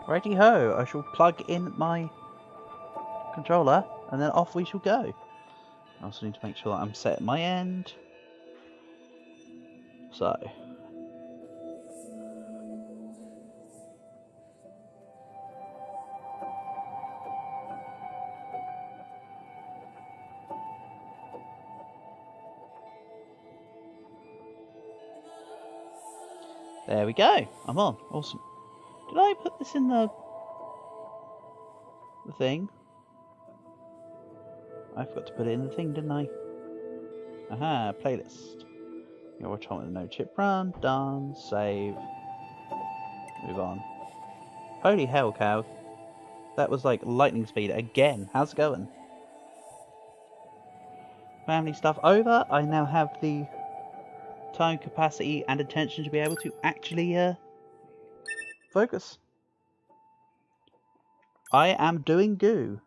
Righty ho, I shall plug in my controller and then off we shall go. I also need to make sure that I'm set at my end. So. There we go, I'm on, awesome. Did I put this in the thing? I forgot to put it in the thing, didn't I? Aha, playlist. Your Automata no chip run, done, save, move on. Holy hell, cow. That was like lightning speed again. How's it going? Family stuff over. I now have the time, capacity and attention to be able to actually focus. I am doing goo.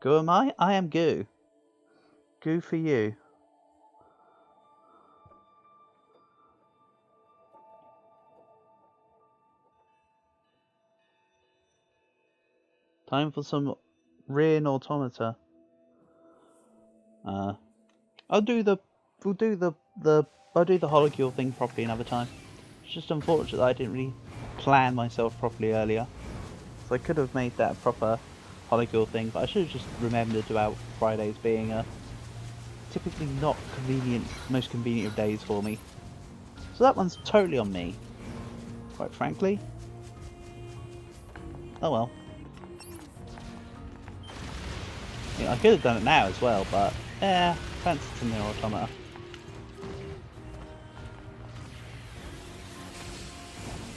Goo am I? I am goo. Goo for you. Time for some rear automata. I'll do the holocule thing properly another time. It's just unfortunate that I didn't really plan myself properly earlier. So I could have made that a proper holocule thing, but I should have just remembered about Fridays being typically not most convenient of days for me. So that one's totally on me, quite frankly. Oh well. Yeah, I could have done it now as well, but fancy some NieR Automata.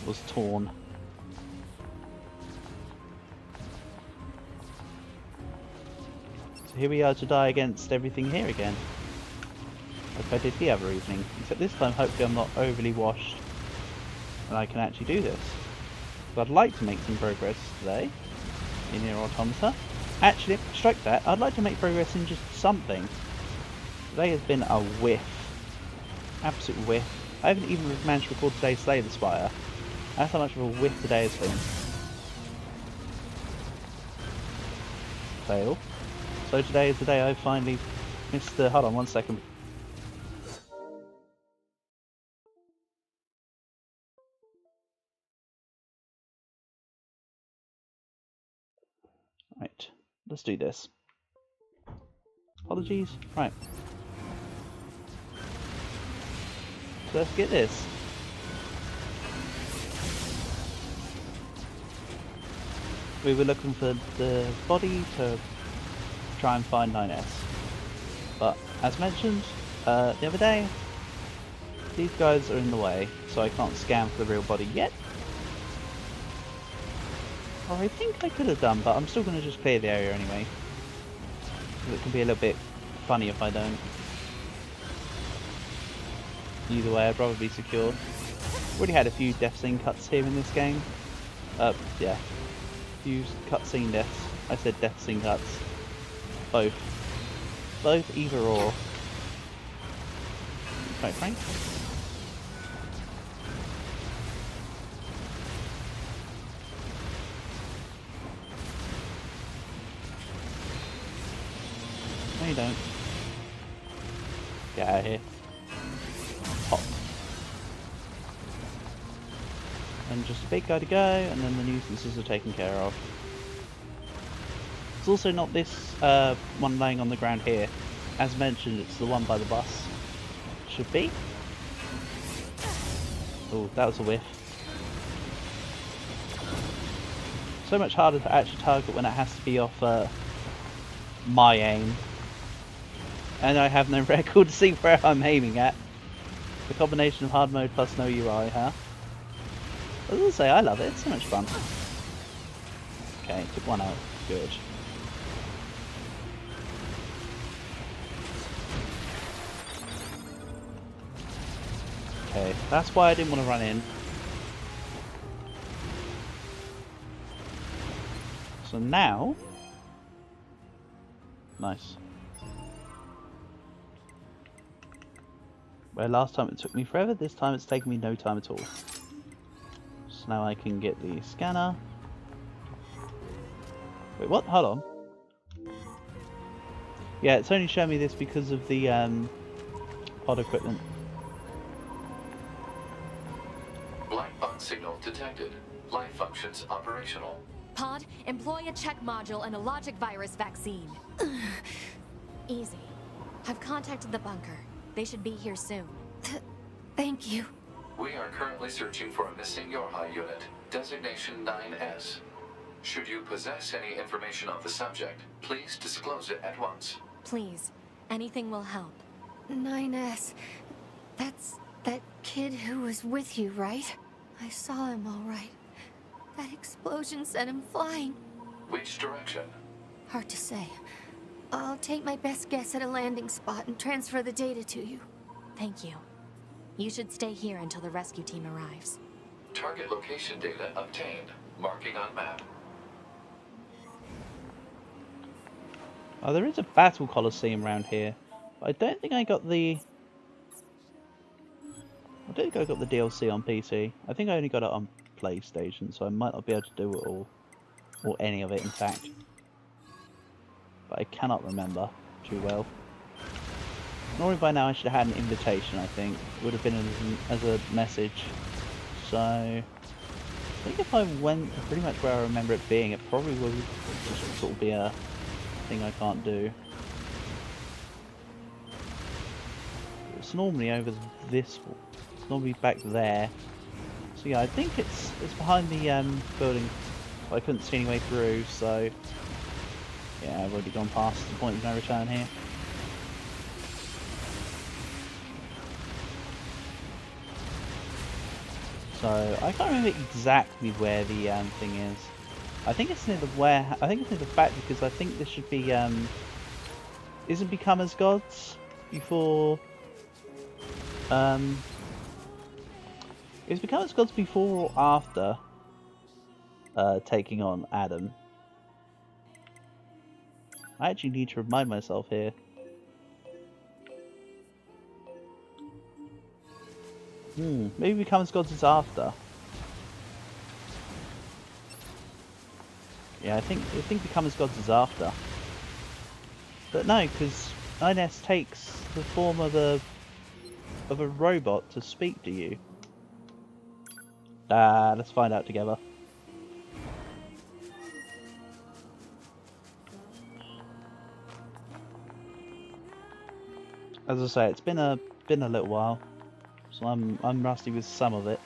Was torn. So here we are to die against everything here again, like I did the other evening. Except this time, hopefully, I'm not overly washed, and I can actually do this. But I'd like to make some progress today in NieR Automata. Actually, strike that. I'd like to make progress in just something. Today has been a whiff. Absolute whiff. I haven't even managed to record today's Slay the Spire. That's how much of a whiff today has been. Fail. So today is the day I finally missed the... Hold on 1 second. Right. Let's do this. Apologies. Right. So let's get this. We were looking for the body to try and find 9S. But as mentioned the other day, these guys are in the way, so I can't scan for the real body yet. Or I think I could have done, but I'm still going to just clear the area anyway. It can be a little bit funny if I don't. Either way, I'd rather be secure. Already had a few death scene cuts here in this game. Yeah. A few cutscene deaths. I said death scene cuts. Both. Both, either or. Quite frank. No, you don't. Get out of here. Hop. And just a big guy to go, and then the nuisances are taken care of. It's also not this one laying on the ground here. As mentioned, it's the one by the bus. Should be. Oh, that was a whiff. So much harder to actually target when it has to be off my aim. And I have no record to see where I'm aiming at. The combination of hard mode plus no UI, huh? I was gonna say, I love it, it's so much fun. Okay, took one out. Good. Okay, that's why I didn't want to run in. So now... Nice. Where last time it took me forever, this time it's taking me no time at all. So now I can get the scanner. Wait, what? Hold on. Yeah, it's only showing me this because of the pod equipment. Black box signal detected. Life functions operational. Pod, employ a check module and a logic virus vaccine. Easy. I've contacted the bunker. They should be here soon. Thank you. We are currently searching for a missing Yorha unit, designation 9S. Should you possess any information of the subject, please disclose it at once. Please, anything will help. 9S. That's that kid who was with you, right? I saw him all right. That explosion sent him flying. Which direction? Hard to say. I'll take my best guess at a landing spot and transfer the data to you. Thank you. You should stay here until the rescue team arrives. Target location data obtained. Marking on map. Oh, there is a battle coliseum around here. But I don't think I got the... I don't think I got the DLC on PC. I think I only got it on PlayStation, so I might not be able to do it all. Or any of it, in fact. But I cannot remember too well. Normally by now I should have had an invitation, I think. It would have been as a message. So... I think if I went to pretty much where I remember it being, it probably would just sort of be a thing I can't do. It's normally over this... It's normally back there. So yeah, I think it's behind the building. I couldn't see any way through, so... Yeah, I've already gone past the point of no return here. So I can't remember exactly where the thing is. I think it's near the warehouse. I think it's near the factory because I think this should be isn't Become as Gods before is Become as Gods before or after taking on Adam? I actually need to remind myself here. Maybe Become as Gods is after. Yeah, I think Become as Gods is after. But no, because 9S takes the form of a robot to speak to you. Let's find out together. As I say, it's been a little while. So I'm rusty with some of it.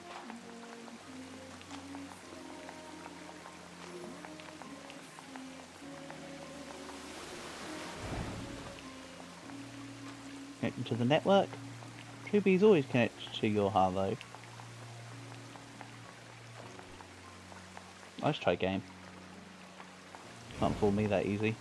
Connecting to the network. 2B's always connected to your HAR though. Let's try game. Can't fool me that easy.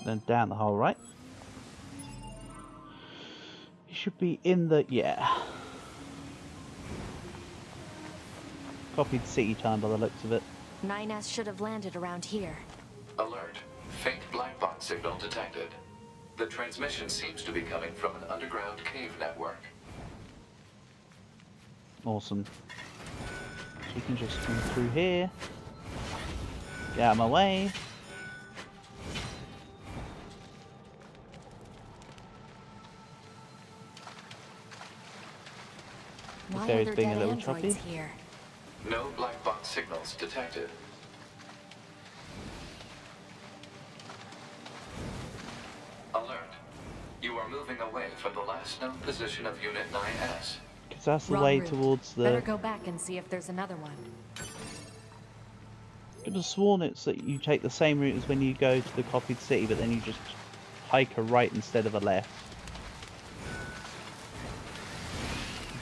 Then down the hole, right? You should be in the... yeah. Copied city time by the looks of it. 9S should have landed around here. Alert. Faint black box signal detected. The transmission seems to be coming from an underground cave network. Awesome. So we can just come through here. Get out of my way. Why There are is there being a dead little androids choppy. here? No black box signals detected. Alert. You are moving away from the last known position of Unit 9S. Because that's the Wrong way route. towards the... Better go back and see if there's another one. I could have sworn it's that you take the same route as when you go to the copied city, but then you just hike a right instead of a left.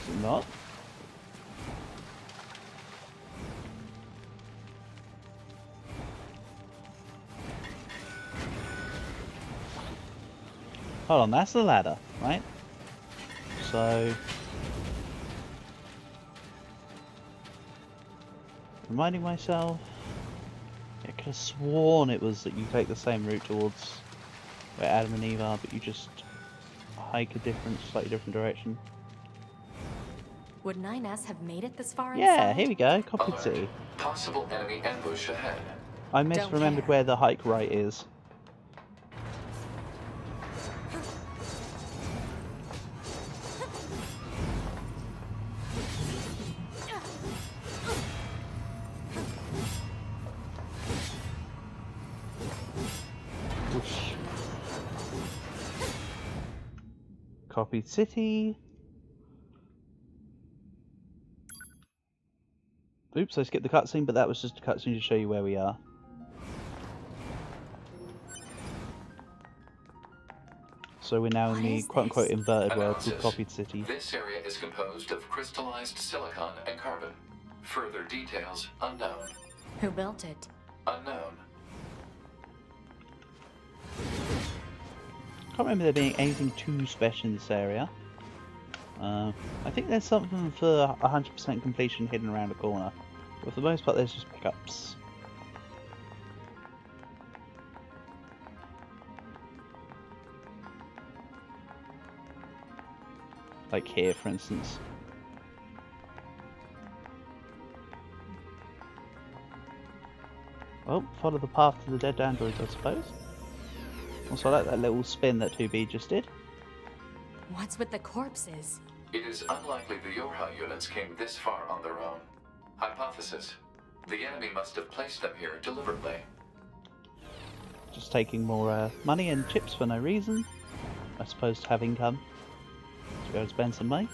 Is it not? Hold on, that's the ladder, right? So... reminding myself. I could have sworn it was that you take the same route towards where Adam and Eve are, but you just hike a slightly different direction. Would 9S have made it this far Yeah, inside? here we go. Copied Alert. city. Possible enemy ambush ahead. I Don't misremembered care. where the hike right is. Whoosh. Copied city. Oops, I skipped the cutscene, but that was just a cutscene to show you where we are. So we're now in What the is quote-unquote this? inverted world called Analysis. Copied City. This area is composed of crystallized silicon and carbon. Further details unknown. Who built it? Unknown. Can't remember there being anything too special in this area. I think there's something for 100% completion hidden around a corner. But for the most part there's just pickups. Like here, for instance. Well, follow the path to the dead androids, I suppose. Also, I like that little spin that 2B just did. What's with the corpses? It is unlikely the Yorha units came this far on their own. Hypothesis. The enemy must have placed them here deliberately. Just taking more money and chips for no reason. I suppose to have income. To go and spend some money.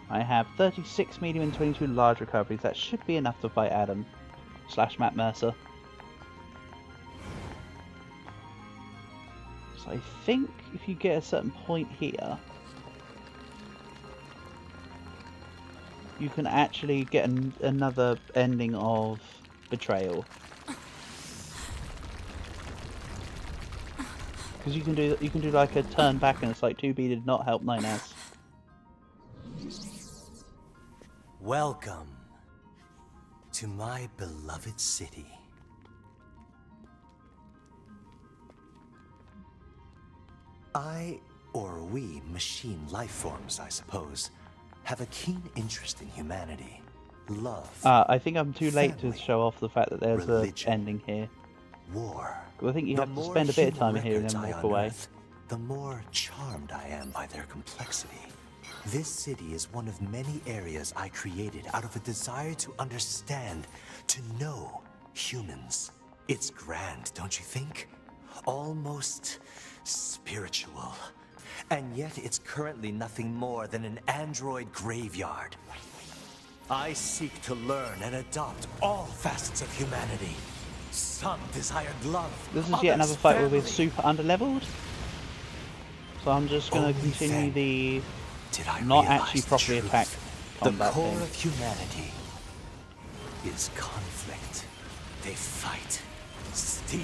I have 36 medium and 22 large recoveries. That should be enough to fight Adam. / Matt Mercer. So I think if you get a certain point here, you can actually get another ending of Betrayal. Because you can do like a turn back and it's like 2B did not help 9S. Welcome to my beloved city. Or we machine life forms, I suppose, have a keen interest in humanity, love, I think I'm too late to family, show off the fact that there's religion, an ending here. war. 'Cause I think you The have to more spend a bit of human time here and records then I walk away. unearth, the more charmed I am by their complexity. This city is one of many areas I created out of a desire to understand, to know humans. It's grand, don't you think? Almost spiritual. And yet it's currently nothing more than an android graveyard. I seek to learn and adopt all facets of humanity. Some desired love. This is yet another fight where we're family. super underleveled. So I'm just going to Only continue then the Did I not realize actually the properly truth? attack The combat core thing. of humanity is conflict. They fight, steal,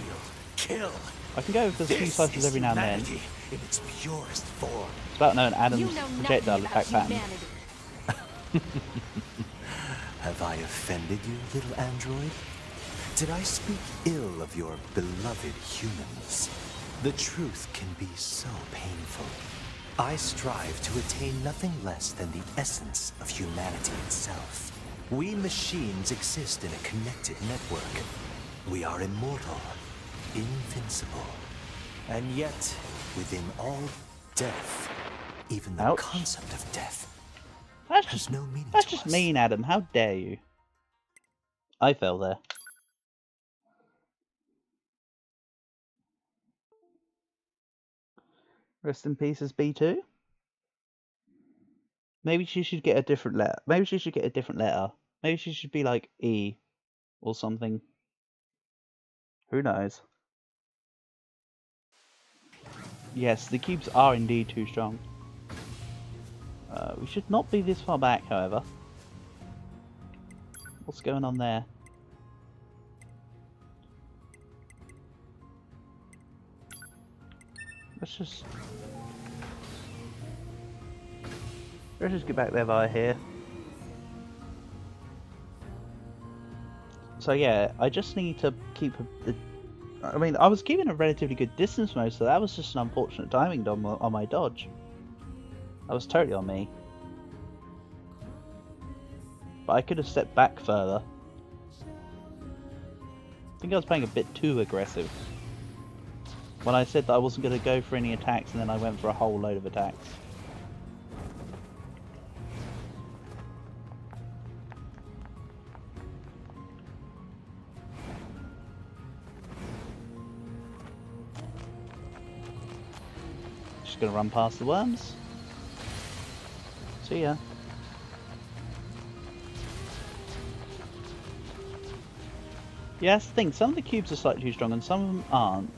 kill. I can go for a few This slices is every now and then. humanity in its purest form. It's about knowing You Adam's know projectile nothing attack about pattern. humanity. Have I offended you, little android? Did I speak ill of your beloved humans? The truth can be so painful. I strive to attain nothing less than the essence of humanity itself. We machines exist in a connected network. We are immortal, invincible, and yet, within all death, even the Ouch. concept of death That's has just, no meaning that's to just us. mean, Adam. How dare you? I fell there. Rest in pieces, B2. Maybe she should get a different letter. Maybe she should get a different letter. Maybe she should be like E or something. Who knows? Yes, the cubes are indeed too strong. We should not be this far back, however. What's going on there? Let's just get back there via here. So yeah, I just need to keep I mean, I was keeping a relatively good distance from her, so that was just an unfortunate timing on my dodge. That was totally on me. But I could have stepped back further. I think I was playing a bit too aggressive. When I said that I wasn't going to go for any attacks, and then I went for a whole load of attacks. Just going to run past the worms. See ya. Yeah, that's the thing. Some of the cubes are slightly too strong and some of them aren't.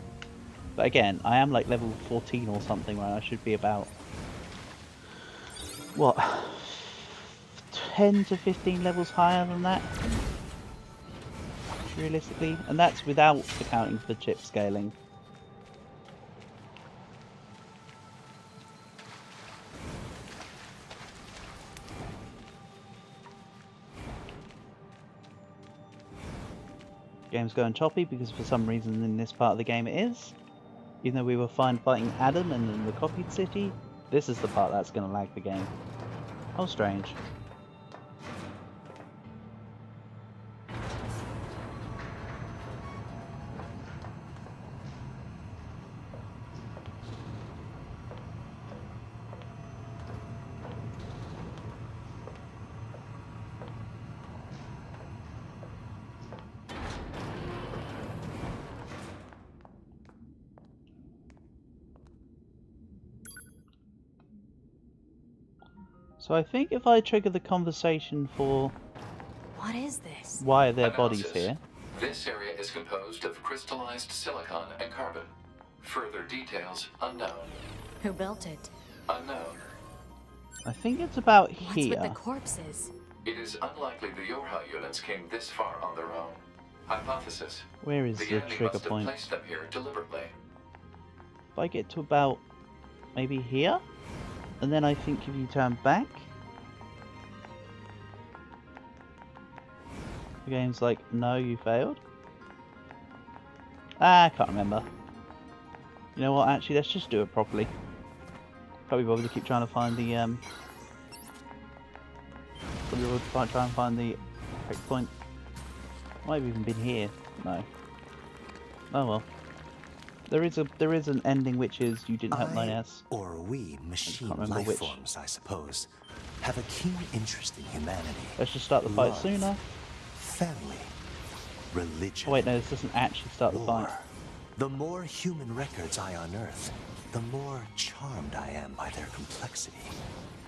But again, I am like level 14 or something, where I should be about, what, 10 to 15 levels higher than that, realistically. And that's without accounting for chip scaling. Game's going choppy because for some reason in this part of the game it is. Even though we were fine fighting Adam and in the copied city, this is the part that's going to lag the game. How strange. So I think if I trigger the conversation for What is this? why are their Analysis. bodies here? This area is composed of crystallized silicon and carbon. Further details unknown. Who built it? Unknown. I think it's about What's here. with the corpses? It is unlikely the Yorha units came this far on their own. Hypothesis. Where is The the enemy trigger must have point? placed them here deliberately. If I get to about maybe here, and then I think if you turn back, the game's like, no, you failed. Ah, I can't remember. You know what? Actually, let's just do it properly. Can't be bothered to keep trying to find the can't be bothered to try and find the correct point. Might have even been here. No. Oh well. There is an ending which is you didn't help 9S. Or we, machine remember life which. forms, I suppose, have a keen interest in humanity. Let's just start the fight Love, sooner. Family, religion, Oh wait, no, this doesn't actually start the war. fight. The more human records I unearth, the more charmed I am by their complexity.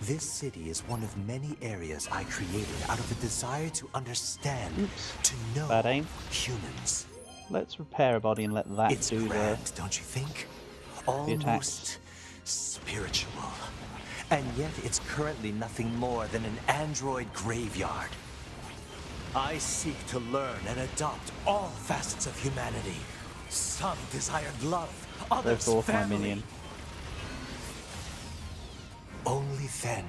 This city is one of many areas I created out of a desire to understand, Oops. to know Bad aim. humans. Let's repair a body and let that It's do grand, don't you think? attacks. Almost spiritual. And yet it's currently nothing more than an android graveyard. I seek to learn and adopt all facets of humanity. Some desired love, Go others forth, my family. minion. Only then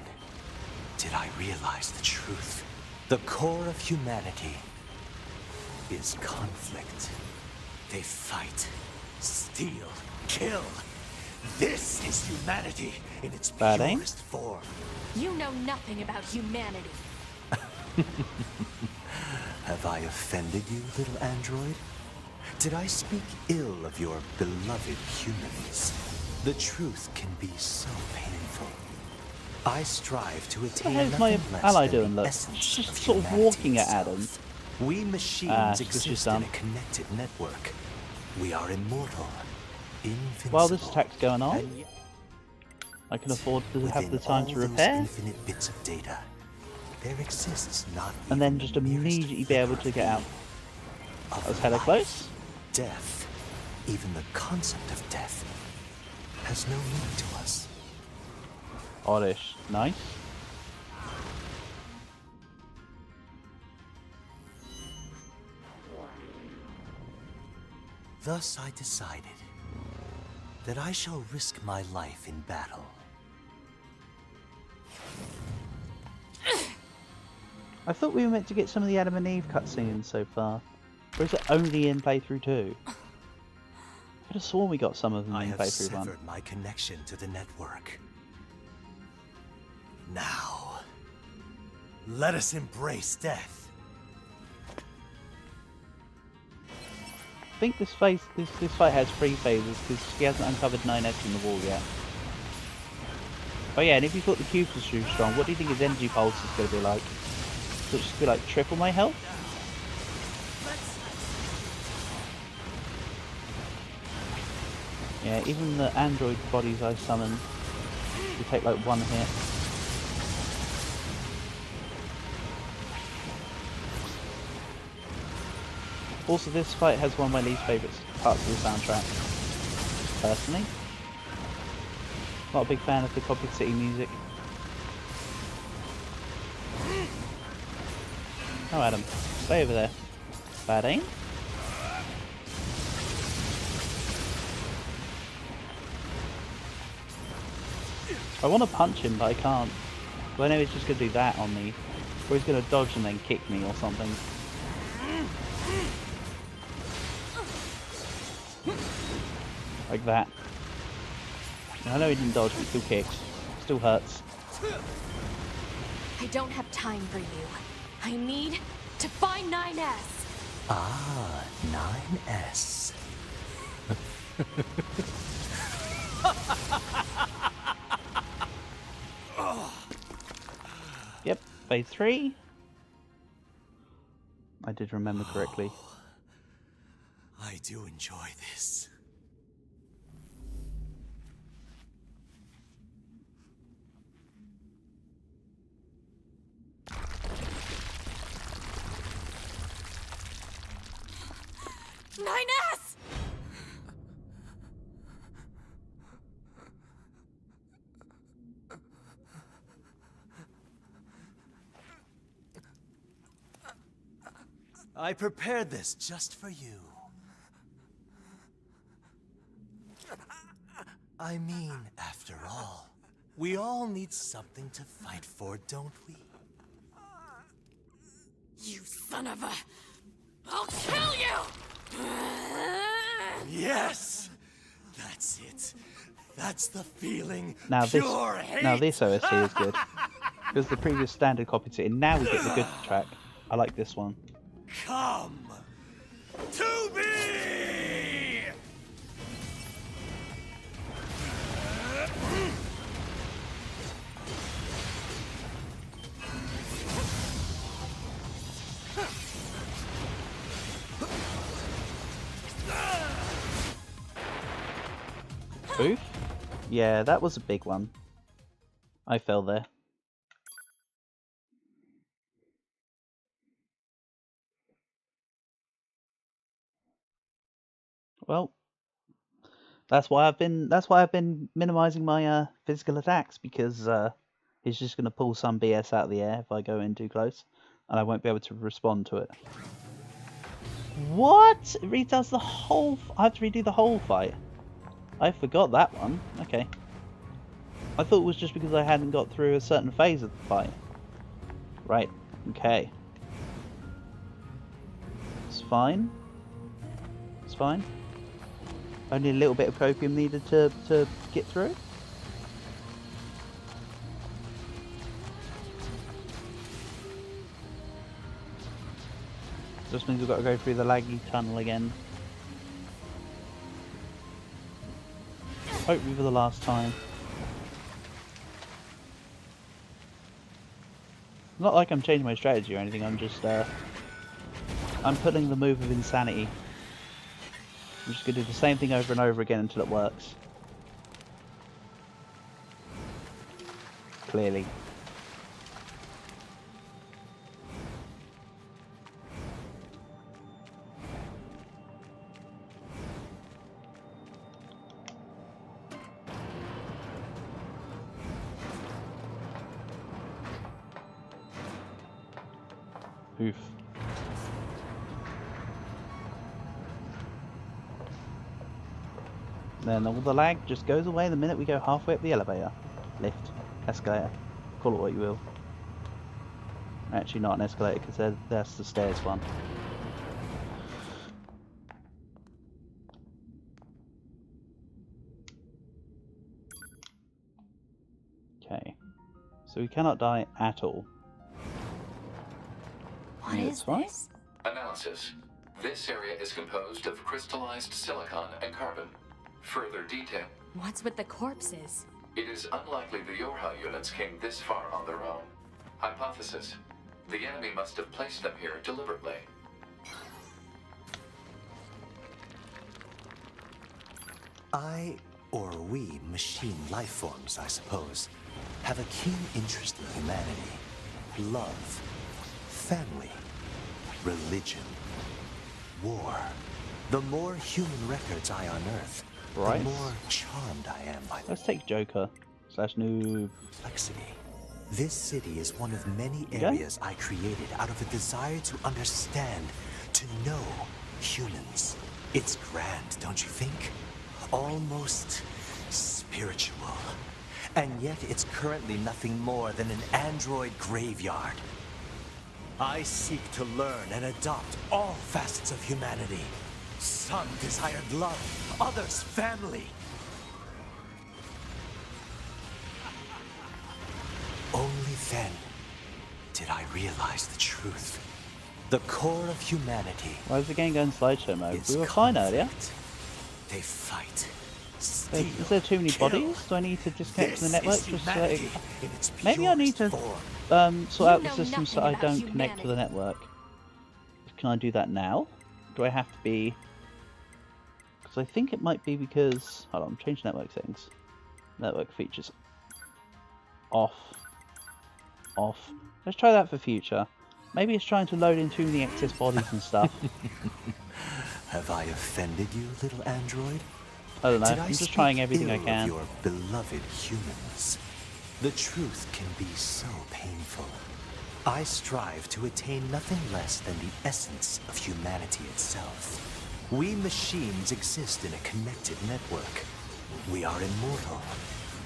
did I realize the truth. The core of humanity is conflict. They fight, steal, kill. This is humanity in its Bad aim. purest form. You know nothing about humanity. Have I offended you, little android? Did I speak ill of your beloved humans? The truth can be so painful. I strive to attain hell's my nothing less ally than doing, the look? essence She's of sort of humanity walking at itself. Adam. We machines switch this exist in down. a connected network. We are immortal, invincible. While this attack's going on, and yet I can afford to have within the time all to those repair, infinite bits of data, there exists not and then even just the merest immediately be able to get out. of That was hella life. close. Death, even the concept of death, has no meaning to us. Oddish. Nice. Thus I decided that I shall risk my life in battle. I thought we were meant to get some of the Adam and Eve cutscenes so far. Or is it only in playthrough 2? I could have sworn we got some of them I in have playthrough 1. severed my connection to the network. Now, let us embrace death. I think this fight has 3 phases because she hasn't uncovered 9S in the wall yet. Oh yeah, and if you thought the cubes were too strong, what do you think his energy pulse is going to be like? So it's just be like triple my health? Yeah, even the android bodies I summon will take like 1 hit. Also, this fight has one of my least favourite parts of the soundtrack, personally. Not a big fan of the Copied City music. Oh, Adam, stay over there. Bad aim? I want to punch him, but I can't. But I know he's just going to do that on me. Or he's going to dodge and then kick me or something. Like that. And I know he didn't dodge, but he still kicks. Still hurts. I don't have time for you. I need to find 9S. Ah, 9S. Yep, phase 3. I did remember correctly. I do enjoy this. I prepared this just for you. I mean, after all, we all need something to fight for, don't we? You son of a... I'll kill you! Yes! That's it. That's the feeling. Now Pure hate. this OST is good. Because the previous standard Copied City, now we get the good track. I like this one. Come to me! Oof? Yeah, that was a big one. I fell there. Well, that's why I've been minimizing my physical attacks, because he's just gonna pull some BS out of the air if I go in too close, and I won't be able to respond to it. What? It redoes the whole. I have to redo the whole fight. I forgot that one. Okay. I thought it was just because I hadn't got through a certain phase of the fight. Right. Okay. It's fine. It's fine. Only a little bit of copium needed to get through. Just means we've got to go through the laggy tunnel again. Hopefully for the last time. Not like I'm changing my strategy or anything, I'm just I'm putting the move of insanity. I'm just going to do the same thing over and over again until it works. Clearly. Oof. Then all the lag just goes away the minute we go halfway up the elevator. Lift. Escalator. Call it what you will. Actually not an escalator, because that's the stairs one. So we cannot die at all. What Yeah, is that's right. this? Analysis. This area is composed of crystallized silicon and carbon. Further detail. What's with the corpses? It is unlikely the Yorha units came this far on their own. Hypothesis. The enemy must have placed them here deliberately. Or we, machine life forms, I suppose, have a keen interest in humanity, love, family, religion, war. The more human records I unearth, Right. the more charmed I am by Let's take Joker / noob. complexity. This city is one of many Okay. areas I created out of a desire to understand, to know humans. It's grand, don't you think? Almost spiritual. And yet it's currently nothing more than an android graveyard. I seek to learn and adopt all facets of humanity. Some desired love, others family. Only then did I realize the truth. The core of humanity Why is the game going slideshow mode? is We were fine conflict. earlier. They fight, steal, Is there too many kill. bodies? Do I need to disconnect from the This network is just so that it... humanity in its Maybe I need purest to form. sort out You the know system so nothing I don't about connect to the humanity. network. Can I do that now? Do I have to be... Because I think it might be because... Hold on, change network settings. Network features. Off. Off. Let's try that for future. Maybe it's trying to load in too many excess bodies and stuff. Have I offended you, little android? I don't know, Did I I'm just speak trying everything I ill can. of your beloved humans? The truth can be so painful. I strive to attain nothing less than the essence of humanity itself. We machines exist in a connected network. We are immortal,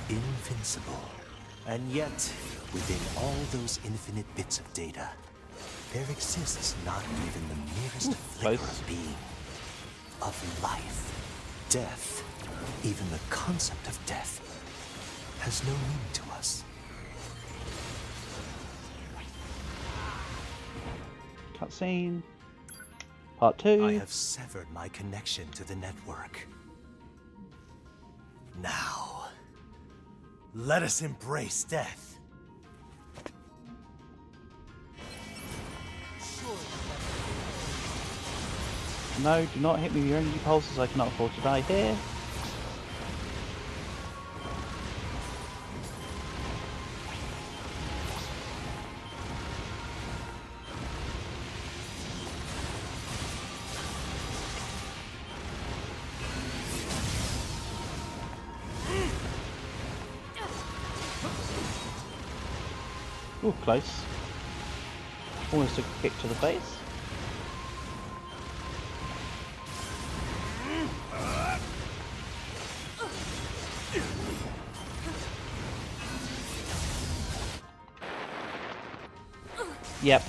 invincible. And yet, within all those infinite bits of data, there exists not even the merest flicker close. of being, of life. Death, even the concept of death, has no meaning to us. Cutscene. Part 2. I have severed my connection to the network. Now, let us embrace death. No, do not hit me with your energy pulses, I cannot afford to die here. Ooh, close. Almost a kick to the face. Yep.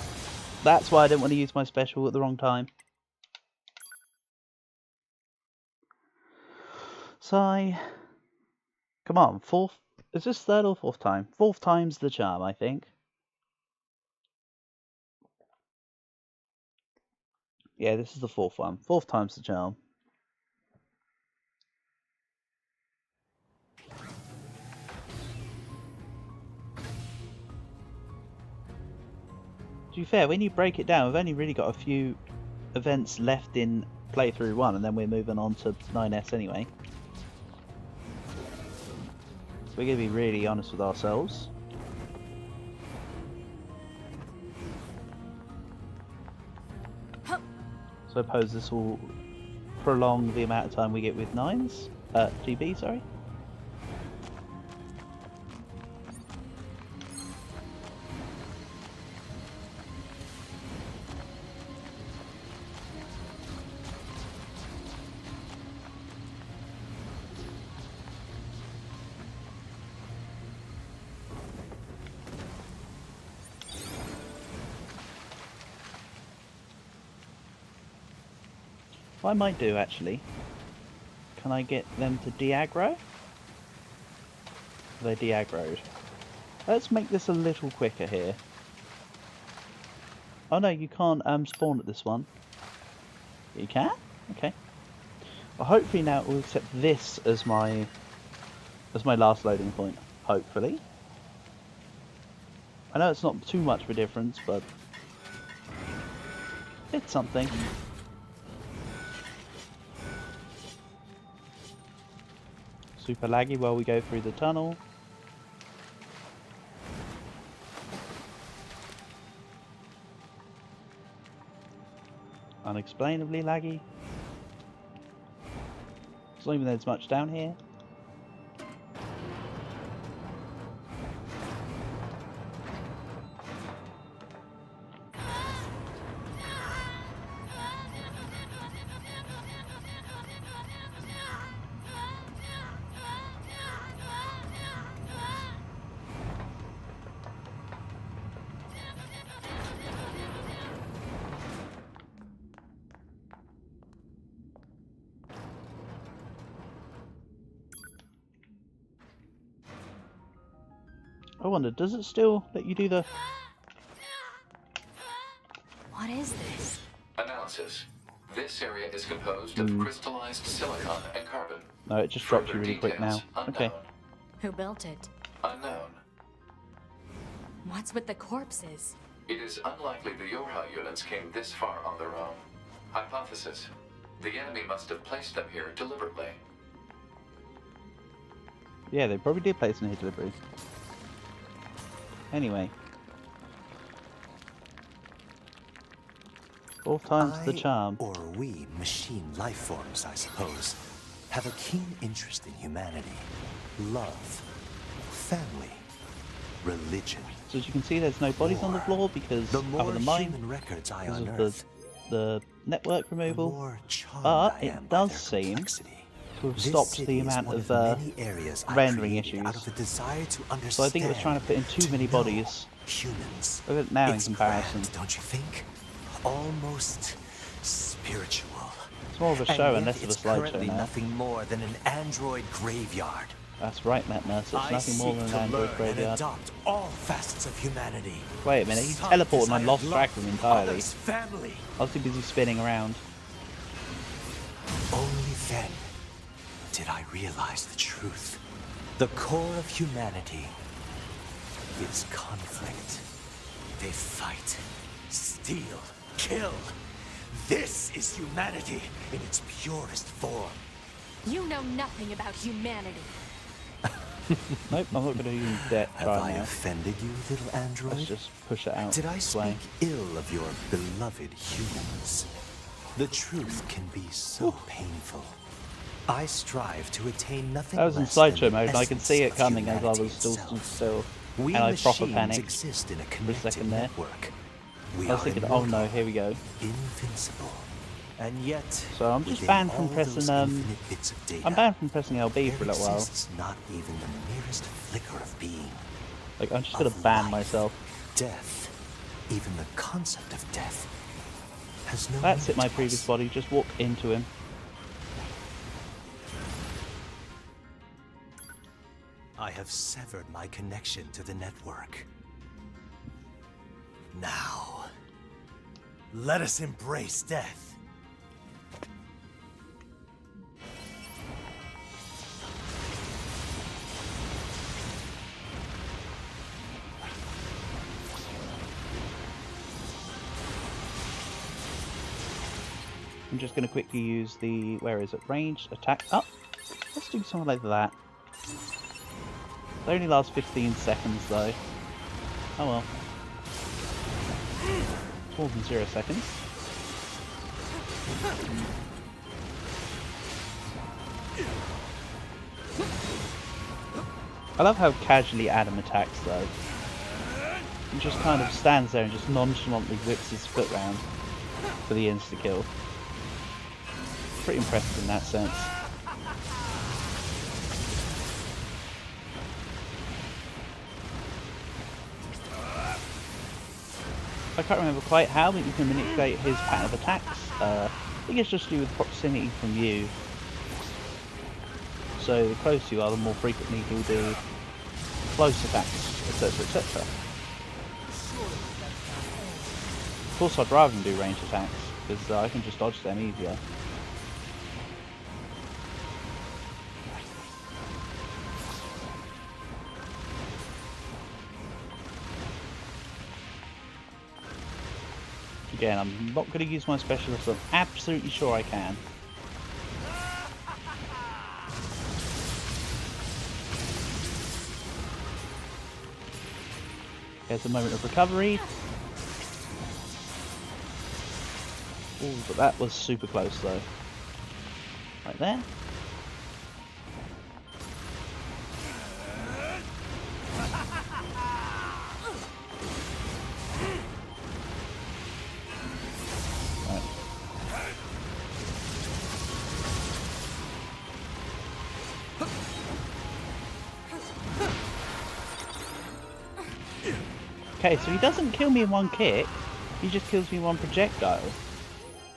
That's why I didn't want to use my special at the wrong time. Sigh. Come on, fourth... Is this third or fourth time? Fourth time's the charm, I think. Yeah, this is the fourth one. Fourth time's the charm. To be fair, when you break it down, we've only really got a few events left in playthrough 1, and then we're moving on to 9S anyway. So we're going to be really honest with ourselves. So I suppose this will prolong the amount of time we get with 9s. GB, sorry. What I might do actually, can I get them to de-aggro? They're de-aggroed. Let's make this a little quicker here. Oh no, you can't spawn at this one. You can? Okay. Well, hopefully now it will accept this as my last loading point. Hopefully. I know it's not too much of a difference, but it's something. Super laggy while we go through the tunnel. Unexplainably laggy. It's not even there's much down here. I wonder, does it still let you do the... What is this? Analysis. This area is composed of crystallized silicon and carbon. No, it just drops you Further really quick now. details Okay. unknown. Who built it? Unknown. What's with the corpses? It is unlikely the Yorha units came this far on their own. Hypothesis. The enemy must have placed them here deliberately. Yeah, they probably did place in here deliberately. Anyway. 4th time's the charm. Or we, machine life forms, I suppose, have a keen interest in humanity, love, family, religion. So as you can see, there's no bodies on the floor because The other more than mine, human records I because of unearth, the network the removal. more charmed But I it am by does their seem complexity. to have This stopped city the is amount one of many areas I rendering created issues. out of a desire to understand, So I think it was trying to fit in too many know bodies. Humans. Look at it now in It's comparison. grand, don't you think? Almost spiritual. It's more of a show and yet less of a it's slideshow currently now. nothing more than an android graveyard. That's right, Matt Nurse. It's I nothing more seek than an to android learn and graveyard. adopt all facets of humanity. Wait a minute, he Some teleported and I desire lost love, track of him entirely. others family. I was too busy spinning around. Only then did I realize the truth. The core of humanity is conflict. They fight, steal, kill. This is humanity in its purest form. You know nothing about humanity. Nope, I'm not going to even dare Have try I now. offended you, little android? Let's just push it out. Did I this way. speak ill of your beloved humans? The truth can be so painful. I strive to attain nothing That was in less than slideshow the mode and I could essence see it of coming as I humanity was still itself. still. We And I proper machines panicked exist in a for a connected second there. network. We I was are thinking, oh no, immortal, here we go. invincible. And yet, So I'm just within banned from all pressing, those infinite bits of data, I'm banned from pressing LB there for a little while. exists not even the merest flicker of being. Like, I'm just going to Of ban life, myself. Death, even the concept of death, has no That's it, meaning my to previous us. body. Just walk into him. I have severed my connection to the network. Now, let us embrace death. I'm just going to quickly use the, where is it, ranged attack. Oh, let's do something like that. They only last 15 seconds though. Oh well. It's more than 0 seconds. I love how casually Adam attacks though. He just kind of stands there and just nonchalantly whips his foot round for the insta-kill. Pretty impressive in that sense. I can't remember quite how, but you can manipulate his pattern of attacks. I think it's just to do with proximity from you. So the closer you are, the more frequently he'll do close attacks etc, etc. Of course I'd rather them do ranged attacks, because I can just dodge them easier. Again, I'm not going to use my specialist, I'm absolutely sure I can. There's a moment of recovery. Ooh, but that was super close though. Right there. Right. Okay, so he doesn't kill me in one kick, he just kills me in one projectile.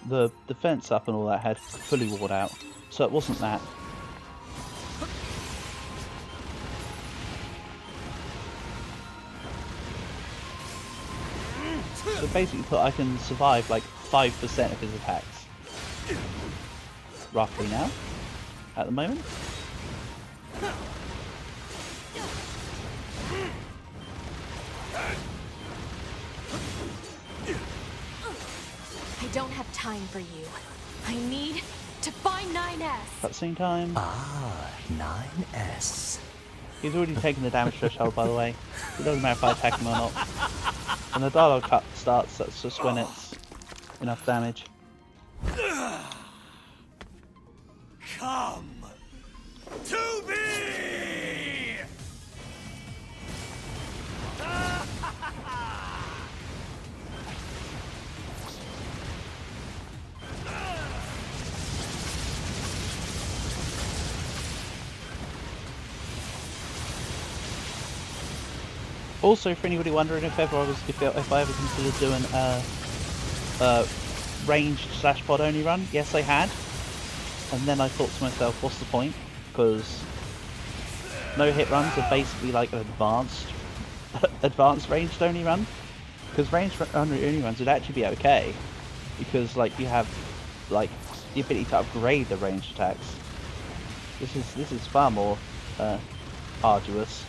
The defense up and all that had fully worn out, so it wasn't that. So basically I can survive like 5% of his attacks. Roughly now, at the moment. I don't have time for you. I need to find 9S. Cutscene time. Ah, 9S. He's already taken the damage threshold, by the way. It doesn't matter if I attack him or not. When the dialogue cut starts, that's just when it's enough damage. Come to me! Also, for anybody wondering if I ever considered doing a ranged / pod only run, yes I had. And then I thought to myself, what's the point? Because no hit runs are basically like an advanced ranged only run. Because ranged only runs would actually be okay, because like you have like the ability to upgrade the ranged attacks. This is far more arduous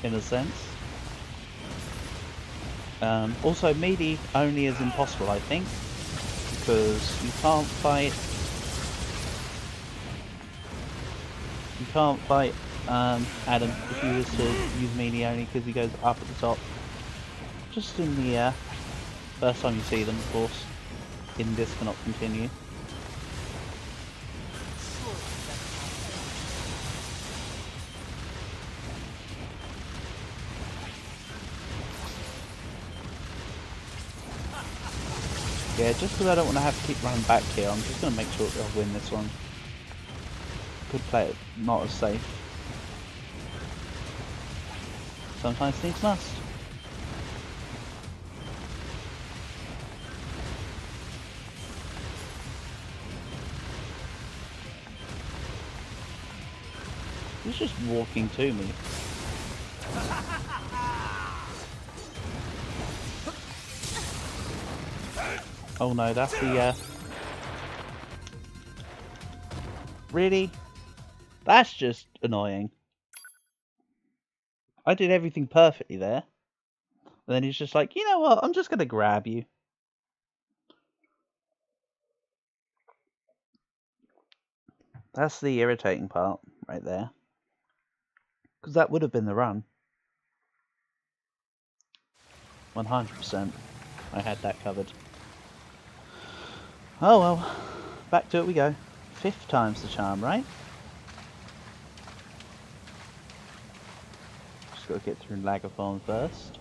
in a sense. Also, melee only is impossible, I think, because you can't fight. Adam if you was to use melee only, because he goes up at the top. Just in the first time you see them, of course. In this cannot continue. Yeah, just because I don't want to have to keep running back here, I'm just going to make sure that I'll win this one. Could play it not as safe. Sometimes things must. He's just walking to me. Oh no, that's the Really? That's just annoying. I did everything perfectly there. And then he's just like, you know what, I'm just gonna grab you. That's the irritating part right there. Because that would have been the run. 100%. I had that covered. Oh well. Back to it we go. 5th time's the charm, right? Just gotta get through Lagathon first.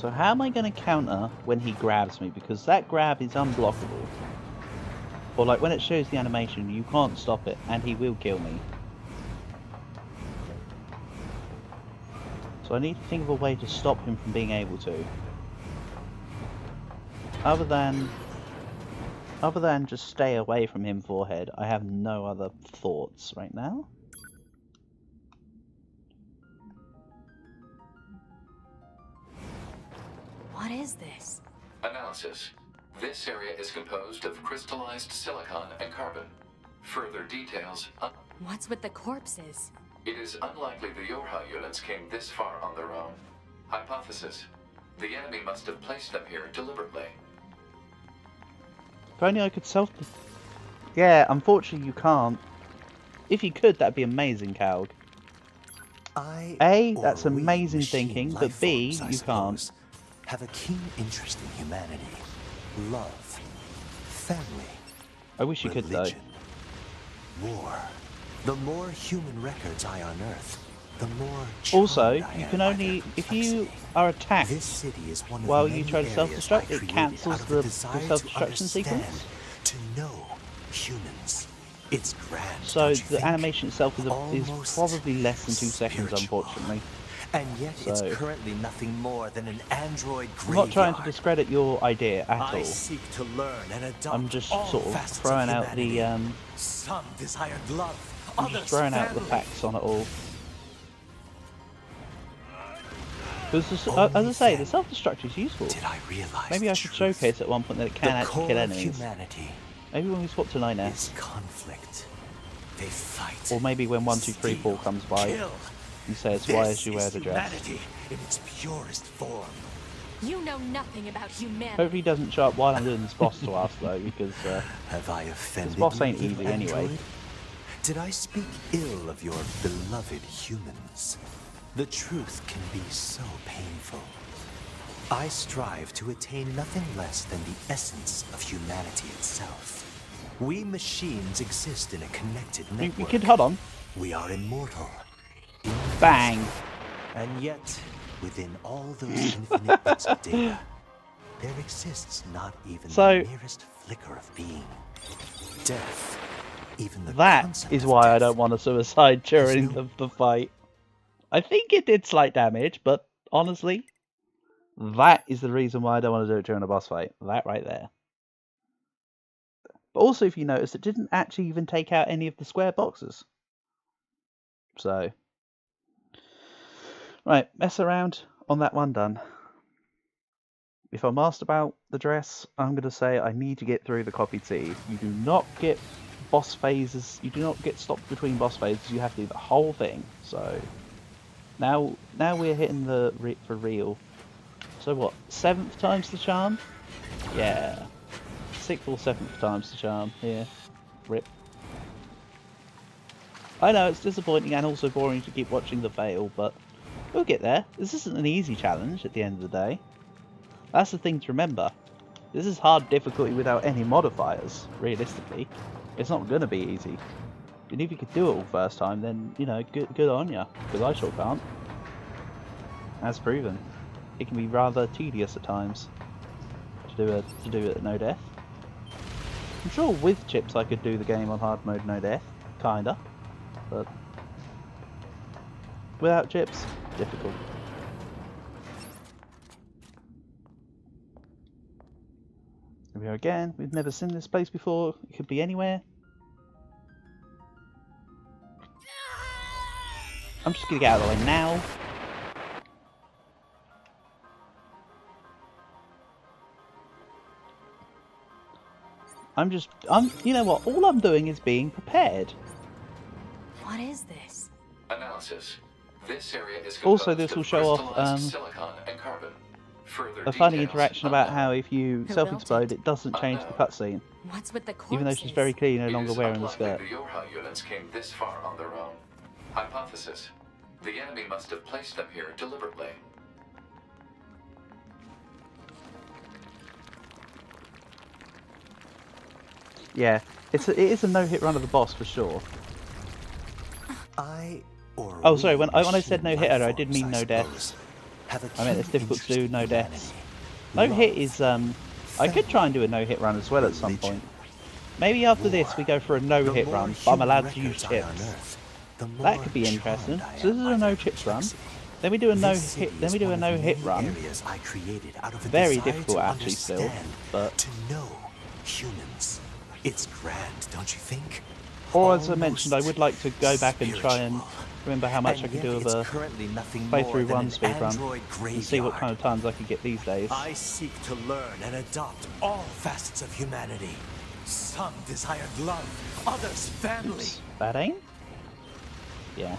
So how am I going to counter when he grabs me? Because that grab is unblockable. Or like when it shows the animation, you can't stop it and he will kill me. So I need to think of a way to stop him from being able to. Other than just stay away from him, forehead, I have no other thoughts right now. What is this? Analysis. This area is composed of crystallized silicon and carbon. Further details. What's with the corpses? It is unlikely the Yorha units came this far on their own. Hypothesis. The enemy must have placed them here deliberately. If only I could self... Yeah, unfortunately you can't. If you could, that'd be amazing, Calg. A, that's amazing thinking, but B, you can't. Have a keen interest in humanity, love, family. I wish you could, though. War. The more human records I unearth, the more. Also, you can only, if you are attacked while you try to self-destruct, it cancels the self-destruction sequence. To know humans, it's grand. So the animation itself is probably less than 2 seconds, unfortunately. And yet it's currently nothing more than an android graveyard. I'm not trying to discredit your idea at all. I seek to learn and adopt. I'm just sort of throwing out the some desired love, I'm just throwing out the facts on it all. Because as I say, the self-destruct is useful. Did I realize maybe I should showcase at one point that it can actually kill enemies. Humanity maybe when we swap to NieR. is conflict. They fight. Or maybe when 1, 2, 3, 4 comes by. Kill. He says, why is she wear the dress? Humanity in its purest form. You know nothing about humanity. Hopefully he doesn't show up while I'm doing this boss to us though, because have I offended this boss ain't you, easy anyway. android? Did I speak ill of your beloved humans? The truth can be so painful. I strive to attain nothing less than the essence of humanity itself. We machines exist in a connected network. We could, hold on. We are immortal. Bang! And yet, within all those infinite bits of data, there exists not even the nearest flicker of being. Death, even the that concept is of why death, I don't want to suicide during the fight. I think it did slight damage, but honestly, that is the reason why I don't want to do it during a boss fight. That right there. But also, if you notice, it didn't actually even take out any of the square boxes. So... Right, mess around on that one done. If I'm asked about the dress, I'm going to say I need to get through the copied city. You do not get boss phases, you do not get stopped between boss phases, you have to do the whole thing. So, now we're hitting the for real. So what, 7th time's the charm? Yeah. 6th or 7th time's the charm, yeah. Rip. I know, it's disappointing and also boring to keep watching the fail, but... we'll get there. This isn't an easy challenge at the end of the day. That's the thing to remember. This is hard difficulty without any modifiers, realistically. It's not going to be easy. And if you could do it all first time, then, you know, good on ya. Because I sure can't. As proven. It can be rather tedious at times to do it at no death. I'm sure with chips I could do the game on hard mode no death. Kinda. But... without chips, difficult. Here we go again. We've never seen this place before. It could be anywhere. I'm just gonna get out of the way now. you know what? All I'm doing is being prepared. What is this? Analysis. This area is also, this will show off silicon and carbon. Further a funny details interaction about unknown. how if you self-explode, it doesn't change the cutscene. What's with the corpses? Even though she's very clearly no It longer is wearing the unlikely skirt. the Yorha units came this far on their own. Hypothesis. The enemy must have placed them here deliberately. Yeah, it is a no-hit run of the boss for sure. Oh, sorry. When I said no hitter, I did mean no deaths. have a I mean, it's keen difficult to interest do in no humanity, deaths. No hit is, I could try and do a family, no-hit run as well at some religion, point. Maybe after this war. we go for a The no-hit more run, but I'm human allowed to use records I chips. unearth, the That more could be interesting. charmed I So this am is by a their no-chips run. complexity. Then we do a This no-hit. city Then we is do a one of no-hit many run. areas I created out of a Very desire difficult to actually still, understand, but to know humans. It's grand, don't you think? or as I mentioned, I Almost would like to go back and try and spiritual. remember how much And I could yet do of it's a currently nothing more playthrough than one an speed run android and see what graveyard. kind of times I could get these days. I seek to learn and adopt all facets of humanity. Some desired love, others family. Oops, bad aim? Yeah.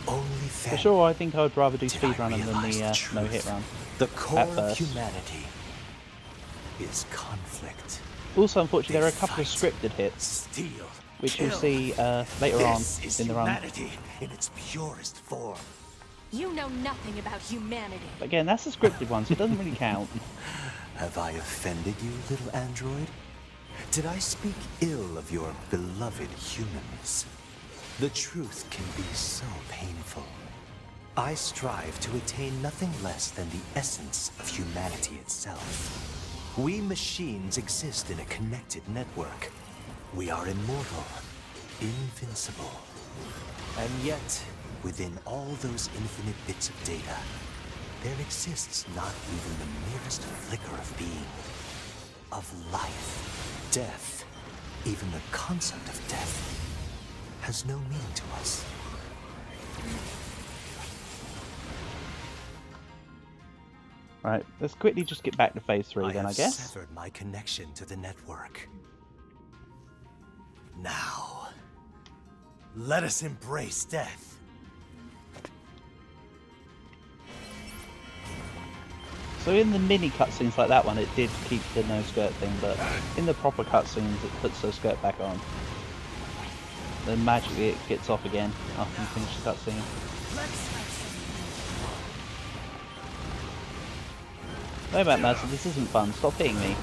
Only For family. sure, I think I would rather do Did I speedrunning than realize the truth? no-hit run. The core at of first. humanity is conflict. Also, unfortunately, there are a They couple of fight, scripted hits, steal, which kill. you'll see later on This is in the run. humanity in its purest form. You know nothing about humanity. But again, that's a scripted one, so it doesn't really count. Have I offended you, little android? Did I speak ill of your beloved humans? The truth can be so painful. I strive to attain nothing less than the essence of humanity itself. We machines exist in a connected network. We are immortal, invincible. And yet, within all those infinite bits of data, there exists not even the merest flicker of being, of life, death. Even the concept of death has no meaning to us. Right, let's quickly just get back to phase 3 then, I have guess. severed my connection to the network. Now, let us embrace death. So in the mini cutscenes like that one, it did keep the no skirt thing, but in the proper cutscenes, it puts the skirt back on. Then magically it gets off again after you finish the cutscene. No, Matt Master, this isn't fun. Stop hitting me.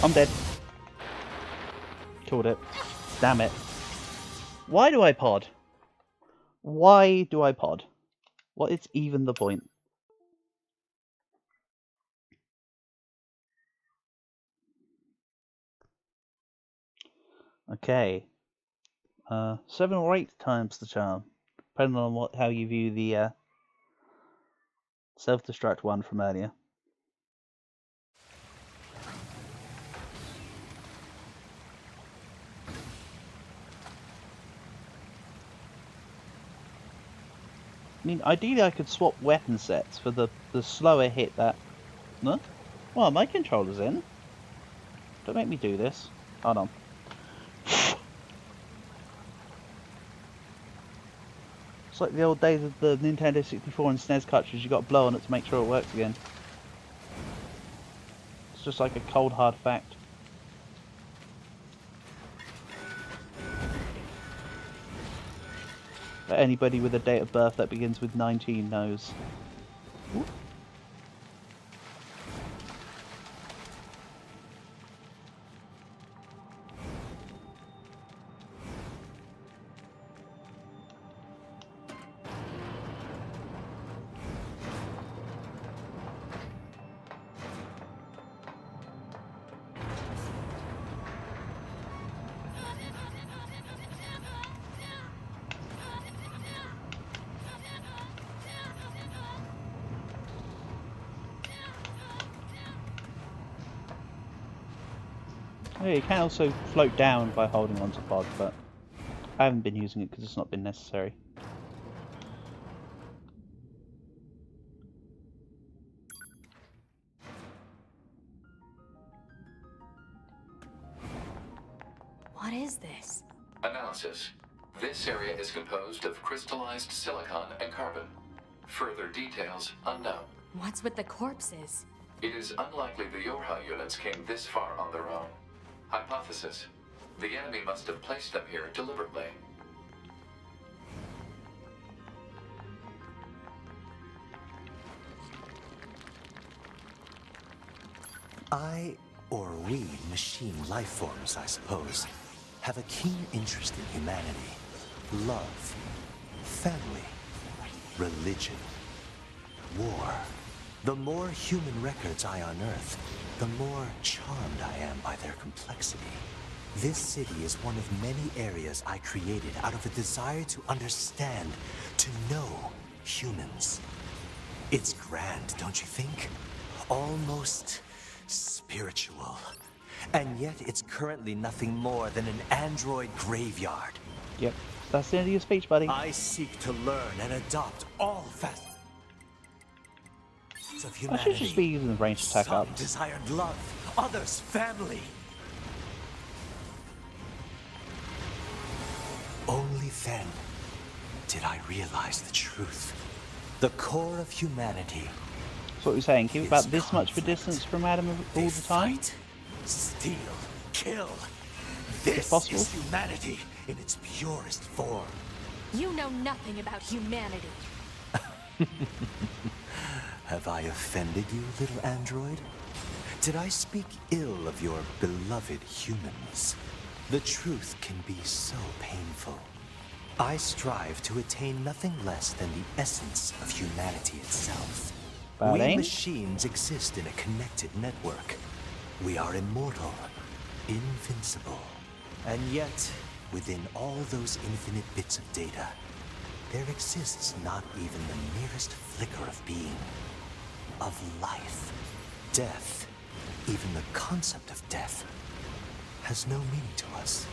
I'm dead. Killed it. Damn it. Why do I pod? Why do I pod? What is even the point? Okay. 7 or 8 times the charm. Depending on how you view the self-destruct one from earlier. I mean, ideally I could swap weapon sets for the slower hit that... No? Well, my controller's in. Don't make me do this. Hold on. It's like the old days of the Nintendo 64 and SNES cartridge, you got to blow on it to make sure it works again. It's just like a cold hard fact. That anybody with a date of birth that begins with 19 knows. Ooh. Oh, you can also float down by holding onto pod, but I haven't been using it because it's not been necessary. What is this? Analysis. This area is composed of crystallized silicon and carbon. Further details unknown. What's with the corpses? It is unlikely the Yorha units came this far on their own. Hypothesis: the enemy must have placed them here deliberately. I, or we, machine life forms, I suppose, have a keen interest in humanity, love, family, religion, war. The more human records I unearth, the more charmed I am by their complexity. This city is one of many areas I created out of a desire to understand, to know humans. It's grand, don't you think? Almost spiritual. And yet it's currently nothing more than an android graveyard. Yep, that's the end of your speech, buddy. I seek to learn and adopt all facets of I humanity. should just be using the ranged attack Some up. desired love, others family. Only then did I realize the truth. The core of humanity. That's what we're saying. Keep is about this much of a conflict. distance from Adam all They the time. fight, steal, kill. This possible. is humanity in its purest form. You know nothing about humanity. Have I offended you, little android? Did I speak ill of your beloved humans? The truth can be so painful. I strive to attain nothing less than the essence of humanity itself. We Buddy? machines exist in a connected network. We are immortal, invincible. And yet, within all those infinite bits of data, there exists not even the merest flicker of being, of life. Death, even the concept of death, has no meaning to us.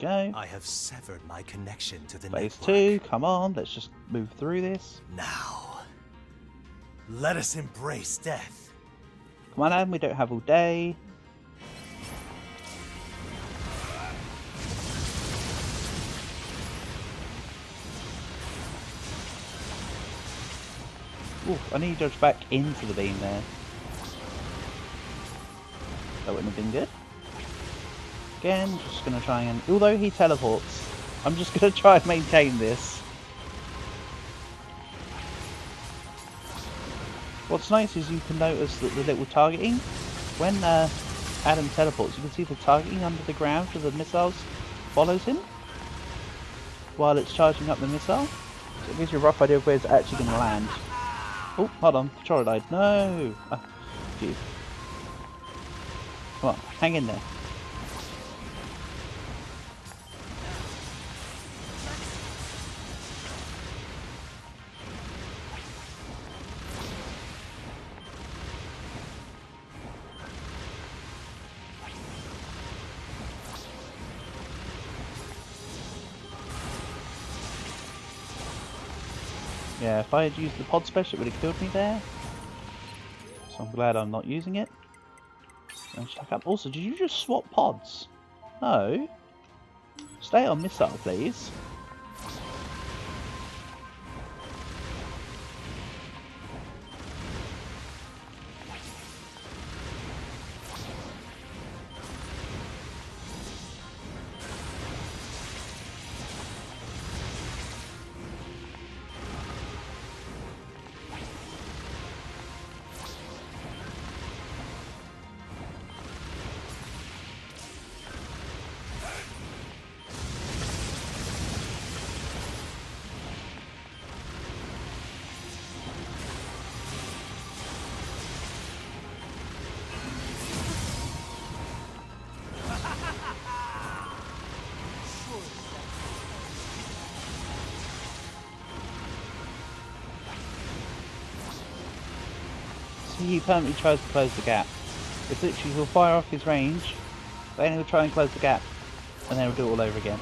Go. I have severed my connection to the Phase network. 2, come on, let's just move through this. Now, let us embrace death. Come on, Adam, we don't have all day. Ooh, I need to dodge back into the beam there. That wouldn't have been good. Again, just going to try and... Although he teleports, I'm just going to try and maintain this. What's nice is you can notice that the little targeting, when Adam teleports, you can see the targeting under the ground for the missiles follows him while it's charging up the missile. So it gives you a rough idea of where it's actually going to land. Oh, hold on, controller died. No! Ah, phew. Come on, hang in there. Yeah, if I had used the pod special, it would have killed me there. So I'm glad I'm not using it. And stack up. Also, did you just swap pods? No. Stay on missile, please. He permanently tries to close the gap. It's literally, he'll fire off his range, then he'll try and close the gap, and then he'll do it all over again.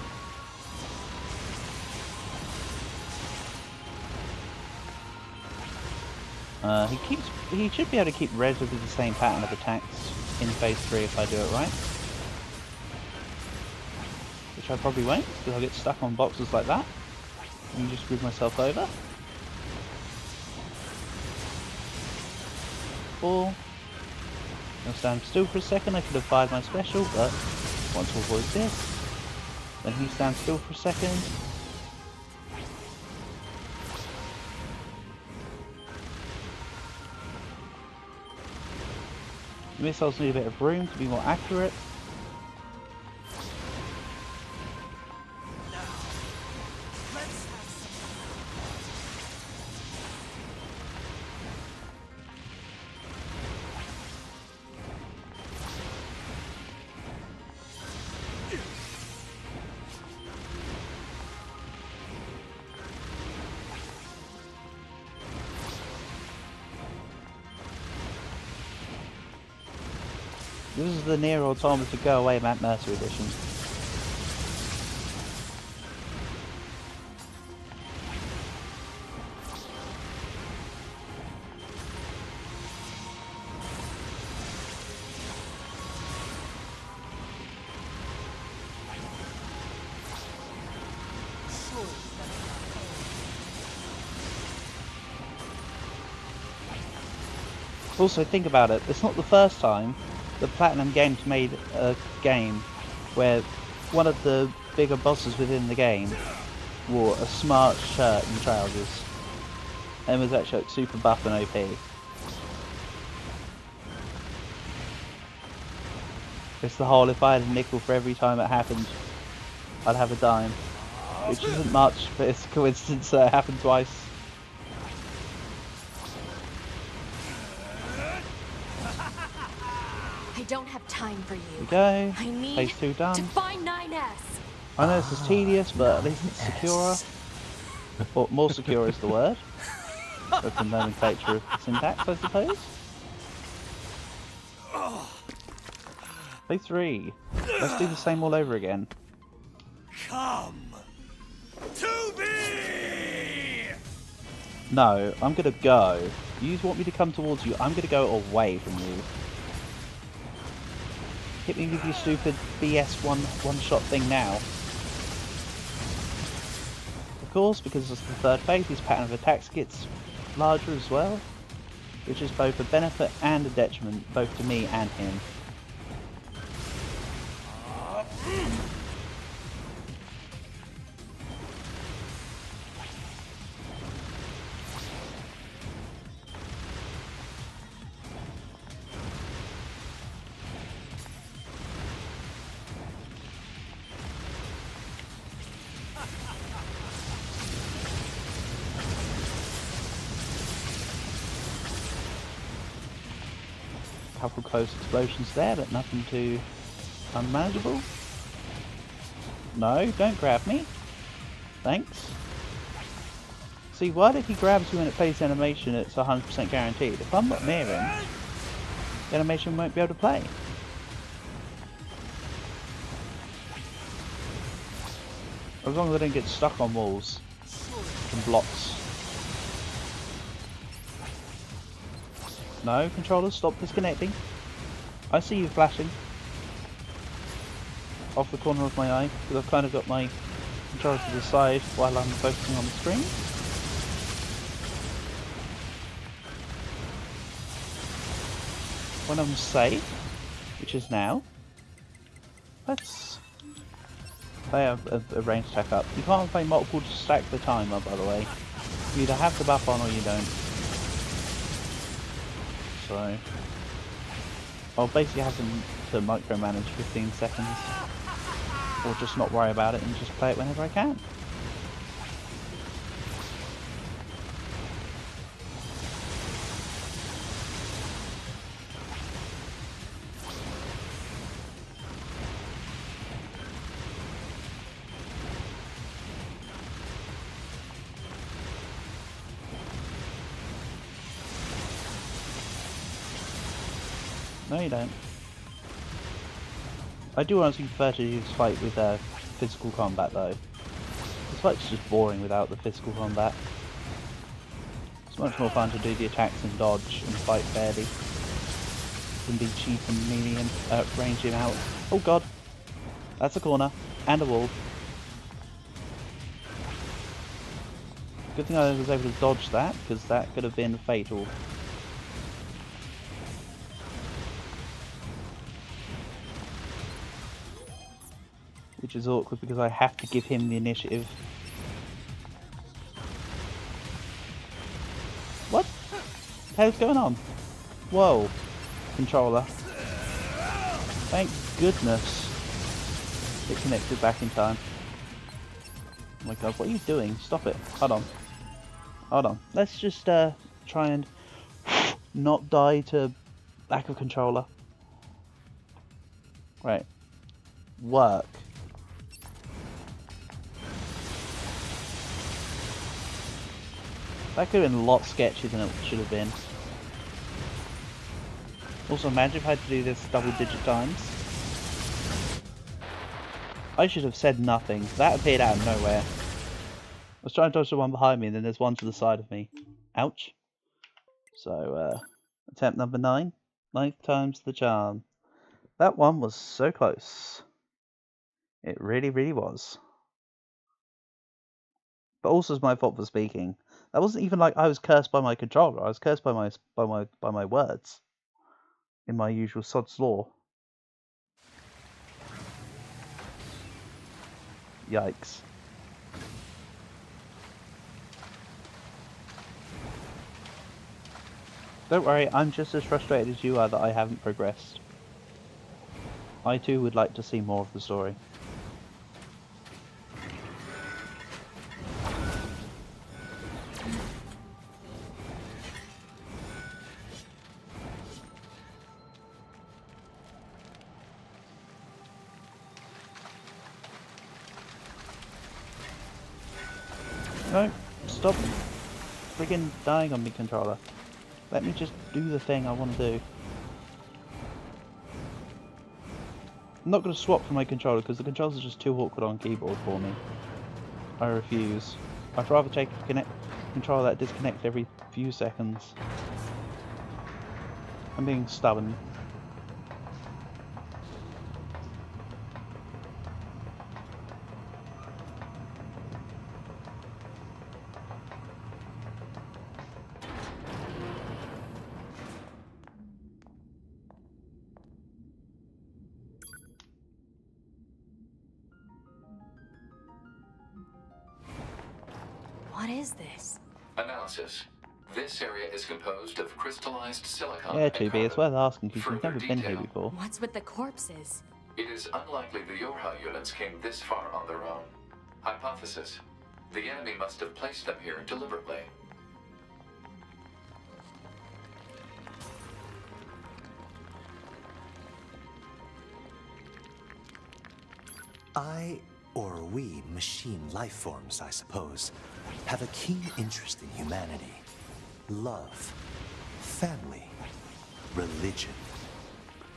He should be able to keep relatively the same pattern of attacks in phase 3 if I do it right. Which I probably won't, because I'll get stuck on boxes like that. Let me just screw myself over. 4. I'll stand still for a second. I could have fired my special, but want to avoid this. Then he stands still for a second. The missiles need a bit of room to be more accurate. This is the NieR Automata Go Away Map Mercer Edition. Also, think about it, it's not the first time the Platinum Games made a game where one of the bigger bosses within the game wore a smart shirt and trousers and was actually like super buff and OP. It's the whole, if I had a nickel for every time it happened, I'd have a dime. Which isn't much, but it's a coincidence that it happened twice. I don't have time for you. Here we go. I need Phase 2 done. to find 9S. I know this is tedious, but at least it's secure. Or more secure is the word. That's the nomenclature of the syntax, I suppose. Phase 3. Let's do the same all over again. Come to me! No, I'm gonna go. You want me to come towards you, I'm gonna go away from you. Hit me with your stupid BS one-shot thing now. Of course, because it's the third phase, his pattern of attacks gets larger as well, which is both a benefit and a detriment, both to me and him. Couple close explosions there, but nothing too unmanageable. No, don't grab me. Thanks. See, why if he grabs you when it plays the animation, it's 100% guaranteed. If I'm not near him, the animation won't be able to play. As long as I don't get stuck on walls and blocks. No, controllers, stop disconnecting. I see you flashing. Off the corner of my eye, because I've kind of got my controller to the side while I'm focusing on the screen. When I'm safe, which is now, let's play a range attack up. You can't play multiple to stack the timer, by the way. You either have the buff on or you don't. So I'll basically have them to micromanage 15 seconds, or just not worry about it and just play it whenever I can. No, you don't. I do honestly prefer to use fight with physical combat though. This fight's just boring without the physical combat. It's much more fun to do the attacks and dodge and fight fairly than be cheap and melee and range him out. Oh god! That's a corner. And a wall. Good thing I was able to dodge that, because that could have been fatal. Which is awkward because I have to give him the initiative. What the hell's going on? Whoa. Controller. Thank goodness it connected back in time. Oh my god, what are you doing? Stop it. Hold on. Hold on. Let's just try and not die to lack of controller. Right. Work. That could have been a lot sketchier than it should have been. Also, imagine if I had to do this double-digit times. I should have said nothing. That appeared out of nowhere. I was trying to dodge the one behind me, and then there's one to the side of me. Ouch. So, attempt number 9. 9th time's the charm. That one was so close. It really, really was. But also it's my fault for speaking. That wasn't even like I was cursed by my controller. I was cursed by my words. In my usual sod's law. Yikes. Don't worry, I'm just as frustrated as you are that I haven't progressed. I too would like to see more of the story. No, stop friggin' dying on me, controller. Let me just do the thing I want to do. I'm not going to swap for my controller because the controls are just too awkward on keyboard for me. I refuse. I'd rather take a controller that disconnects every few seconds. I'm being stubborn. What is this? Analysis. This area is composed of crystallized silicon Yeah, and 2B, it's carbon. worth asking because you've Further never been here detail. before. What's with the corpses? It is unlikely the Yorha units came this far on their own. Hypothesis. The enemy must have placed them here deliberately. Or we, machine life forms, I suppose, have a keen interest in humanity. Love, family, religion.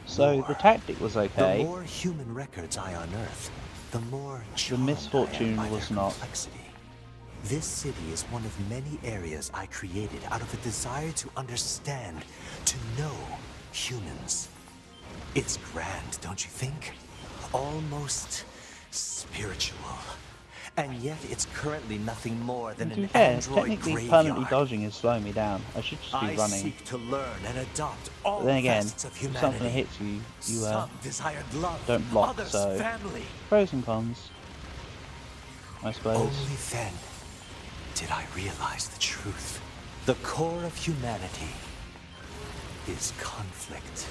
So war. the tactic was The okay. more human records I unearth, the more The charmed misfortune I am by was their not. complexity. This city is one of many areas I created out of a desire to understand, to know humans. It's grand, don't you think? Almost spiritual. And yet it's currently nothing more than To be an fair, android technically graveyard. permanently dodging is slowing me down. I should just be I running. seek to learn and adopt all But then again, facets of if humanity. something hits you, you Some desired love, don't block, others so family. pros and cons, I suppose. Only then did I realize the truth. The core of humanity is conflict.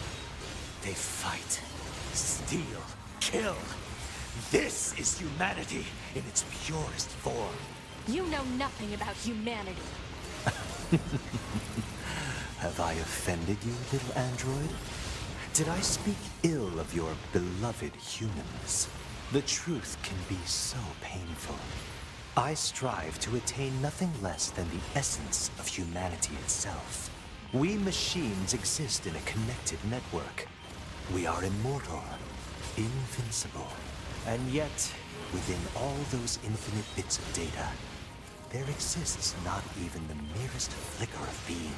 They fight, steal, kill. This is humanity in its purest form. You know nothing about humanity. Have I offended you, little android? Did I speak ill of your beloved humans? The truth can be so painful. I strive to attain nothing less than the essence of humanity itself. We machines exist in a connected network. We are immortal, invincible. And yet, within all those infinite bits of data, there exists not even the merest flicker of being,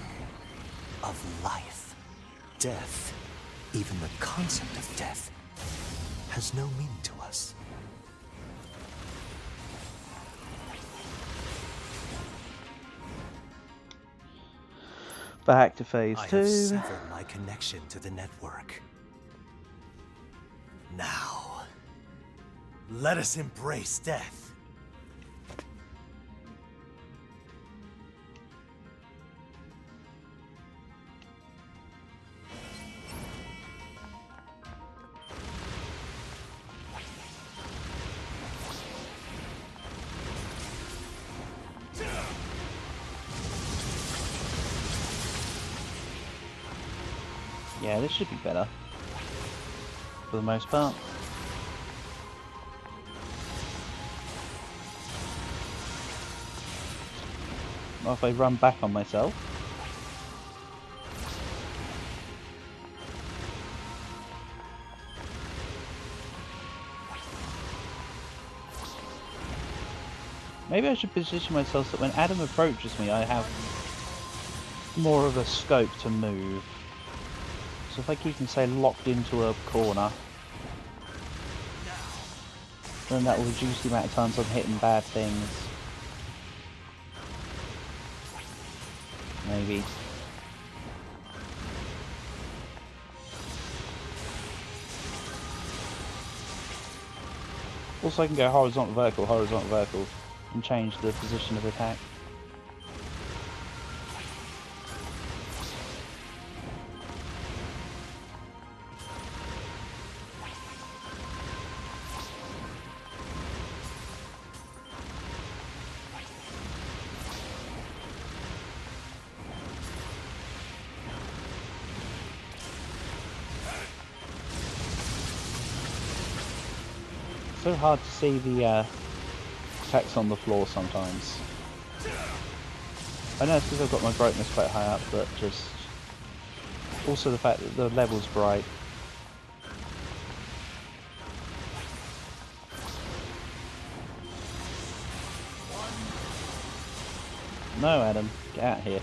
of life. Death, even the concept of death, has no meaning to us. Back to phase I 2. have severed my connection to the network. Now, let us embrace death. Yeah, this should be better. For the most part. Not if I run back on myself. Maybe I should position myself so that when Adam approaches me I have more of a scope to move. So if I keep him, say, locked into a corner, then that will reduce the amount of times I'm hitting bad things. Maybe. Also I can go horizontal, vertical, and change the position of attack. So hard to see the text on the floor sometimes. I know it's because I've got my brightness quite high up, but just also the fact that the level's bright. No, Adam, get out of here.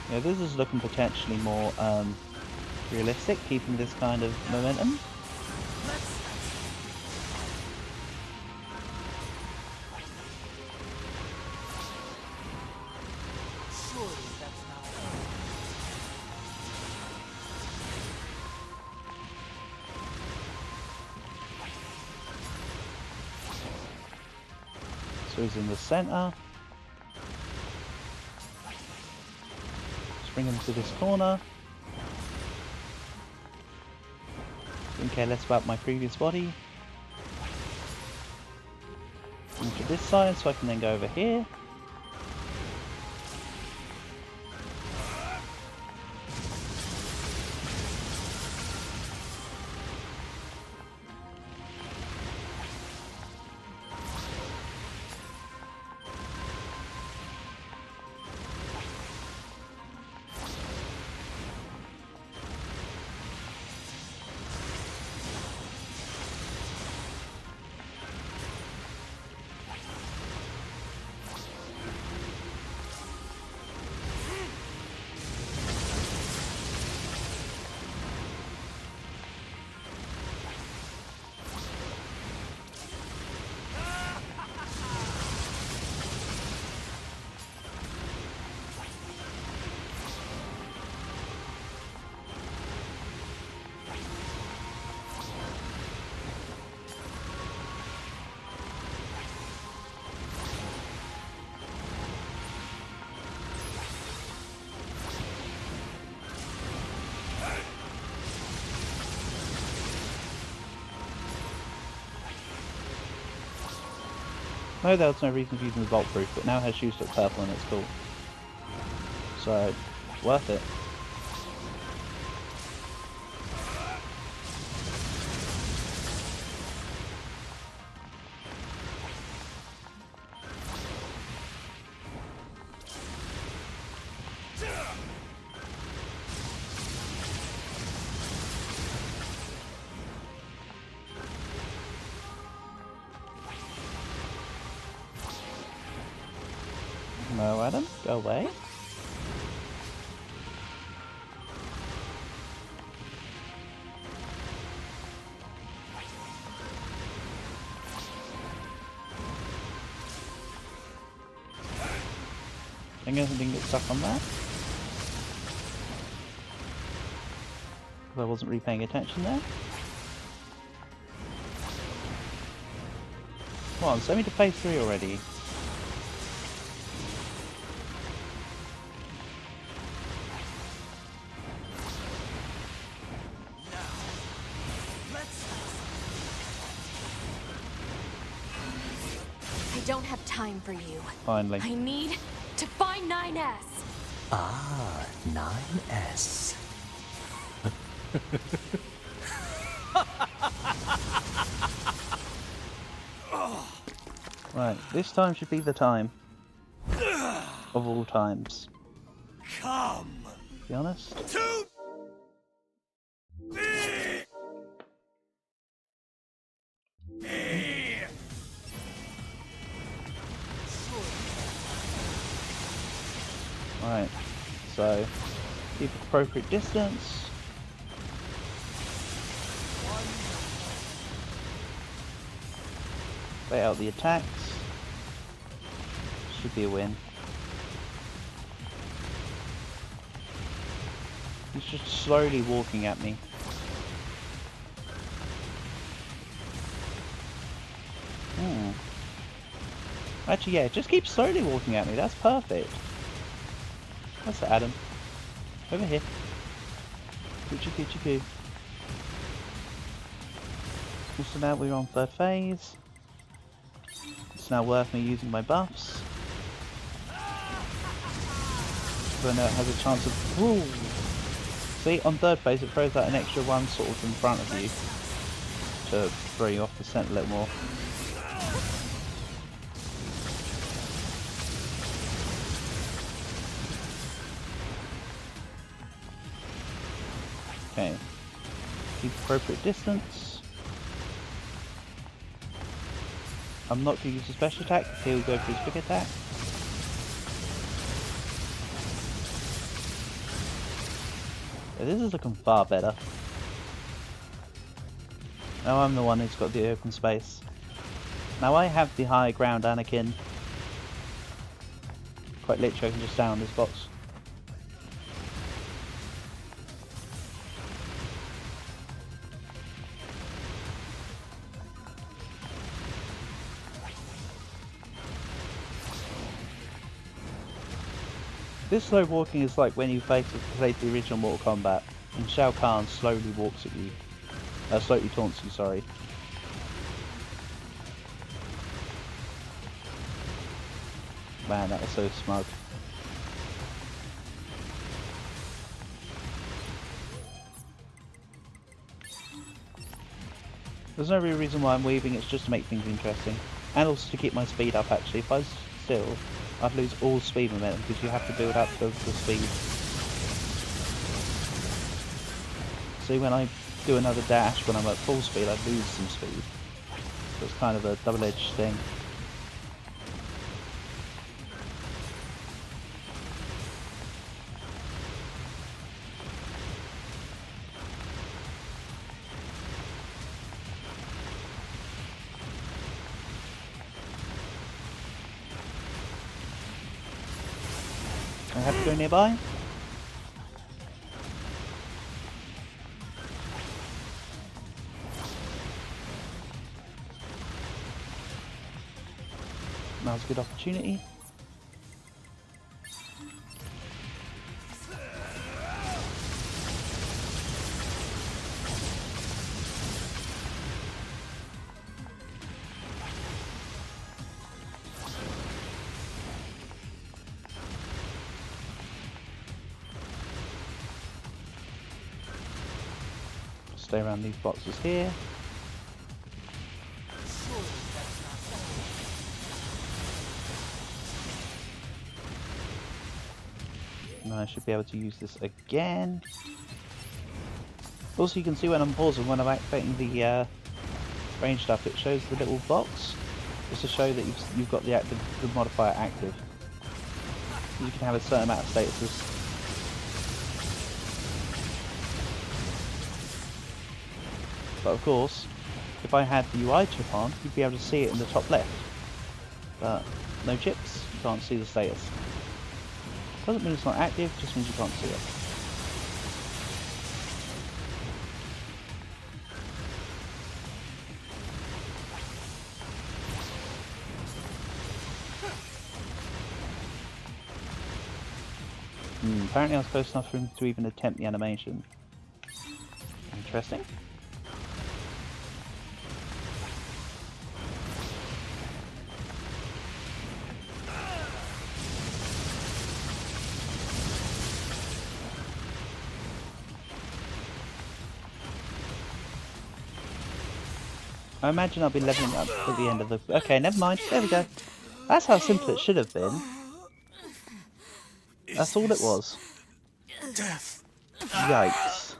Yeah, this is looking potentially more realistic, keeping this kind of momentum. So he's in the center. Bring him to this corner. Don't care less about my previous body. Into this side so I can then go over here. No, there was no reason for using the Vault Proof, but now it has shoes look purple and it's cool. So, worth it. No, Adam, go away. I guess I didn't get stuck on that. I wasn't really paying attention there. Come on, send me to phase 3 already. I don't have time for you. Finally. I need to find 9S. Ah, 9S. Right, this time should be the time. Of all times. Come To be honest. to me. Right, so keep appropriate distance. Wait out the attacks. Should be a win. He's just slowly walking at me. Actually, yeah, just keep slowly walking at me. That's perfect. What's that, Adam? Over here. Coochie coochie coo. So now we're on 3rd phase. It's now worth me using my buffs. So I know it has a chance of... Woo! See, on 3rd phase it throws out an extra one sort of in front of you to throw you off the scent a little more. Okay. Keep appropriate distance. I'm not going to use a special attack. He'll go for his big attack. Yeah, this is looking far better. Now I'm the one who's got the open space. Now I have the high ground, Anakin. Quite literally, I can just stand on this box. This slow walking is like when you played the original Mortal Kombat and Shao Kahn slowly walks at you. Slowly taunts you, sorry. Man, that was so smug. There's no real reason why I'm weaving, it's just to make things interesting. And also to keep my speed up actually. If I was still, I'd lose all speed momentum because you have to build up the speed. See, when I do another dash when I'm at full speed, I'd lose some speed. So it's kind of a double-edged thing. I have to go nearby. Now's a good opportunity. Stay around these boxes here. Now I should be able to use this again. Also, you can see when I'm pausing, when I'm activating the range stuff, it shows the little box just to show that you've got the modifier active. You can have a certain amount of statuses. But of course, if I had the UI chip on, you'd be able to see it in the top left. But no chips, you can't see the status. Doesn't mean it's not active, just means you can't see it. Apparently I was close enough for him to even attempt the animation. Interesting. I imagine I'll be leveling up at the end of the... Okay, never mind. There we go. That's how simple it should have been. That's all it was. Death. Yikes.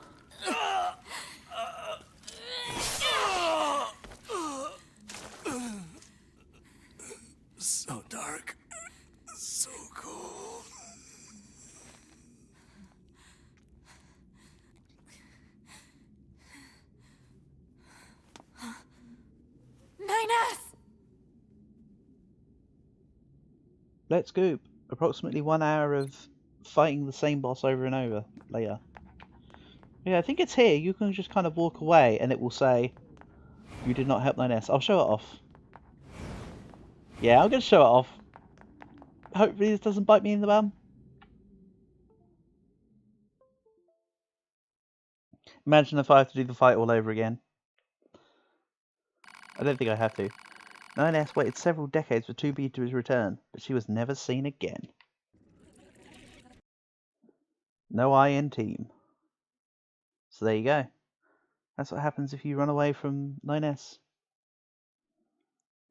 So dark. So cold. NieR! Let's go. Approximately 1 hour of fighting the same boss over and over later. Yeah, I think it's here. You can just kind of walk away and it will say, you did not help NieR. I'll show it off. Yeah, I'm going to show it off. Hopefully this doesn't bite me in the bum. Imagine if I have to do the fight all over again. I don't think I have to. NieR waited several decades for 2B to his return, but she was never seen again. No I in team. So there you go. That's what happens if you run away from NieR.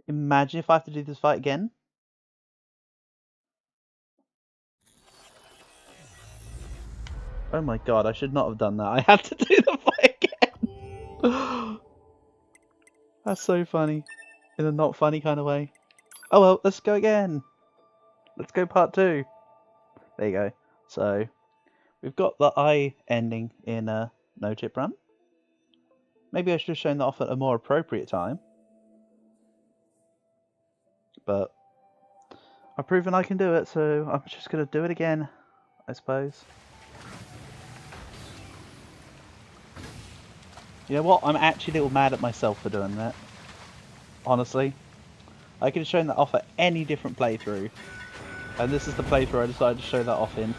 Imagine if I have to do this fight again. Oh my god, I should not have done that. I had to do the fight again. That's so funny. In a not funny kind of way. Oh well, let's go again. Let's go part 2. There you go. So, we've got the I ending in No Chip Run. Maybe I should have shown that off at a more appropriate time. But I've proven I can do it, so I'm just going to do it again, I suppose. You know what? I'm actually a little mad at myself for doing that. Honestly. I could have shown that off at any different playthrough. And this is the playthrough I decided to show that off in.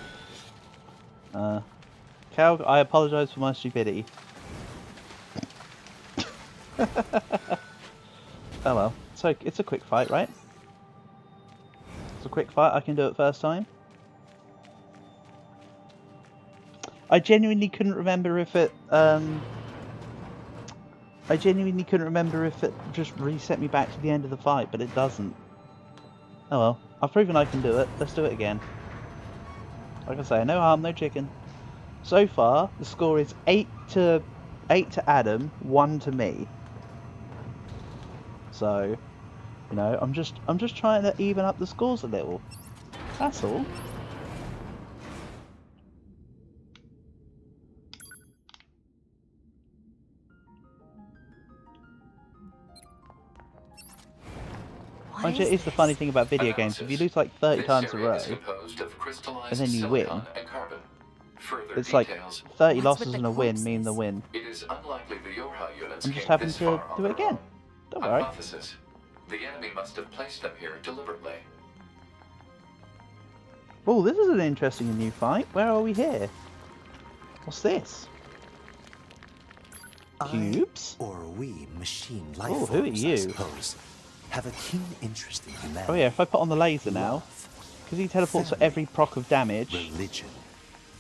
Cal, I apologise for my stupidity. Oh well. So it's a quick fight, right? It's a quick fight. I can do it first time. I genuinely couldn't remember if it just reset me back to the end of the fight, but it doesn't. Oh well, I've proven I can do it. Let's do it again. Like I say, no harm, no chicken. So far, the score is 8 to Adam, 1 to me. So, you know, I'm just trying to even up the scores a little. That's all. Mind you, it is the funny thing about video games. If you lose like 30 times in a row, and then you win, it's like 30 losses and a win mean the win. It is unlikely the Yorha units I'm just came having this to far do it on their again. own. Don't worry. Hypothesis. The enemy must have placed them here deliberately. Oh, this is an interesting new fight. Where are we here? What's this? Cubes? Or we machine life Oh, forms, who are you? I suppose, have a keen interest in humanity. Oh yeah, if I put on the laser now, because he teleports for every proc of damage, religion.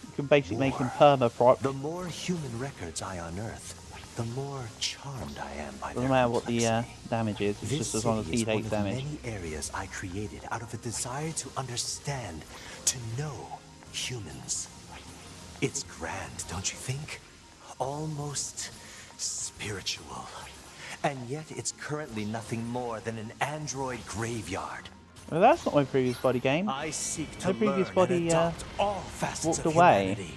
you can basically make him War. perma-proc. The more human records I unearth, the more charmed I am by Doesn't their matter what the complexity. damage is, it's This just as long as city he is one takes of damage. many areas I created out of a desire to understand, to know humans. It's grand, don't you think? Almost spiritual. And yet it's currently nothing more than an android graveyard. Well, that's not my previous body game. I seek My to previous learn body, and adopt all facets walked of away. humanity.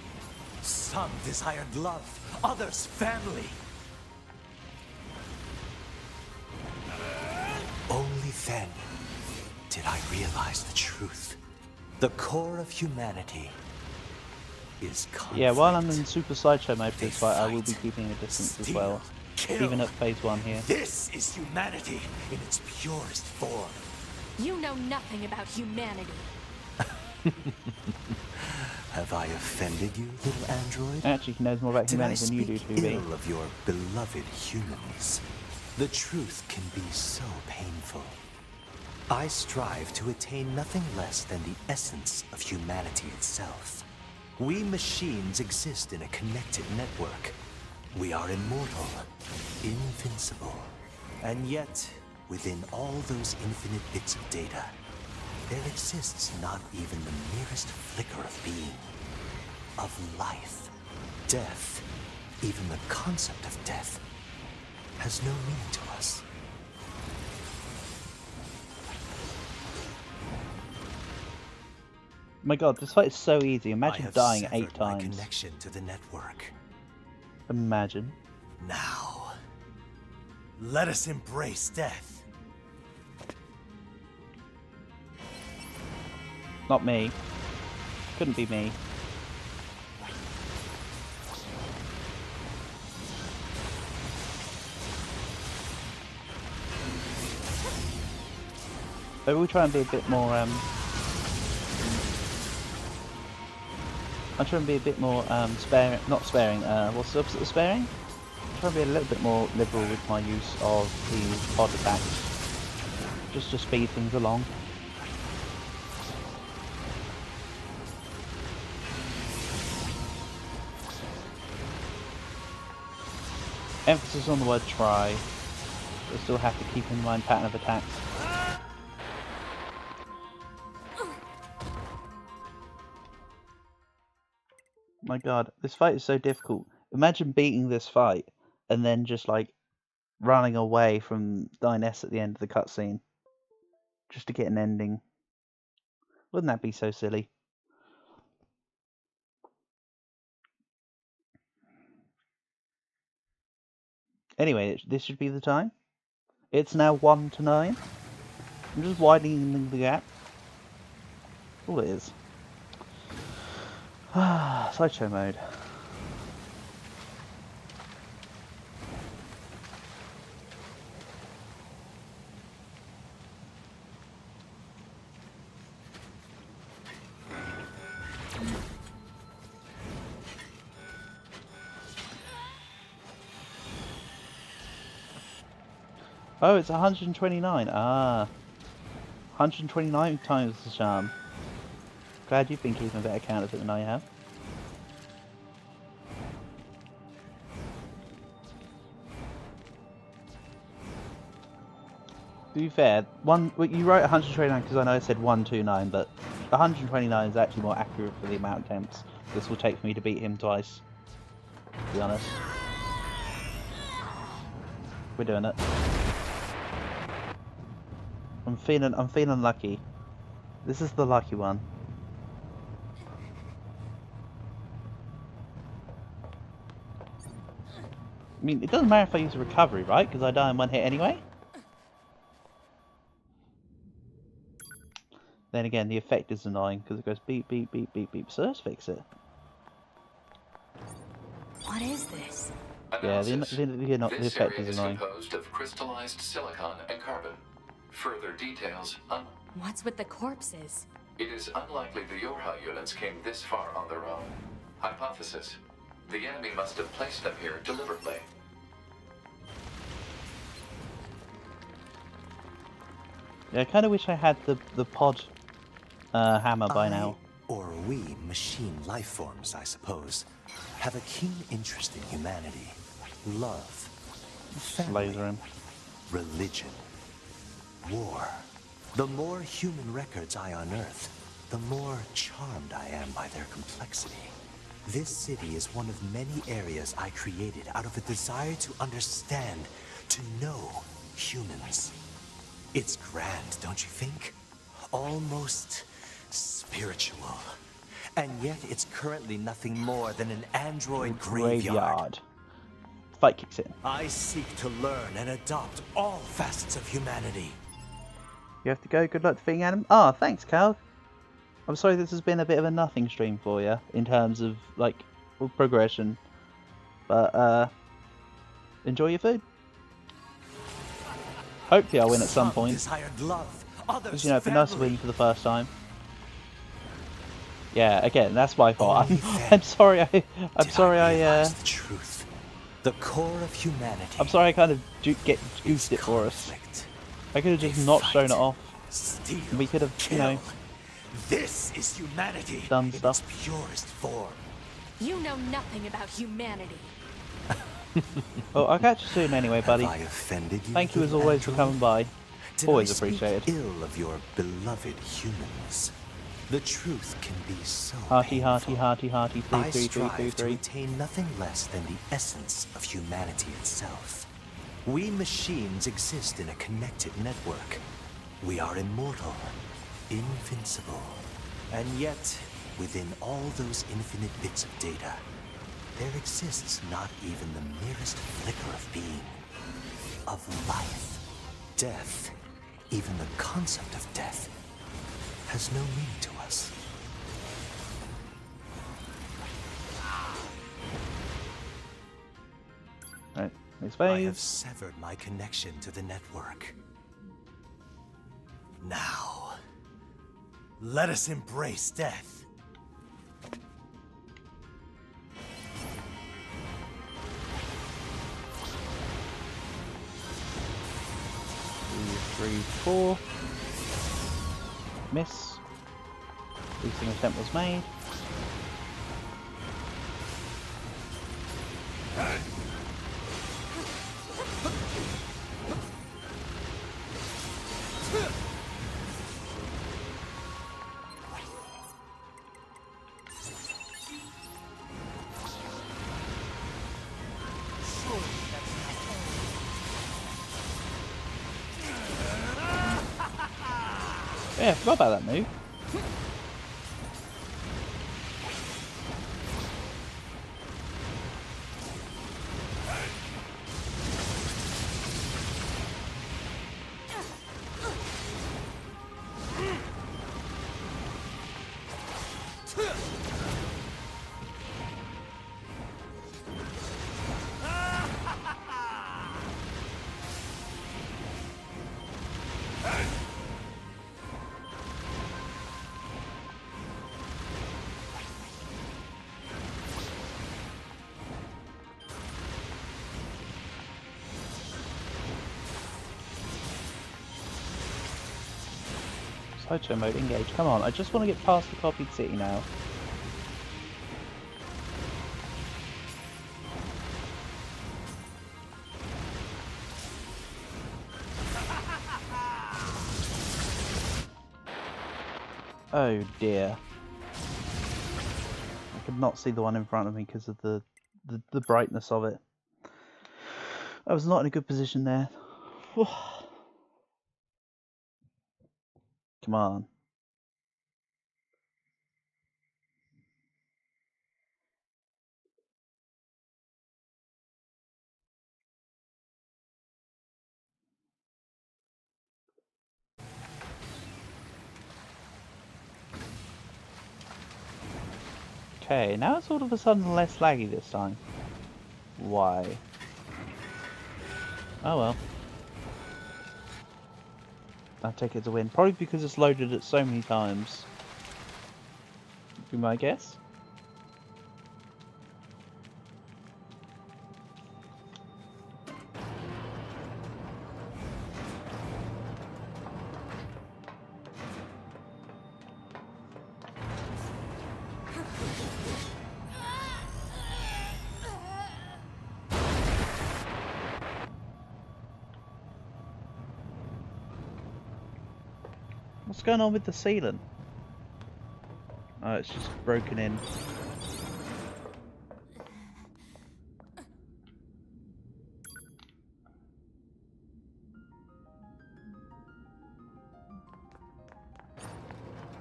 Some desired love, others family. Only then did I realize the truth. The core of humanity is conflict. Yeah, while I'm in Super Sideshow mode for this fight, I will be fight, keeping a distance as steal, well. kill. Even at phase 1 here. This is humanity in its purest form. You know nothing about humanity. Have I offended you, little android? Actually, he knows more about Did I humanity than you do, speak 2B. ill of your beloved humans? The truth can be so painful. I strive to attain nothing less than the essence of humanity itself. We machines exist in a connected network. We are immortal, invincible. And yet, within all those infinite bits of data, there exists not even the merest flicker of being, of life. Death, even the concept of death, has no meaning to us. My god, this fight is so easy. I Imagine have dying severed 8 my times. connection to the network. Imagine. Now, let us embrace death. Not me. Couldn't be me. But we'll try and be a bit more, I'm trying to be a bit more, sparing, not sparing, what's the opposite of sparing? I'm trying to be a little bit more liberal with my use of the pod attacks. Just to speed things along. Emphasis on the word try, but still have to keep in mind pattern of attacks. My god, this fight is so difficult. Imagine beating this fight and then just like running away from NieR at the end of the cutscene just to get an ending. Wouldn't that be so silly? Anyway, this should be the time. It's now 1 to 9. I'm just widening the gap. All it is. Sideshow mode. Oh, it's 129. Ah. 129 times the charm. Glad you've been keeping a better count of it than I have. To be fair, well, you wrote 129 because I know I said 129, but 129 is actually more accurate for the amount of attempts this will take for me to beat him twice. To be honest. We're doing it. I'm feeling lucky. This is the lucky one. I mean, it doesn't matter if I use a recovery, right? Because I die in one hit anyway. Then again, the effect is annoying because it goes beep, beep, beep, beep, beep. So let's fix it. What is this? Yeah, the Analysis. This effect area is is annoying. composed of crystallized silicon and carbon. Further details What's with the corpses? It is unlikely the Yorha units came this far on their own. Hypothesis. The enemy must have placed them here deliberately. Yeah, I kind of wish I had the pod hammer by now. Or we, machine life forms, I suppose, have a keen interest in humanity, love, family, Laser him. religion, war. The more human records I unearth, the more charmed I am by their complexity. This city is one of many areas I created out of a desire to understand, to know humans. It's grand, don't you think? Almost spiritual. And yet it's currently nothing more than an android graveyard. Fight kicks in. I seek to learn and adopt all facets of humanity. You have to go. Good luck defeating Adam. Ah, thanks, Cal. I'm sorry this has been a bit of a nothing stream for you in terms of like progression, but enjoy your food. Hopefully I'll win at some point. Desired love, Because others you know, it'd be nice to family. win for the first time. Yeah, again, that's my fault. Only I'm then sorry. I'm did sorry. I realize the truth, the core of humanity. I'm sorry. I kind of It's goofed it for us. conflict. I could have just They not fight, shown it off. steal, We could have, you know, kill. This is humanity done in stuff. its purest form. You know nothing about humanity. Well, I'll catch you soon anyway, buddy. Have I offended you? Thank you as little always for android? coming by. Did Always I speak appreciated. ill of your beloved humans? The truth can be so Hearty, painful. hearty, hearty, hearty. I 33333. strive to attain nothing less than the essence of humanity itself. We machines exist in a connected network. We are immortal, invincible, and yet, within all those infinite bits of data, there exists not even the merest flicker of being, of life. Death, even the concept of death, has no meaning to us. Right, next I have phase. severed my connection to the network. Now, let us embrace death. 3, 4. Miss. Boosting attempt was made. Yeah, I forgot about that move. Slideshow mode engage. Come on, I just want to get past the copied city now. Oh dear. I could not see the one in front of me because of the brightness of it. I was not in a good position there. Come on. Okay, now it's all of a sudden less laggy this time. Why? Oh well. I'll take it as a win. Probably because it's loaded it so many times. Would be my guess. What's going on with the ceiling? Oh, it's just broken in.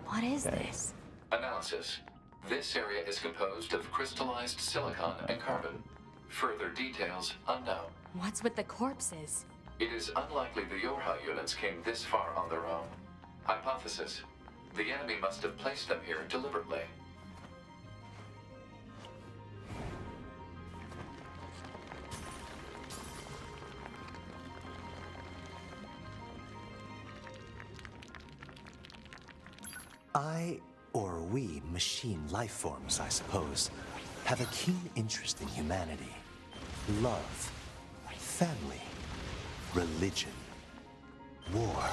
What is this? Analysis. This area is composed of crystallized silicon and carbon. Further details unknown. What's with the corpses? It is unlikely the Yorha units came this far on their own. Hypothesis. The enemy must have placed them here deliberately. Or we machine life forms, I suppose, have a keen interest in humanity. Love, family, religion, war.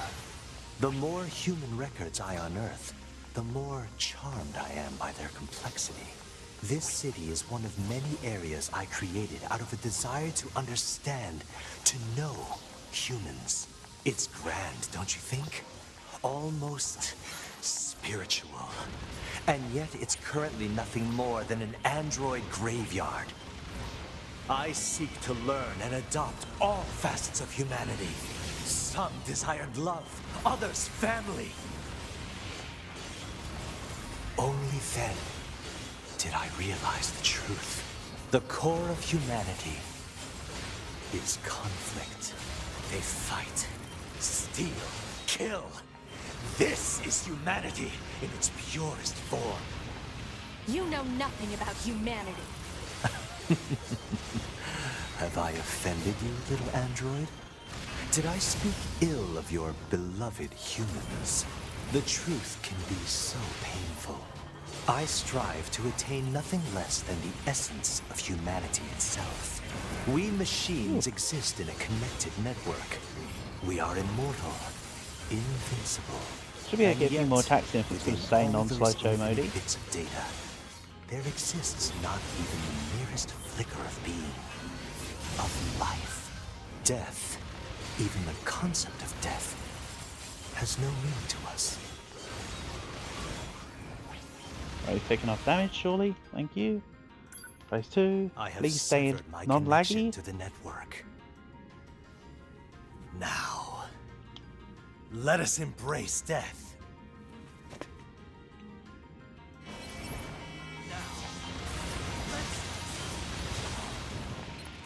The more human records I unearth, the more charmed I am by their complexity. This city is one of many areas I created out of a desire to understand, to know humans. It's grand, don't you think? Almost spiritual. And yet it's currently nothing more than an android graveyard. I seek to learn and adopt all facets of humanity. Some desired love, others family. Only then did I realize the truth. The core of humanity is conflict. They fight, steal, kill. This is humanity in its purest form. You know nothing about humanity. Have I offended you, little android? Did I speak ill of your beloved humans? The truth can be so painful. I strive to attain nothing less than the essence of humanity itself. We machines exist in a connected network. We are immortal, invincible. Should be able to get a few And more yet, tax if it's within going to stay all those non-slideshow infinite mode. bits of data, there exists not even the merest flicker of being, of life. Death, even the concept of death, has no meaning to us. Right, he's taking off damage, surely. Thank you. Phase 2. I have Please stay severed my non-laggy. connection to the network. Now, let us embrace death.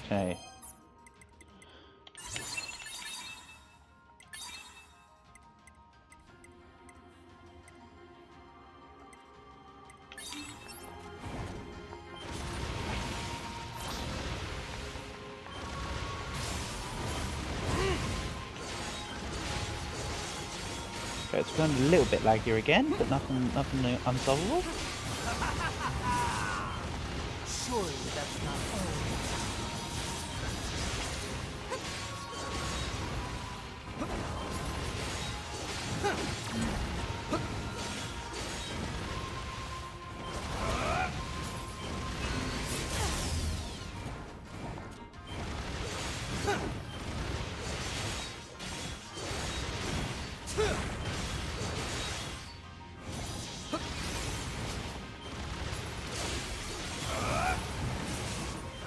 Okay. Okay, it's going a little bit laggier again, but nothing unsolvable. Surely that's not all.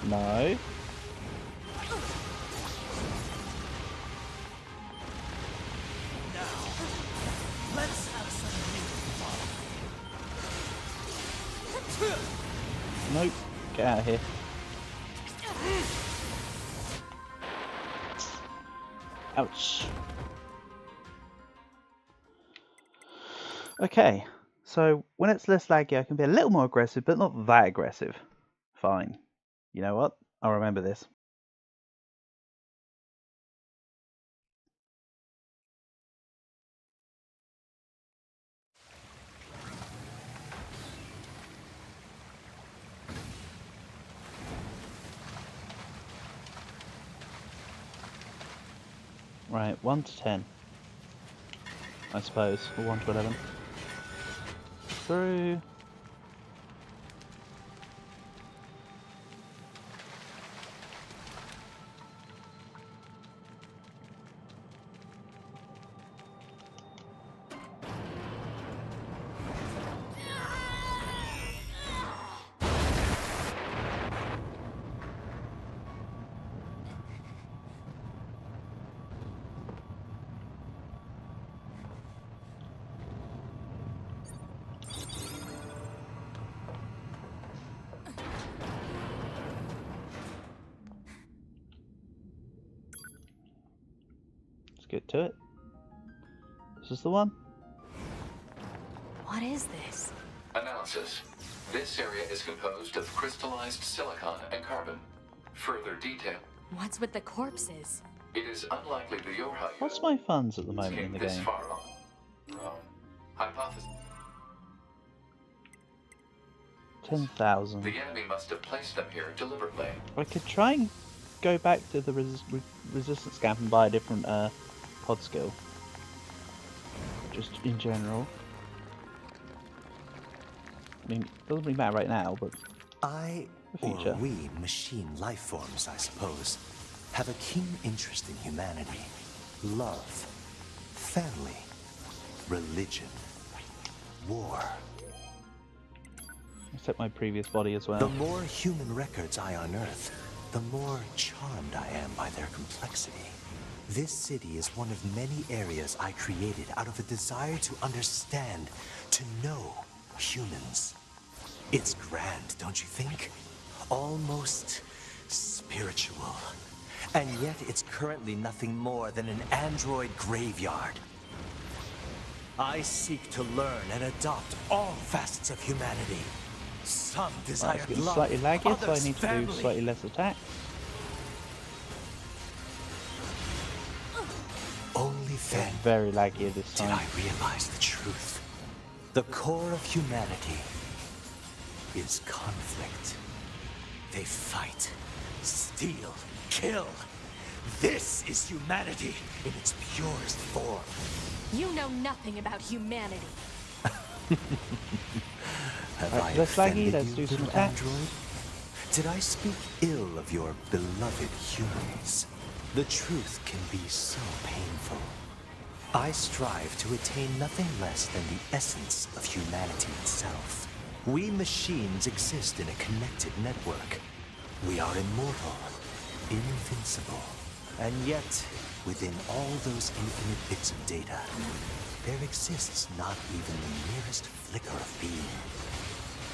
No. Let's have some Nope. Get out of here. Ouch. Okay. So when it's less laggy, I can be a little more aggressive, but not that aggressive. Fine. You know what? I'll remember this. Right, 1 to 10. I suppose, or 1 to 11. Through. Let's get to it. This is the one. What is this? Analysis. This area is composed of crystallized silicon and carbon. Further detail. What's with the corpses? It is unlikely the Yorha What's my funds at the moment in came the this game? far on. Hypothesis. 10,000. The enemy must have placed them here deliberately. I could try and go back to the resistance camp and buy a different pod skill. Just in general. I mean, it doesn't really matter right now, but I, the future. or we machine life forms, I suppose, have a keen interest in humanity, love, family, religion, war. Except my previous body as well. The more human records I unearth, the more charmed I am by their complexity. This city is one of many areas I created out of a desire to understand, to know humans. It's grand, don't you think? Almost spiritual. And yet it's currently nothing more than an android graveyard. I seek to learn and adopt all facets of humanity. Some Right, desire it's getting love, slightly laggy, so I others need to do family. slightly less attack. Only then Very laggy this did time. I realize the truth. The core of humanity is conflict. They fight, steal, kill. This is humanity in its purest form. You know nothing about humanity. Have Right, I less laggy, offended let's you, do some little attacks. android? Did I speak ill of your beloved humans? The truth can be so painful. I strive to attain nothing less than the essence of humanity itself. We machines exist in a connected network. We are immortal, invincible. And yet, within all those infinite bits of data, there exists not even the merest flicker of being,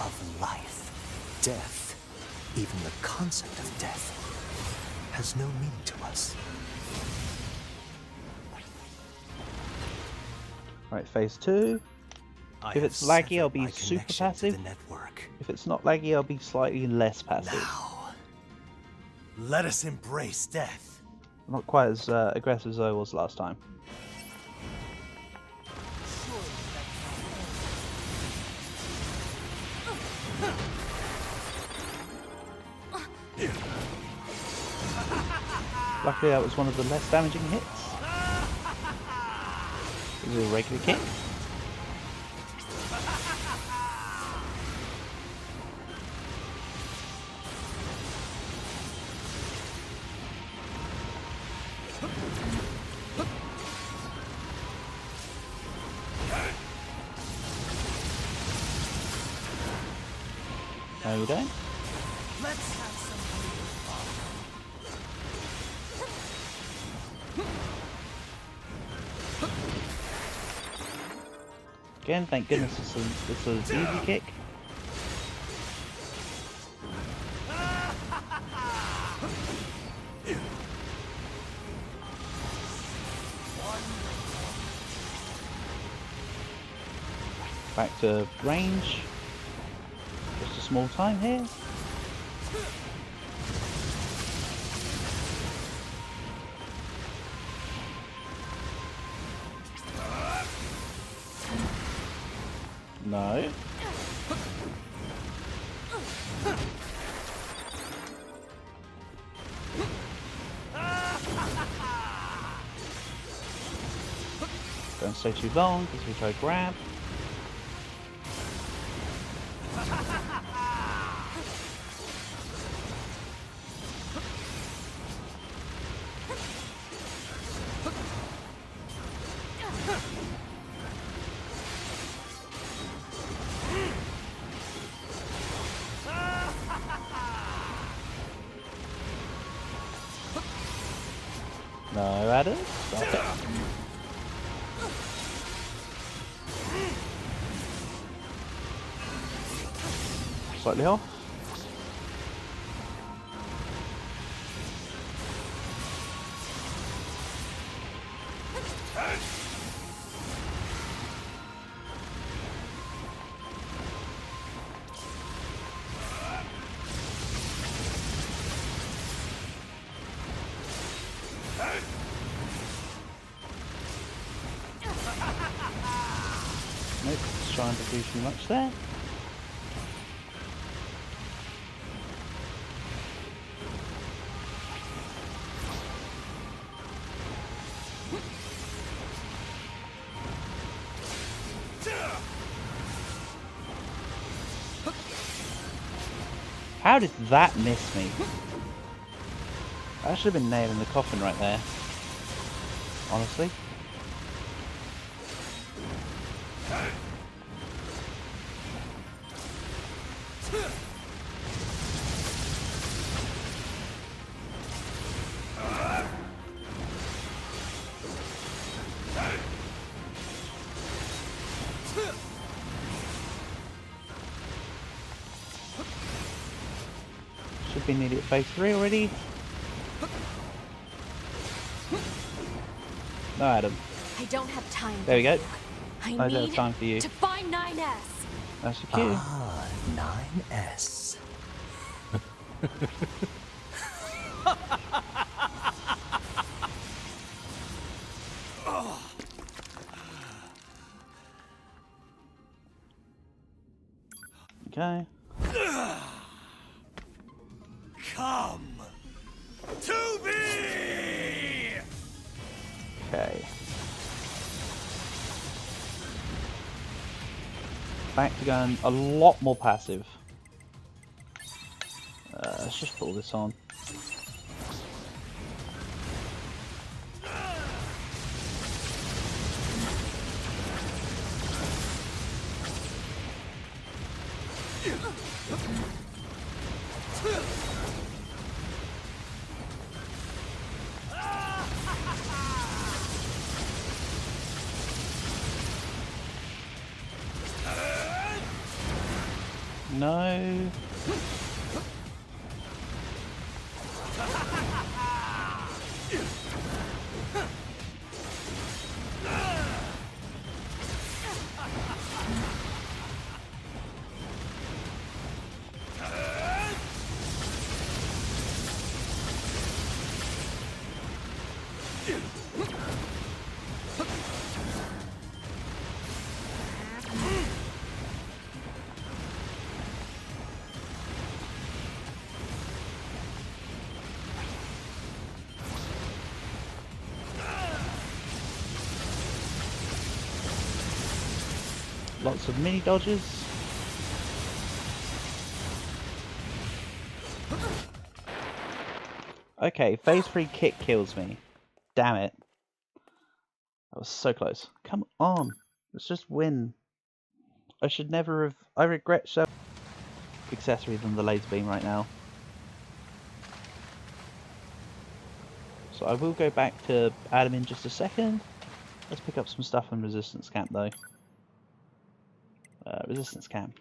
of life. Death, even the concept of death, has no meaning to us. Right, phase 2. I If have it's laggy, I'll severed be my super connection to passive. the network. If it's not laggy, I'll be slightly less passive. Now, let us embrace death. Not quite as aggressive as I was last time. Luckily, that was one of the less damaging hits. It was a regular kick. No, you don't. Let's have some Again, thank goodness it's an easy kick. Back to range. Just a small time here. No. Don't stay too long because we try grab. No adders. Stop it. Slightly off. Nope, it's trying to do too much there. How did that miss me? That should have been nailed in the coffin right there. Honestly. Should be nearly at phase 3 already. No, Adam. I don't have time. There we go. I I don't have need time for you. to find 9S. That's your cue. Ah, 9S. Okay. Come to me! Okay. Back to going a lot more passive. Let's just put all this on. No. Lots of mini dodges. Okay, phase 3 kick kills me. Damn it. That was so close. Come on. Let's just win. I should never have... I regret so accessory than the laser beam right now. So I will go back to Adam in just a second. Let's pick up some stuff in Resistance Camp though. Resistance Camp.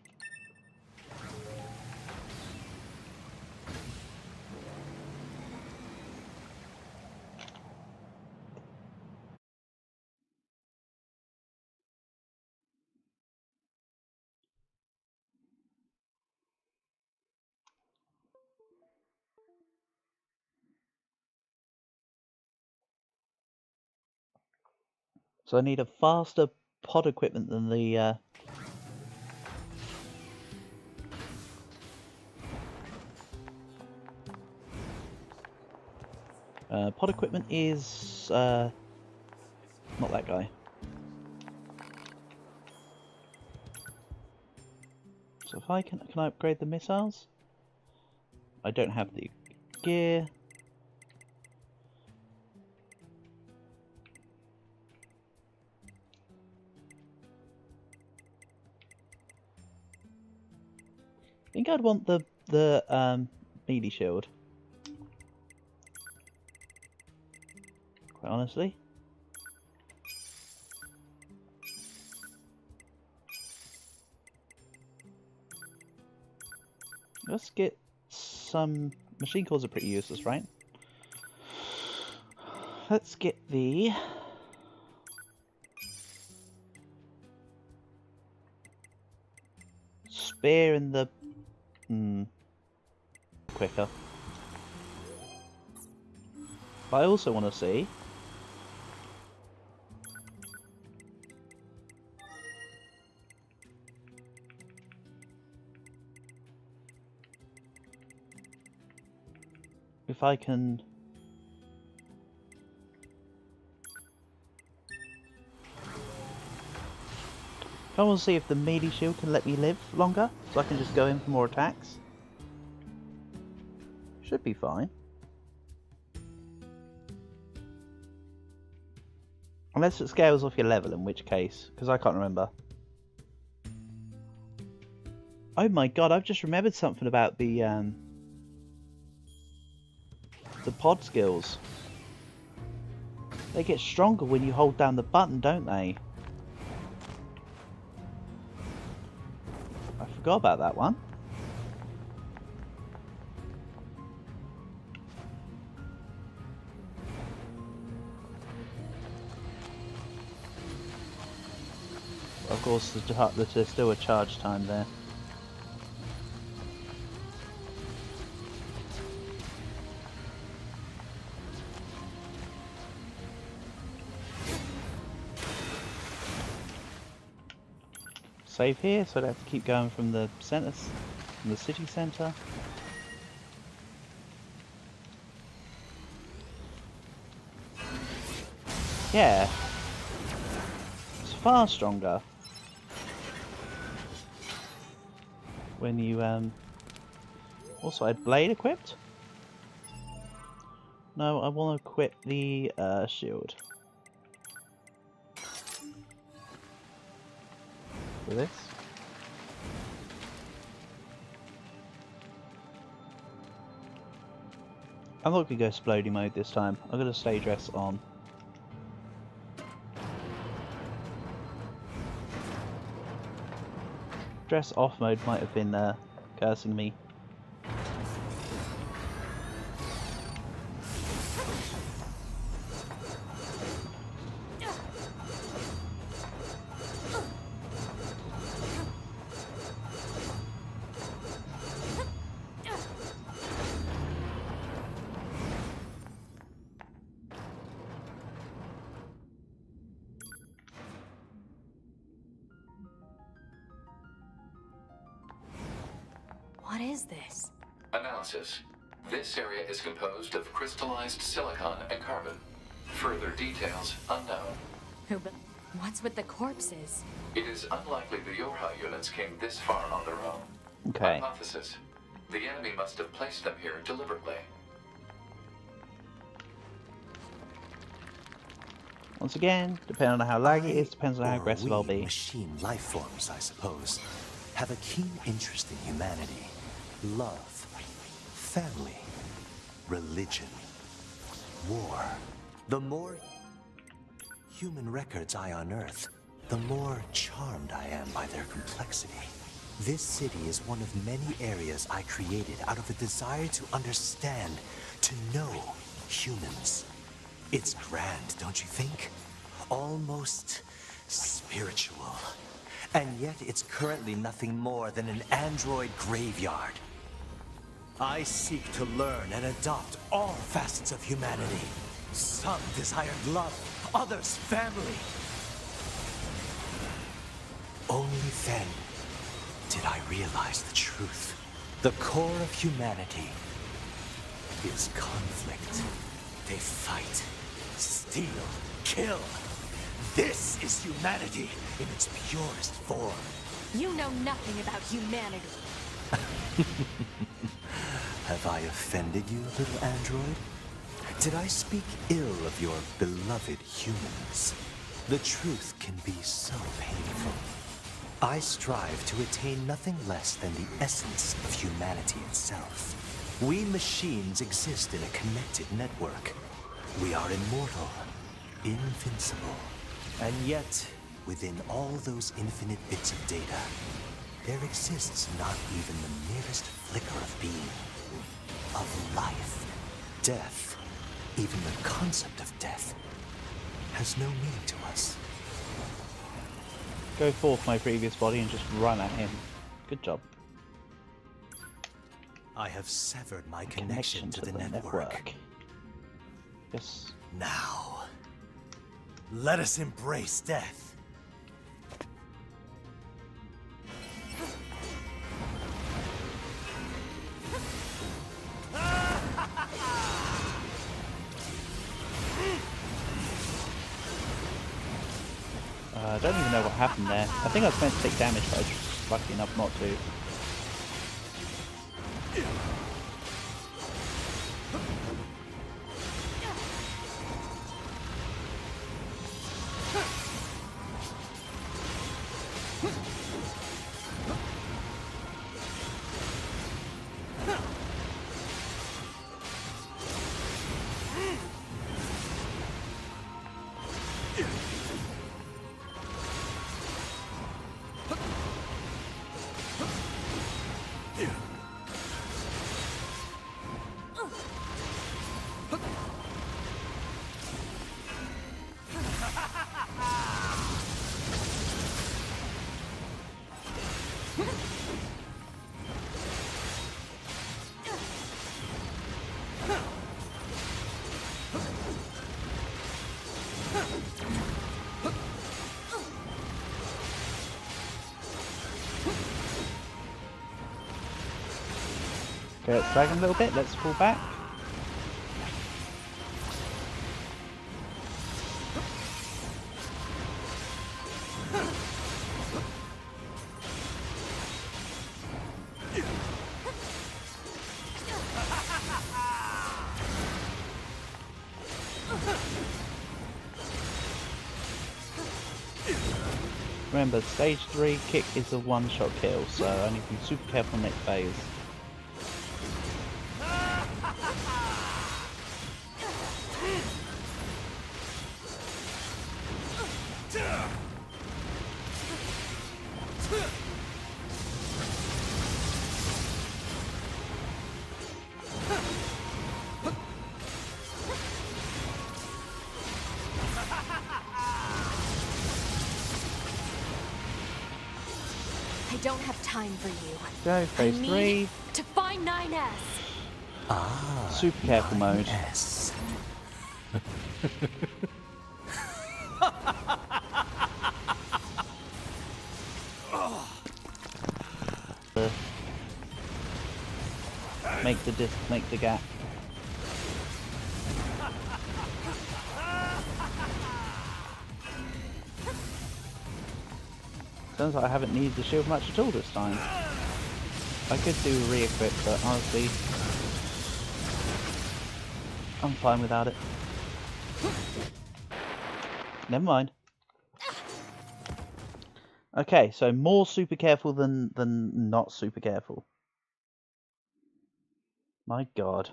So I need a faster pod equipment than the pod equipment is not that guy. So if I can I upgrade the missiles? I don't have the gear. I think I'd want the melee shield. Quite honestly. Let's get some... Machine cores are pretty useless, right? Let's get the... spear and the... quicker. But I also want to see if I can I want to see if the melee shield can let me live longer, so I can just go in for more attacks. Should be fine. Unless it scales off your level, in which case, because I can't remember. Oh my god, I've just remembered something about the pod skills. They get stronger when you hold down the button, don't they? I forgot about that one. Of course, there's still a charge time there. Save here, so I don't have to keep going from the center, from the city center. Yeah, it's far stronger when you also I had blade equipped. No, I want to equip the shield. For this. I'm not going to go exploding mode this time. I'm going to stay dress on. Dress off mode might have been cursing me. What is this? Analysis. This area is composed of crystallized silicon and carbon. Further details unknown. What's with the corpses? It is unlikely the Yorha units came this far on their own. Okay. Hypothesis. The enemy must have placed them here deliberately. Once again, depending on how laggy it is, depends on how aggressive I'll be. Machine life forms, I suppose, have a keen interest in humanity, love, family, religion, war. The more human records I unearth, the more charmed I am by their complexity. This city is one of many areas I created out of a desire to understand, to know humans. It's grand, don't you think? Almost spiritual. And yet it's currently nothing more than an android graveyard. I seek to learn and adopt all facets of humanity. Some desired love, others family. Only then did I realize the truth. The core of humanity is conflict. They fight, steal, kill. This is humanity in its purest form. You know nothing about humanity. Have I offended you, little android? Did I speak ill of your beloved humans? The truth can be so painful. I strive to attain nothing less than the essence of humanity itself. We machines exist in a connected network. We are immortal, invincible. And yet, within all those infinite bits of data, there exists not even the merest flicker of being, of life. Death, even the concept of death, has no meaning to us. Go forth my previous body and just run at him. Good job. I have severed my connection to the network. Yes. Now, let us embrace death. I don't even know what happened there. I think I was meant to take damage, but I was just lucky enough not to. Okay, it's dragging a little bit. Let's pull back. Remember, stage 3 kick is a one-shot kill, so I need to be super careful next phase. I don't have time for you. Go, phase I 3. need to find 9S. Ah, Super careful mode. yes. Make the gap. Turns out I haven't needed the shield much at all this time. I could do a re-equip, but honestly, I'm fine without it. Never mind. Okay, so more super careful than not super careful. My god.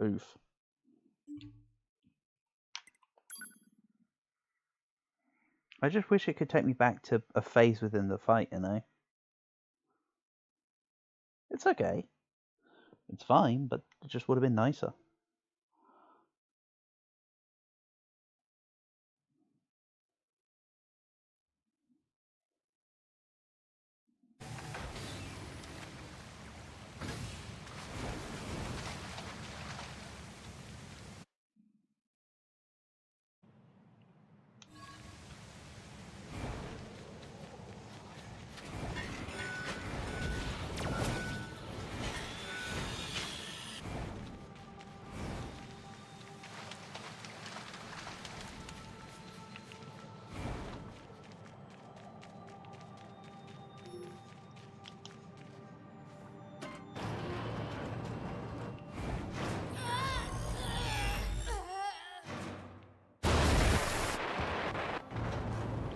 Oof. I just wish it could take me back to a phase within the fight, you know? It's okay. It's fine, but it just would have been nicer.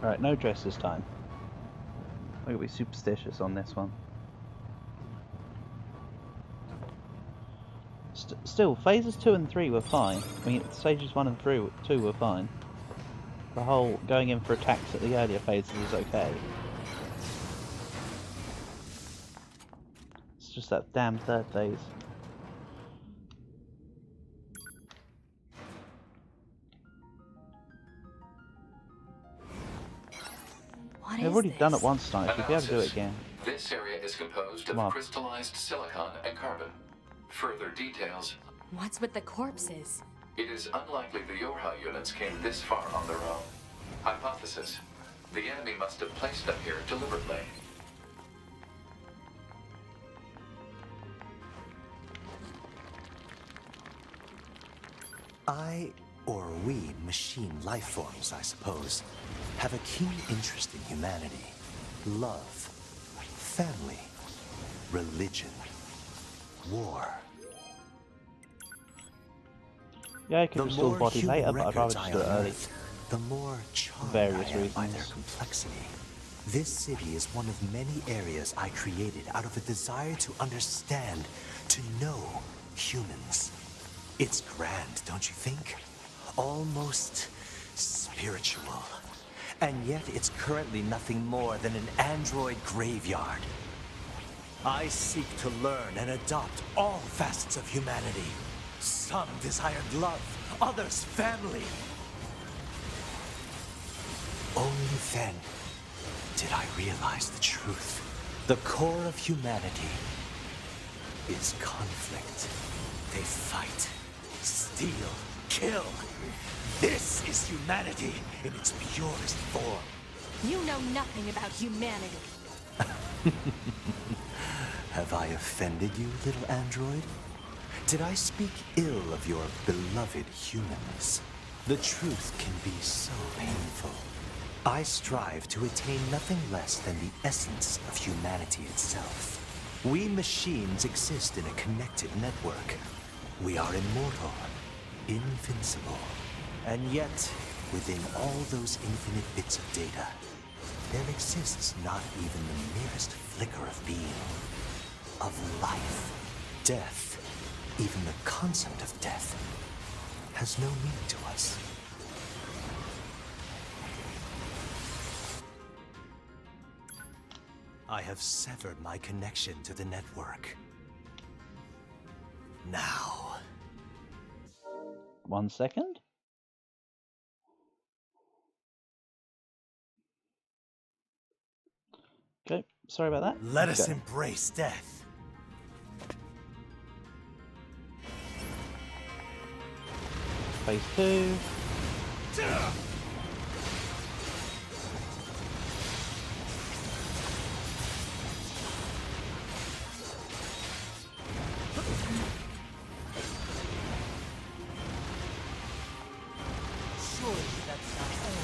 Alright, no dress this time. I'm gonna be superstitious on this one. Still, phases 2 and 3 were fine. I mean, stages 1 and 2 were fine. The whole going in for attacks at the earlier phases is okay. It's just that damn third phase. What I've is already done it this? once tonight, should be able to do it Analysis. again. This area is composed of Come on. crystallized silicon and carbon. Further details What's with the corpses? It is unlikely the Yorha units came this far on their own. Hypothesis: the enemy must have placed them here deliberately. Or we, machine life forms, I suppose, have a keen interest in humanity, love, family, religion, war. Yeah, I could restore more body human later, but I'd rather records just I do it early. unearth, the more charmed Various I am by their reasons. complexity. This city is one of many areas I created out of a desire to understand, to know humans. It's grand, don't you think? Almost spiritual. And yet it's currently nothing more than an android graveyard. I seek to learn and adopt all facets of humanity. Some desired love, others family. Only then did I realize the truth. The core of humanity is conflict. They fight, steal, kill. This is humanity in its purest form. You know nothing about humanity. Have I offended you, little android? Did I speak ill of your beloved humans? The truth can be so painful. I strive to attain nothing less than the essence of humanity itself. We machines exist in a connected network. We are immortal, invincible. And yet, within all those infinite bits of data, there exists not even the merest flicker of being, of life. Death, even the concept of death, has no meaning to us. I have severed my connection to the network. Now. 1 second. Okay, sorry about that. Let Let's us go. embrace death. Phase 2. Surely that's not all.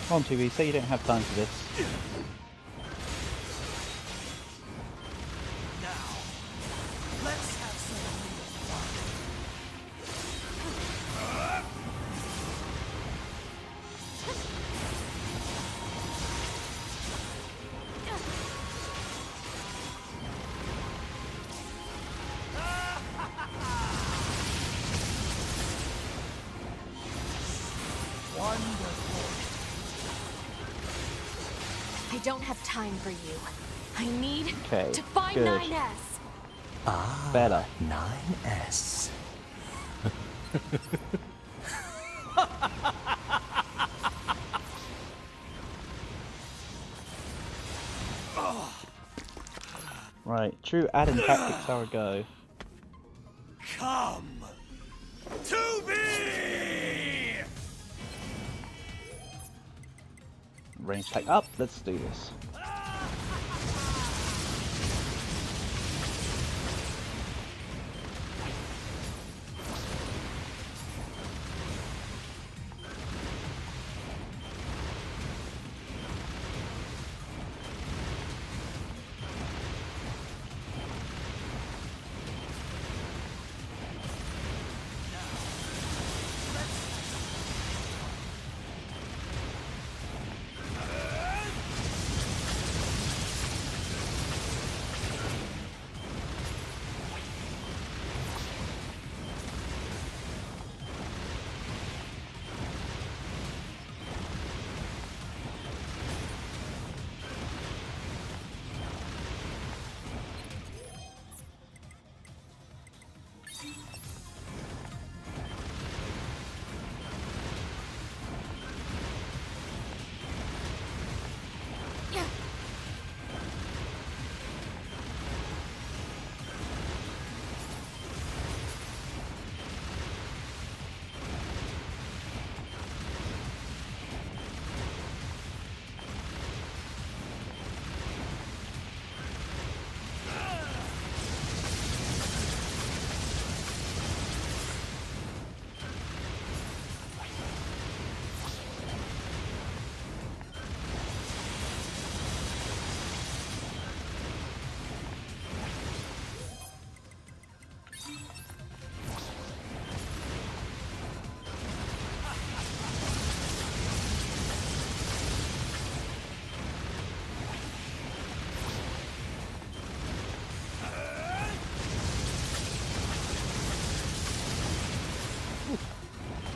Come on, TV, say you don't have time for this. Now, let's have some real fun. I don't have time for you. I need Okay, to find good. 9S. Ah, Better. 9S. Right, true add-in tactics are a go. Come to me! Range attack up, let's do this.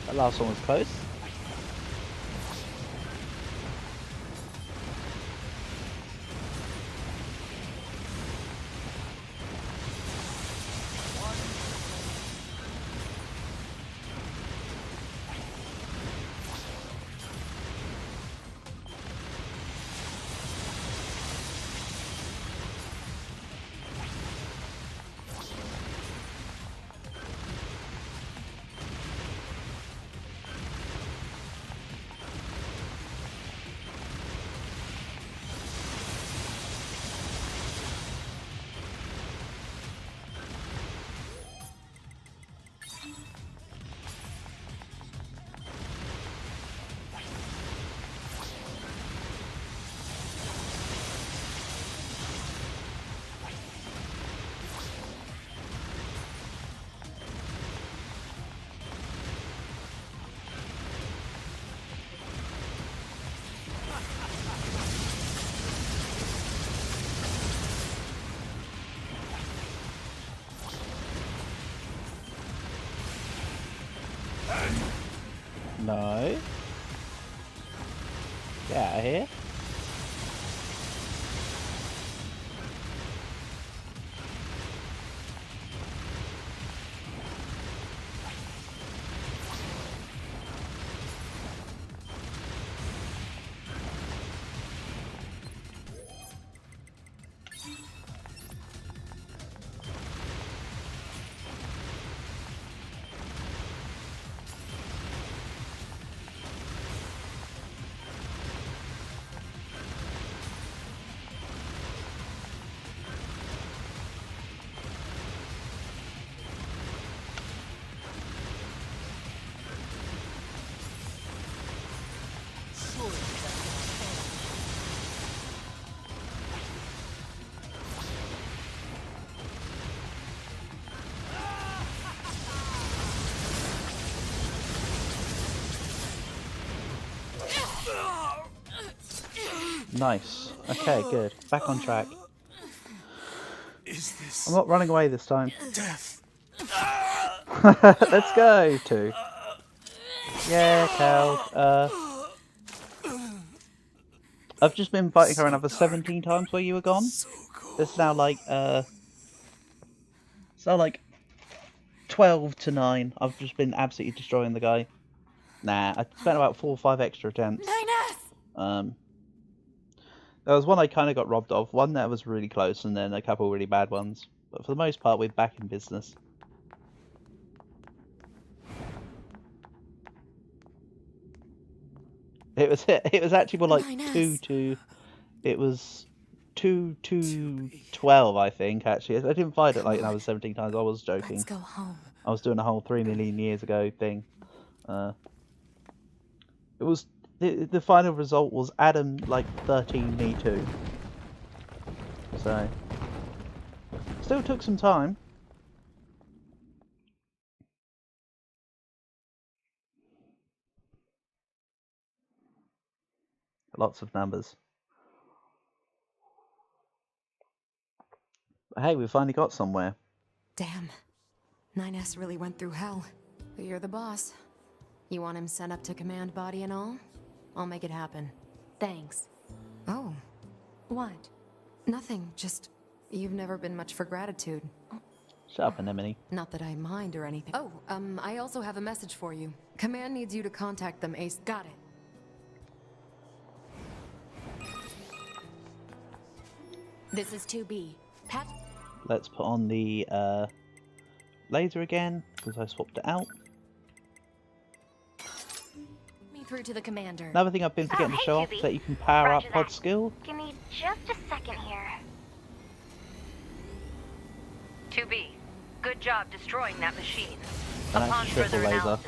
That last one was close. No. Get out of here. Nice. Okay, good. Back on track. Is this I'm not running away this time. death? Let's go. 2. Yeah, Cal. I've just been fighting her another 17 times while you were gone. So cool. It's now like, so like 12 to 9. I've just been absolutely destroying the guy. Nah, I spent about 4 or 5 extra attempts. 9S! There was one I kind of got robbed of, one that was really close, and then a couple really bad ones. But for the most part, we're back in business. It was actually more like 2-12, I think. Actually, I didn't find it like another 17 times. I was joking. Let's go home. I was doing a whole 3 million years ago thing. It was the final result was Adam like 13, me 2. So still took some time. Lots of numbers. But hey, we finally got somewhere. Damn. 9S really went through hell. But you're the boss. You want him sent up to command body and all? I'll make it happen. Thanks. Oh, What? nothing. Just, you've never been much for gratitude. Shut up, Anemone. Not that I mind or anything. Oh, I also have a message for you. Command needs you to contact them, Ace. Got it. This is 2B. Pat. Let's put on the laser again, because I swapped it out. Me through to the commander. Another thing I've been forgetting to show off is that you can power up pod skill. Give me just a second here. 2B, good job destroying that machine. And that's Upon a triple further laser. analysis,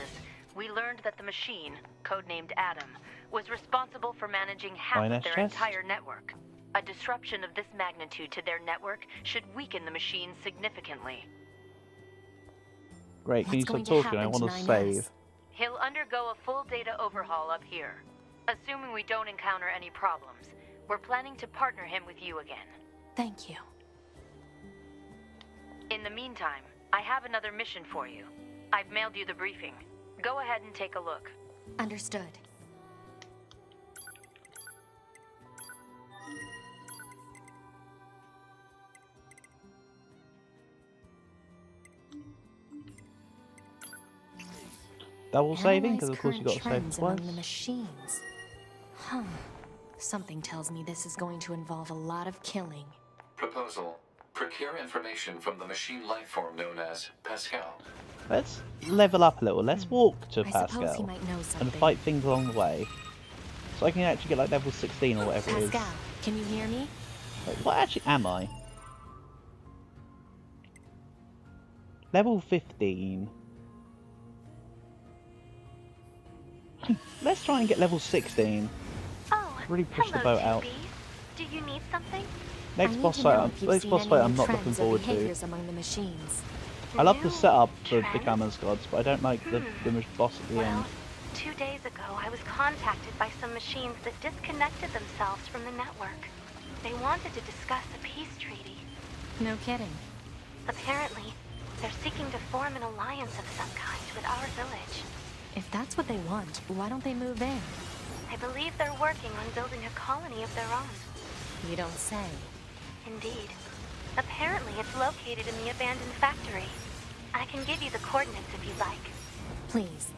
we learned that the machine, codenamed Adam, was responsible for managing half Fine of their chest. entire network. A disruption of this magnitude to their network should weaken the machine significantly. Great, can you What's stop going to talking? I happen want to to 9S? save. He'll undergo a full data overhaul up here. Assuming we don't encounter any problems, we're planning to partner him with you again. Thank you. In the meantime, I have another mission for you. I've mailed you the briefing. Go ahead and take a look. Understood. Double saving, because of course Analyze you got to current save trends among twice. the machines. Huh. Something tells me this is going to involve a lot of killing. Proposal. Procure information from the machine lifeform known as Pascal. Let's level up a little. Let's walk to I suppose he Pascal might know something. and fight things along the way. So I can actually get like level 16 or whatever it is. Pascal, can you hear me? Wait, what actually am I? Level 15. Let's try and get level 16. Oh, Really push the hello, boat out. 2B. Do you need something? I Next need boss to know fight, if you've next seen boss any fight new I'm not trends looking or forward to. behaviors among the machines. I love the New setup for trends? Become as Gods, but I don't like the boss at the Well, end. 2 days ago, I was contacted by some machines that disconnected themselves from the network. They wanted to discuss a peace treaty. No kidding. Apparently, they're seeking to form an alliance of some kind with our village. If that's what they want, why don't they move in? I believe they're working on building a colony of their own. You don't say. Indeed. Apparently, it's located in the abandoned factory. I can give you the coordinates if you'd like. Please.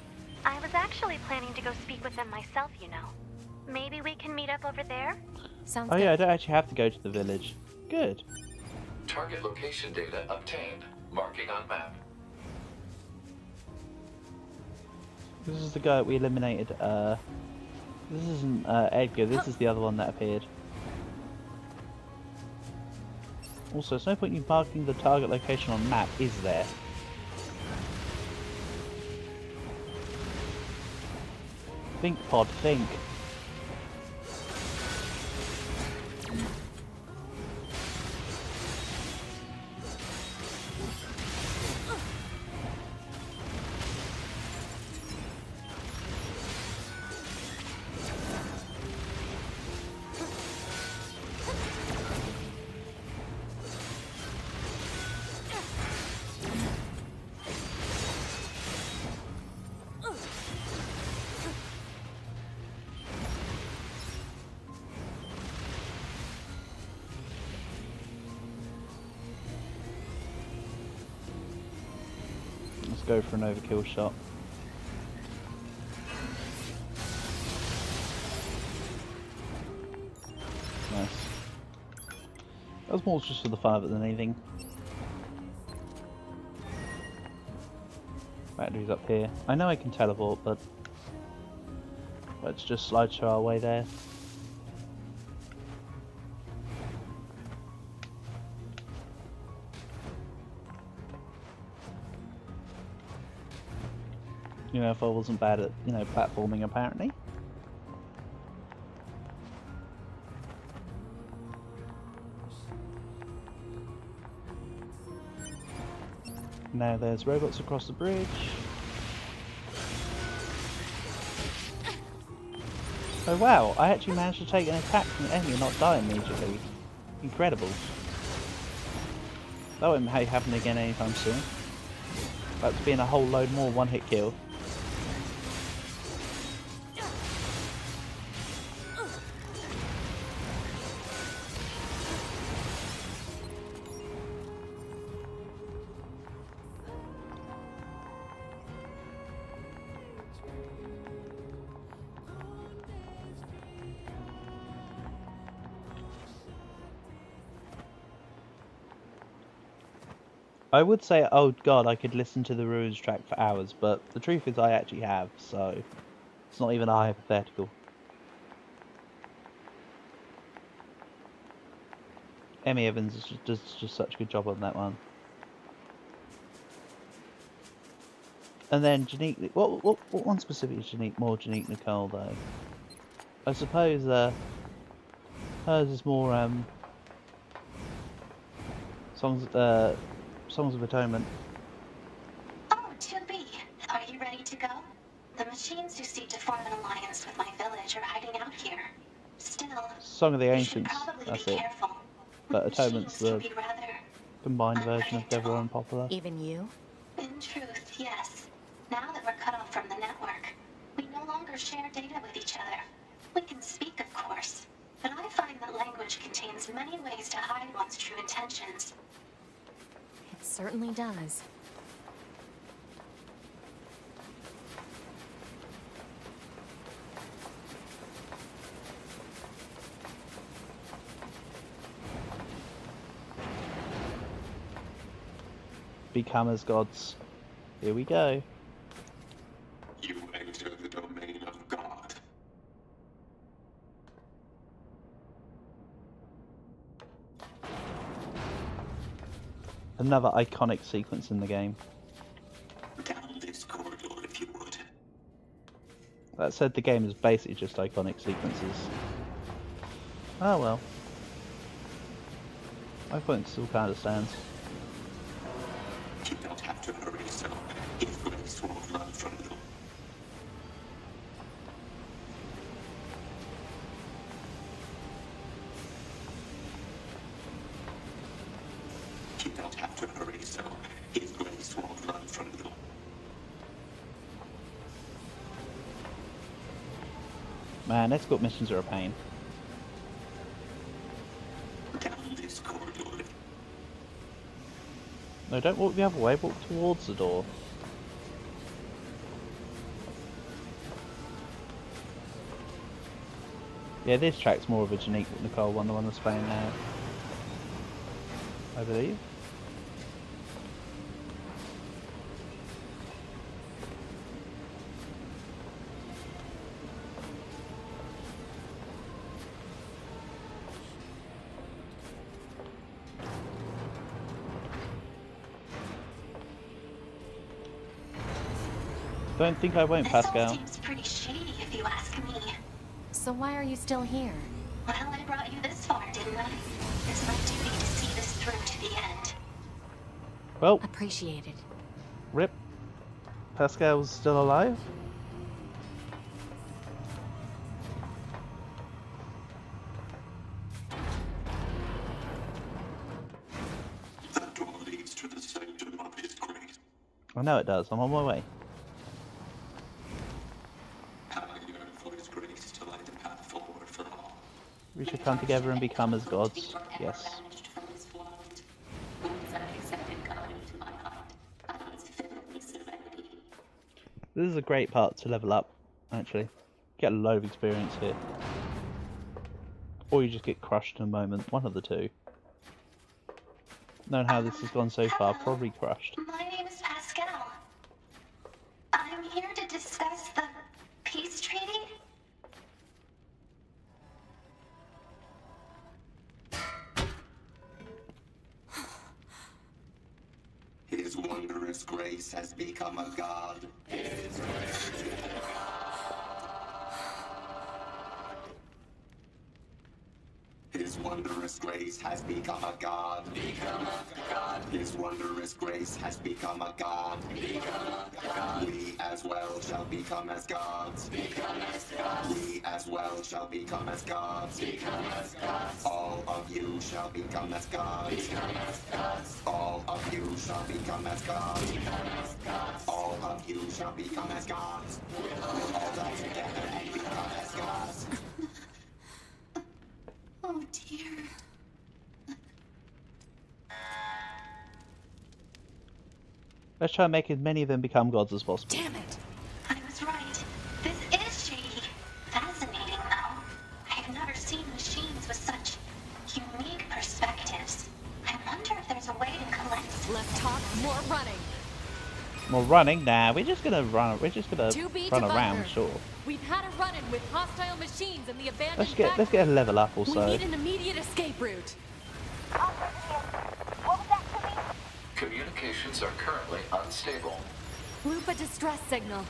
I was actually planning to go speak with them myself, you know. Maybe we can meet up over there? Sounds Oh good. yeah, I don't actually have to go to the village. Good. Target location data obtained. Marking on map. This is the guy that we eliminated. This isn't Edgar, this is the other one that appeared. Also, there's no point in marking the target location on map, is there? Think, Pod, think. Let's go for an overkill shot. Nice. was more just for the fun of it than anything. Batteries up here. I know I can teleport, but let's just slideshow our way there. You know, if I wasn't bad at, you know, platforming apparently. Now there's robots across the bridge. Oh wow, I actually managed to take an attack from the enemy and not die immediately. Incredible. That won't happen again anytime soon. About to be in a whole load more one-hit kill. I would say, oh god, I could listen to the Ruins track for hours, but the truth is I actually have, so it's not even a hypothetical. Emmy Evans does just such a good job on that one. And then Janique, what one specific is more Janique Nicole though? I suppose hers is more Songs of Atonement. Oh, 2B, are you ready to go? The machines who seek to form an alliance with my village are hiding out here. Still, Song of the you should Ancients, probably that's be it. careful. But Atonement's the Machines can be rather combined version of Devil Unpopular. Even you? In truth, yes. Now that we're cut off from the network, we no longer share data with each other. We can speak, of course, but I find that language contains many ways to hide one's true intentions. It certainly does. Become as gods. Here we go. You enter the domain of God. Another iconic sequence in the game. Down this corridor if you would. That said, the game is basically just iconic sequences. Oh well. My point still kind of stands. You don't have to hurry, so his grace won't run from you. You don't have to hurry, so his grace won't run from you. Man, escort missions are a pain. Down this corridor. No, don't walk the other way, walk towards the door. Yeah, this track's more of a Janique Nicole one, the one that's playing now. I believe. Don't think I won't, This all Pascal. seems pretty shady if you ask me. So why are you still here? Well, I brought you this far, didn't I? It's my duty to see this through to the end. Well, Appreciated. rip. Pascal's still alive? That door leads to the center of his grace. I know it does, I'm on my way. I yearn for his grace to light the path forward for all. We should come together and become as gods. Yes. This is a great part to level up, actually. Get a load of experience here. Or you just get crushed in a moment, one of the two. Knowing how this has gone so far, probably crushed. My name is Pascal. I'm here to discuss the peace treaty. His wondrous grace has become a god. His wondrous grace has become a god. His wondrous grace has become a god. We as well shall become as gods. We as well shall become as gods. All of you shall become as gods. All of you shall become as gods. All of you shall become as gods. We'll all die together and become as gods. Oh dear. Let's try and make as many of them become gods as possible. Damn it! I was right. This is shady. Fascinating, though. I have never seen machines with such unique perspectives. I wonder if there's a way to collect. Less talk, more running. More running? Nah, we're just gonna run. We're just gonna 2B run to around, bunker. sure. We've had a run-in with hostile machines in the abandoned Let's get factory. a level up also. We need an immediate escape route. Communications are currently unstable. Loop a distress signal.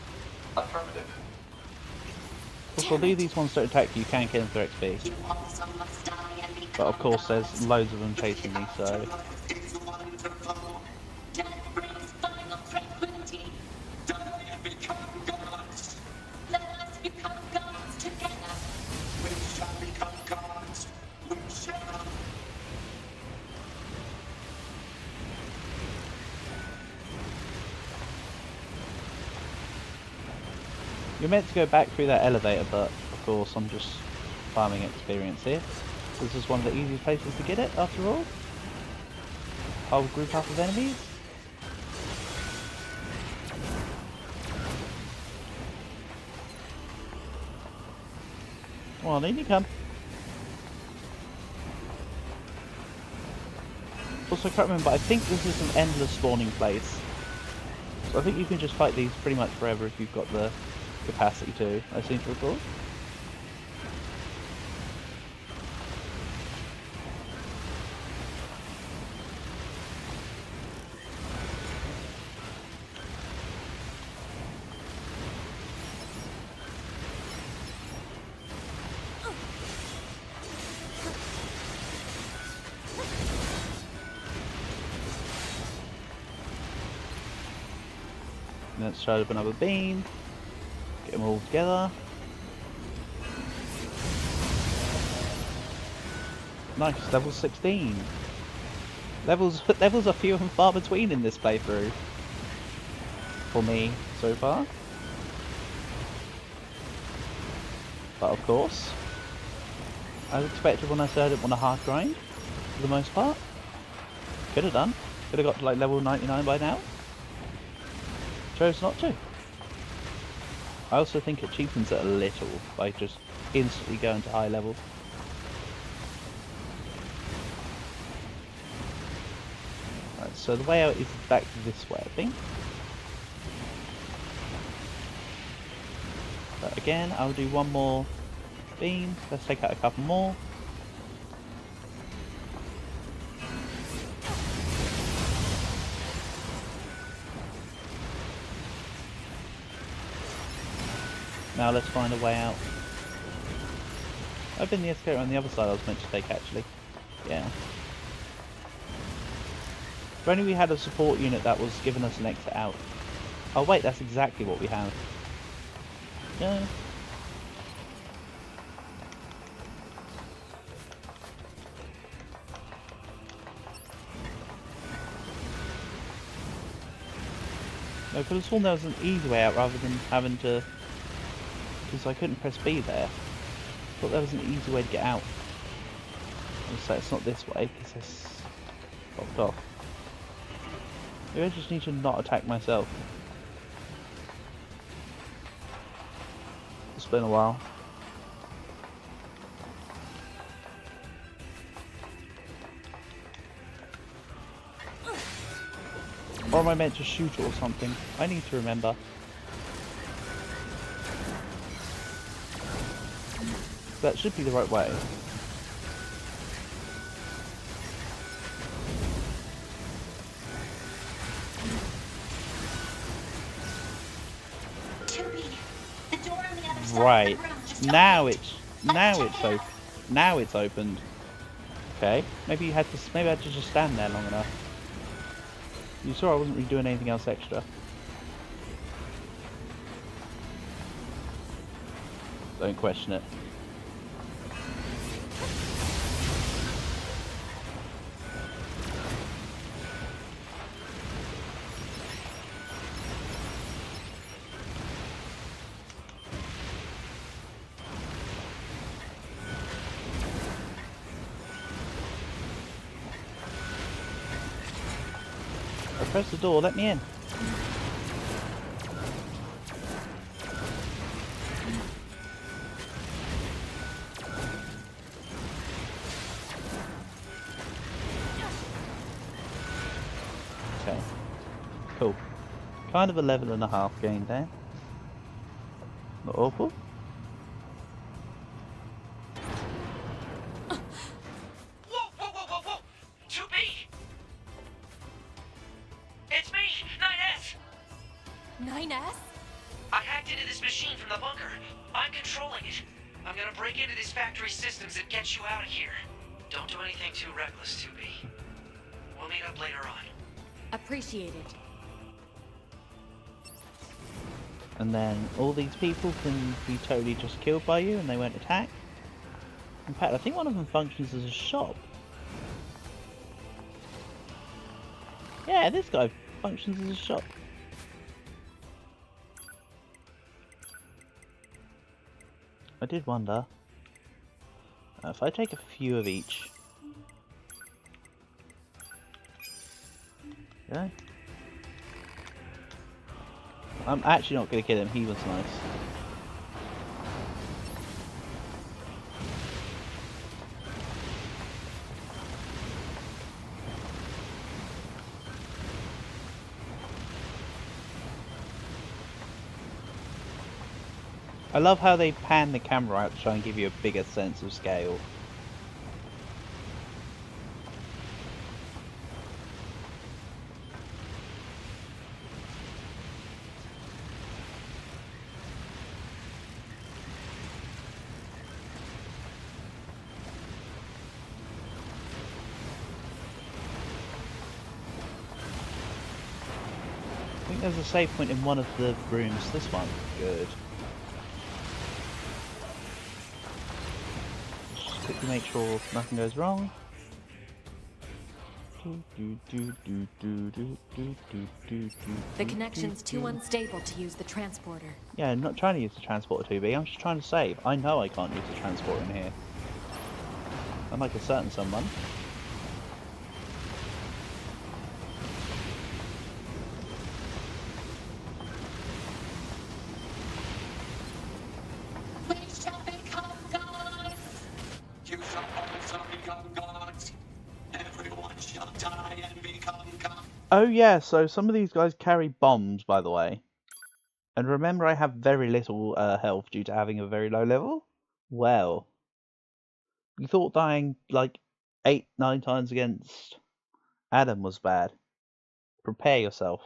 Affirmative. Although these ones don't attack you, you can kill them for XP. You also must die and become But of course, there's gods. loads of them chasing me, so Is wonderful. Death brings final tranquility. Die and become gods. Let us become gods together. We shall become gods. We shall. you're meant to go back through that elevator, but of course, I'm just farming experience here. This is one of the easiest places to get it, after all. Whole group up of enemies. Come on, in you come. Also, I can't remember, I think this is an endless spawning place. So I think you can just fight these pretty much forever if you've got the capacity to, I seem to recall. Let's try to open up a beam. Get them all together. Nice, level 16. Levels are few and far between in this playthrough. For me, so far. But of course, as expected when I said I didn't want a hard grind, for the most part. Could have done. Could have got to like level 99 by now. Chose not to. I also think it cheapens it a little by just instantly going to high level. Right, so the way out is back this way, I think. But again, I'll do one more beam. Let's take out a couple more. Now let's find a way out. I've been the escalator on the other side I was meant to take actually. Yeah. If only we had a support unit that was giving us an exit out. Oh wait, that's exactly what we have. Yeah. No, could have sworn there was an easy way out rather than having to... Because I couldn't press B there. Thought there was an easy way to get out. So it's not this way because it's blocked off. Maybe I just need to not attack myself. It's been a while. Or am I meant to shoot it or something? I need to remember. That should be the right way. Right. Now it's opened. Okay. Maybe I had to just stand there long enough. You saw I wasn't really doing anything else extra. Don't question it. Press the door, let me in. Okay. Cool. Kind of a level and a half gained there. Not awful. I hacked into this machine from the bunker. I'm controlling it. I'm gonna break into these factory systems and get you out of here. Don't do anything too reckless, 2B. We'll meet up later on. Appreciated. And then all these people can be totally just killed by you and they won't attack. In fact, I think one of them functions as a shop. Yeah, this guy functions as a shop. I did wonder if I take a few of each. Yeah. I'm actually not going to kill him, he was nice. I love how they pan the camera out to try and give you a bigger sense of scale. I think there's a save point in one of the rooms. This one. Good. Just quickly make sure nothing goes wrong. The connection's too unstable to use the transporter. Yeah, I'm not trying to use the transporter 2B, I'm just trying to save. I know I can't use the transporter in here. Unlike a certain someone. Oh yeah, so some of these guys carry bombs, by the way. And remember, I have very little health due to having a very low level? Well, you thought dying like 8-9 times against Adam was bad. Prepare yourself.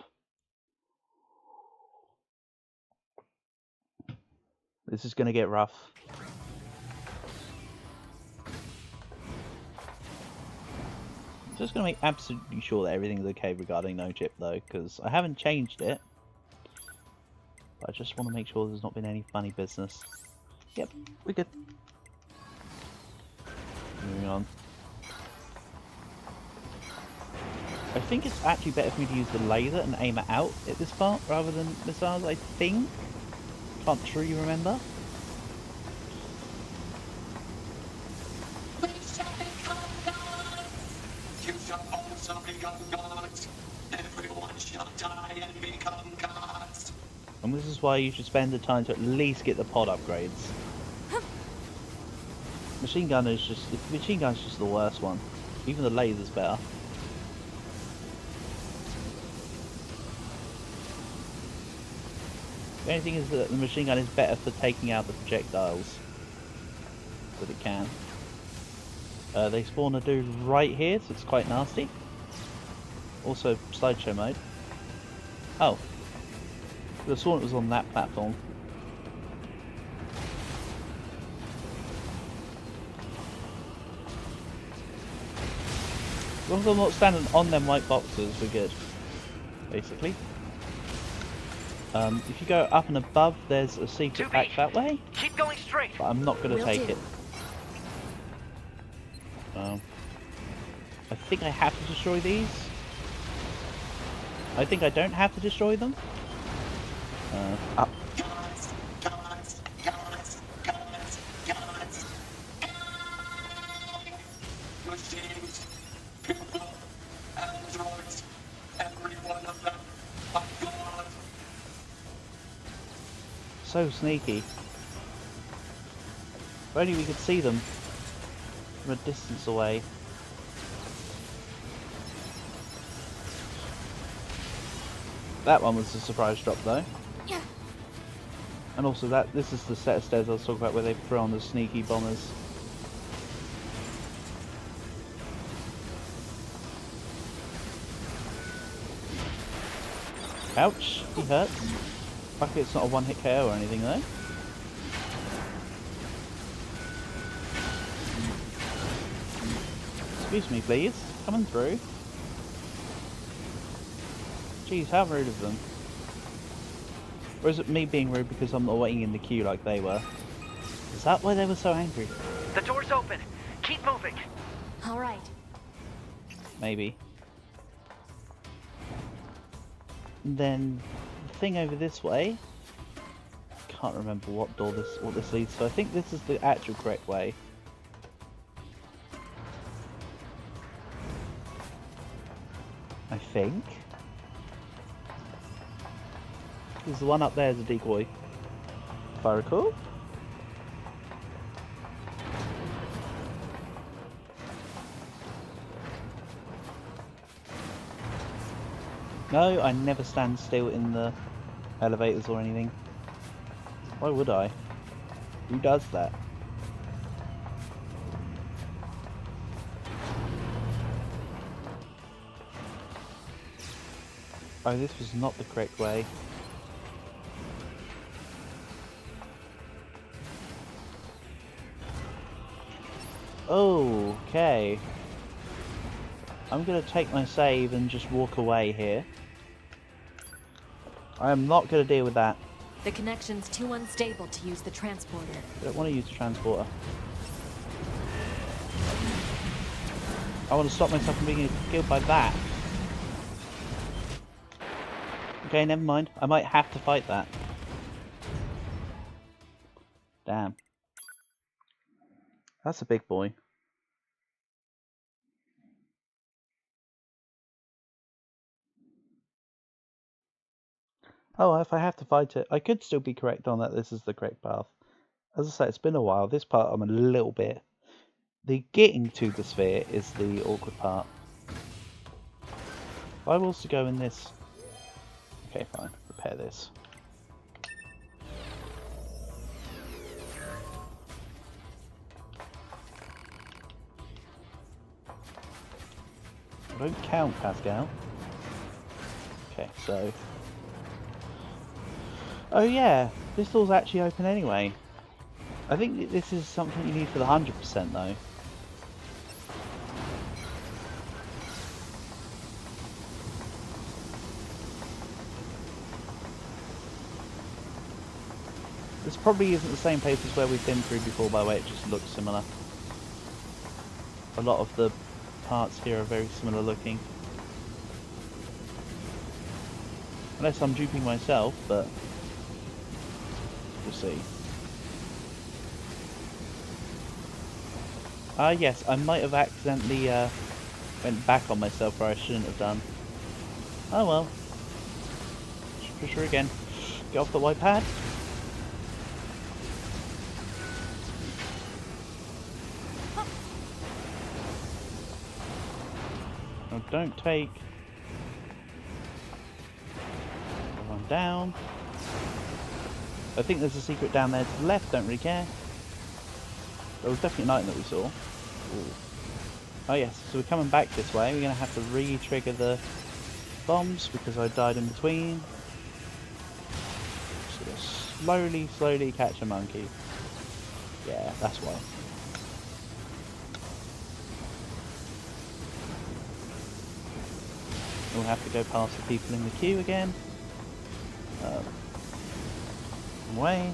This is going to get rough. I'm just going to make absolutely sure that everything's okay regarding no chip though, because I haven't changed it. But I just want to make sure there's not been any funny business. Yep, we're good. Moving on. I think it's actually better for me to use the laser and aim it out at this part rather than missiles, I think. Can't truly remember. And this is why you should spend the time to at least get the pod upgrades. Machine gun's just the worst one. Even the laser's better. The only thing is that the machine gun is better for taking out the projectiles that it can. They spawn a dude right here, so it's quite nasty. Also, slideshow mode. Oh. The sworn it was on that platform. As long as I'm not standing on them white boxes, we're good. Basically. If you go up and above, there's a secret back that way. Keep going straight. But I'm not going to take it. I think I have to destroy these. I think I don't have to destroy them. Up. Machines, people, androids, every one of them are gone. So sneaky. If only we could see them from a distance away. That one was a surprise drop though. Yeah. And also this is the set of stairs I was talking about where they throw on the sneaky bombers. Ouch, he hurts. Luckily it's not a one-hit KO or anything though. Excuse me please, coming through. Jeez, how rude of them. Or is it me being rude because I'm not waiting in the queue like they were? Is that why they were so angry? The door's open. Keep moving. All right. Maybe. And then the thing over this way. Can't remember what door this leads to. I think this is the actual correct way. I think. Because the one up there is a decoy, if I recall. No, I never stand still in the elevators or anything. Why would I? Who does that? Oh, this was not the correct way. Okay. I'm gonna take my save and just walk away here. I am not gonna deal with that. The connection's too unstable to use the transporter. I don't want to use the transporter. I want to stop myself from being killed by that. Okay, never mind. I might have to fight that. Damn. That's a big boy. Oh, if I have to fight it, I could still be correct on that this is the correct path. As I say, it's been a while. This part I'm a little bit... The getting to the sphere is the awkward part. If I was to go in this... Okay, fine. Repair this. I don't count, Pascal. Okay, so... Oh yeah, this door's actually open anyway. I think this is something you need for the 100% though. This probably isn't the same place as where we've been through before, by the way, it just looks similar. A lot of the parts here are very similar looking. Unless I'm duping myself, but we'll see. Yes, I might have accidentally went back on myself where I shouldn't have done. Oh well. For sure again. Get off the white pad. Oh, don't take. One down. I think there's a secret down there to the left, don't really care. There was definitely lighting that we saw. Ooh. Oh yes, so we're coming back this way. We're going to have to re-trigger the bombs because I died in between. Just going to slowly catch a monkey. Yeah, that's why. We'll have to go past the people in the queue again. Way.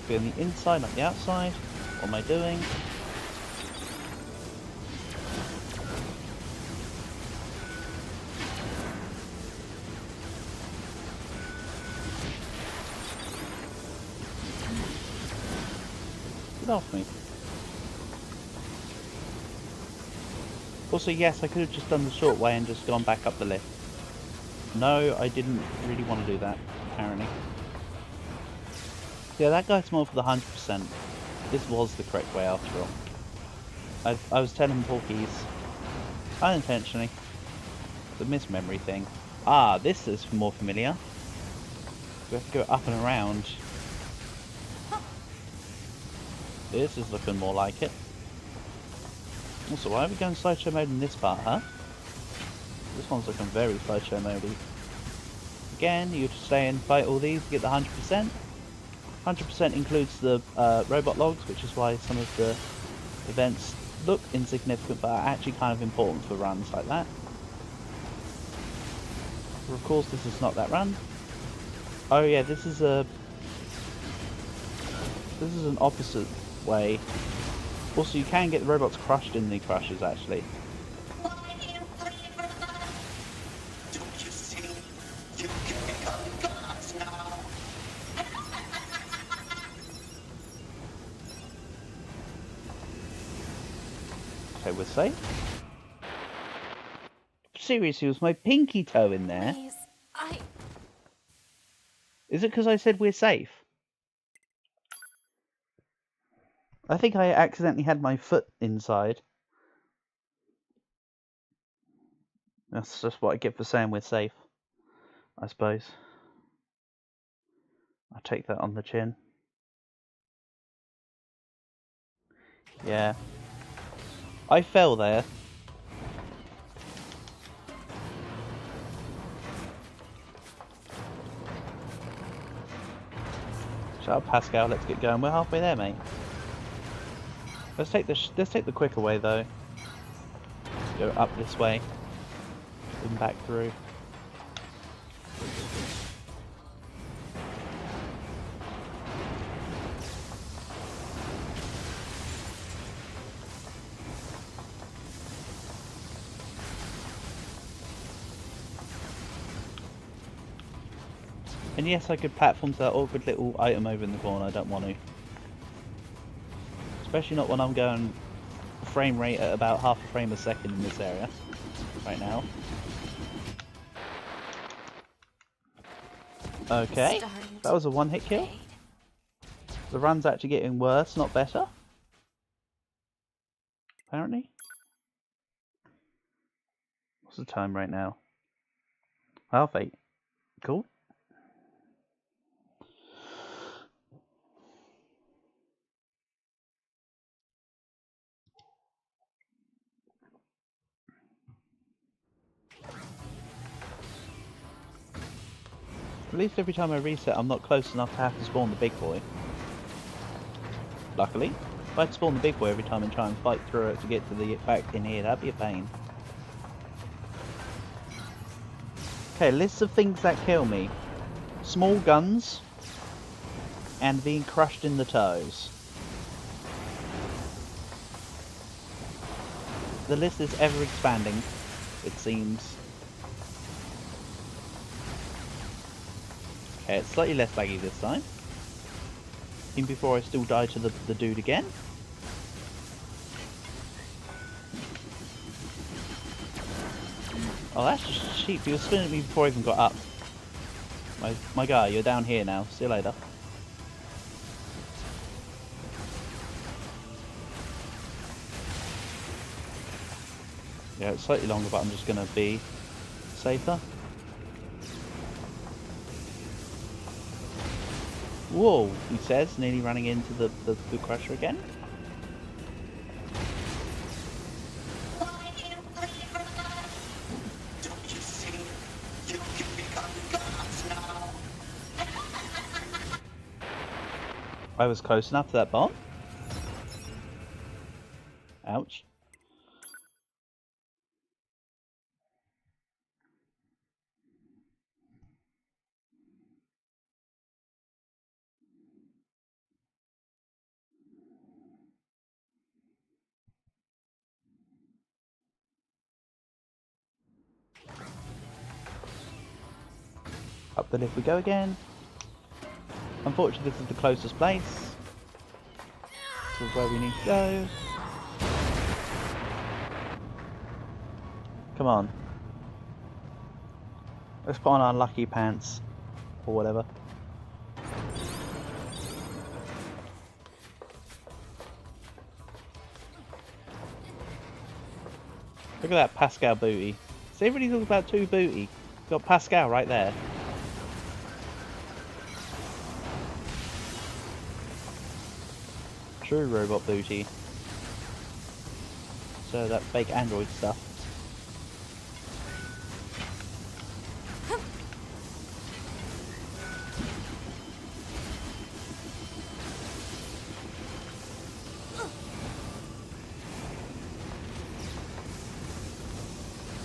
Be on the inside, not the outside. What am I doing? Get off me. Also, yes, I could have just done the short way and just gone back up the lift. No, I didn't really want to do that, apparently. Yeah, that guy's more for the 100%. This was the correct way after all. I was telling Porkies, unintentionally, the mismemory thing. Ah, this is more familiar. We have to go up and around. This is looking more like it. Also, why are we going slideshow mode in this part, huh? This one's looking very slideshow modey. Again, you just stay and fight all these to get the 100%. 100% includes the robot logs, which is why some of the events look insignificant but are actually kind of important for runs like that. But of course, this is not that run. Oh yeah, this is an opposite way. Also, you can get the robots crushed in the crushes, actually. Okay, we're safe. Seriously, was my pinky toe in there? Please, Is it because I said we're safe? I think I accidentally had my foot inside. That's just what I get for saying we're safe, I suppose. I'll take that on the chin. Yeah. I fell there. Shut up, Pascal. Let's get going. We're halfway there, mate. Let's take the quicker way though. Go up this way, and back through. And yes, I could platform to that awkward little item over in the corner. I don't want to. Especially not when I'm going frame rate at about half a frame a second in this area. Right now. Okay. That was a one-hit kill. The run's actually getting worse, not better. Apparently. What's the time right now? 8:30. Cool. At least every time I reset, I'm not close enough to have to spawn the big boy. Luckily. If I had to spawn the big boy every time and try and fight through it to get to the back in here, that'd be a pain. Okay, lists of things that kill me. Small guns. And being crushed in the toes. The list is ever expanding, it seems. Okay, it's slightly less laggy this time. Even before I still die to the dude again. Oh, that's just cheap. He was spinning at me before I even got up. My guy, you're down here now. See you later. Yeah, it's slightly longer, but I'm just going to be safer. Whoa, he says, nearly running into the crusher again. Why do you leave us? Don't you see? You can become gods now. I was close enough to that bomb. Ouch. Up the lift we go again. Unfortunately, this is the closest place to where we need to go. Come on. Let's put on our lucky pants. Or whatever. Look at that Pascal booty. See, everybody talks about two booty. Got Pascal right there. True robot booty. So that fake android stuff.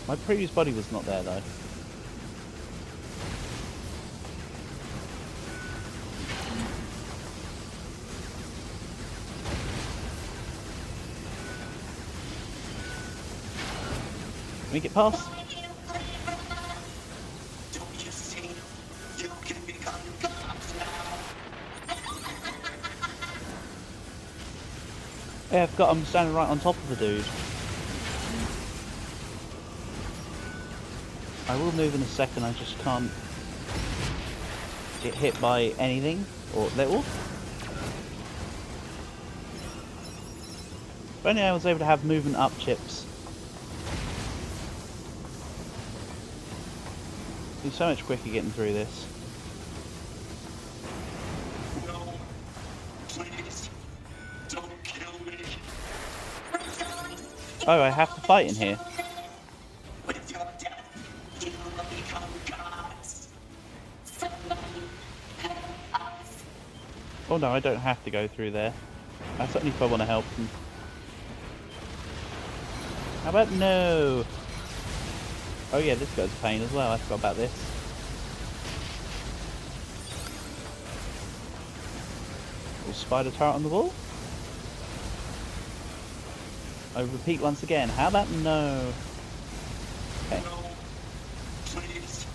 My previous body was not there though. Can we get past? Don't you see? You can become gods now. Yeah, I've got him standing right on top of the dude. I will move in a second, I just can't get hit by anything or little. If only I was able to have movement up chips. It'd be so much quicker getting through this. No. Please. Don't kill me. Oh, I have to fight in here. With your death, you will become gods. Somebody help us. Oh no, I don't have to go through there. That's only if I want to help them. How about no? Oh yeah, this guy's a pain as well. I forgot about this. Little spider turret on the wall. I repeat once again. How about no? Okay. No. Please.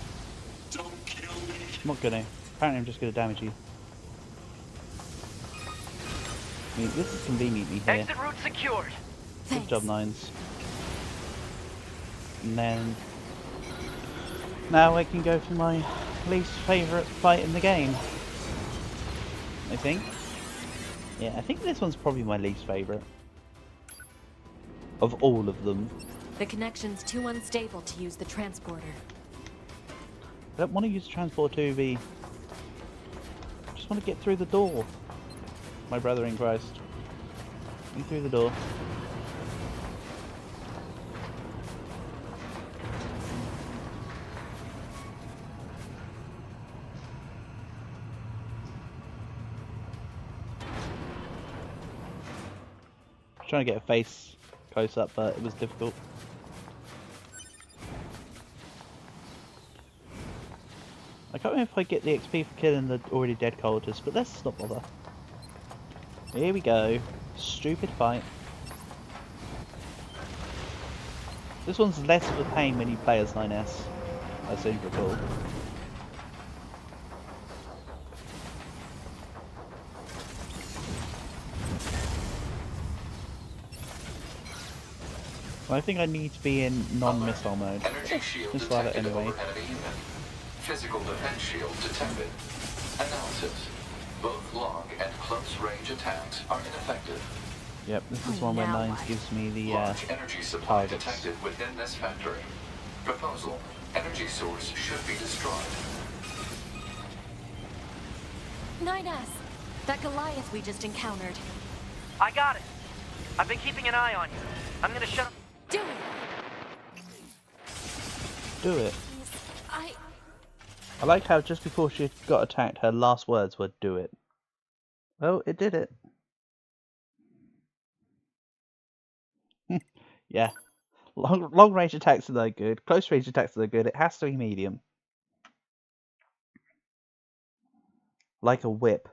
Don't kill me. I'm not gonna. Apparently I'm just gonna damage you. I mean, this is conveniently here. Exit route secured. Good job, Nines. And then... now I can go for my least favourite fight in the game. I think. Yeah, I think this one's probably my least favourite. Of all of them. The connection's too unstable to use the transporter. I don't want to use the transport 2B. I just want to get through the door. My brother in Christ. Get through the door. Trying to get a face close up, but it was difficult. I can't remember if I get the XP for killing the already dead cultists, but let's not bother. Here we go. Stupid fight. This one's less of a pain when you play as 9S, I seem to recall. I think I need to be in non-missile mode. Energy shield Just like it detected anyway. over enemy unit. Physical defense shield detected. Analysis. Both long and close range attacks are ineffective. Yep, this is one where Now Nines what? gives me the Large energy supply targets. detected within this factory. Proposal. Energy source should be destroyed. 9S! That Goliath we just encountered. I got it. I've been keeping an eye on you. I'm gonna shut up. Do it! Do it. I... I like how just before she got attacked, her last words were "do it." Well, it did it. Yeah. Long range attacks are no good. Close range attacks are no good. It has to be medium. Like a whip.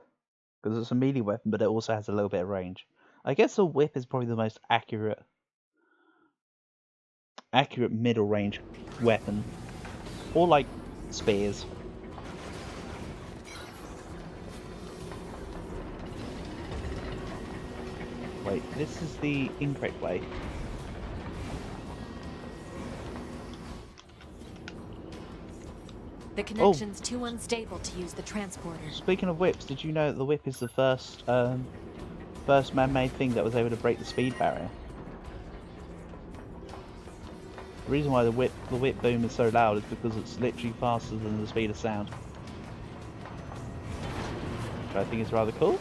Because it's a melee weapon, but it also has a little bit of range. I guess a whip is probably the most accurate middle range weapon. Or like spears. Wait, this is the incorrect way. The connection's too unstable to use the transporter. Speaking of whips, did you know that the whip is the first man-made thing that was able to break the speed barrier? The reason why the whip boom is so loud is because it's literally faster than the speed of sound. Which I think is rather cool.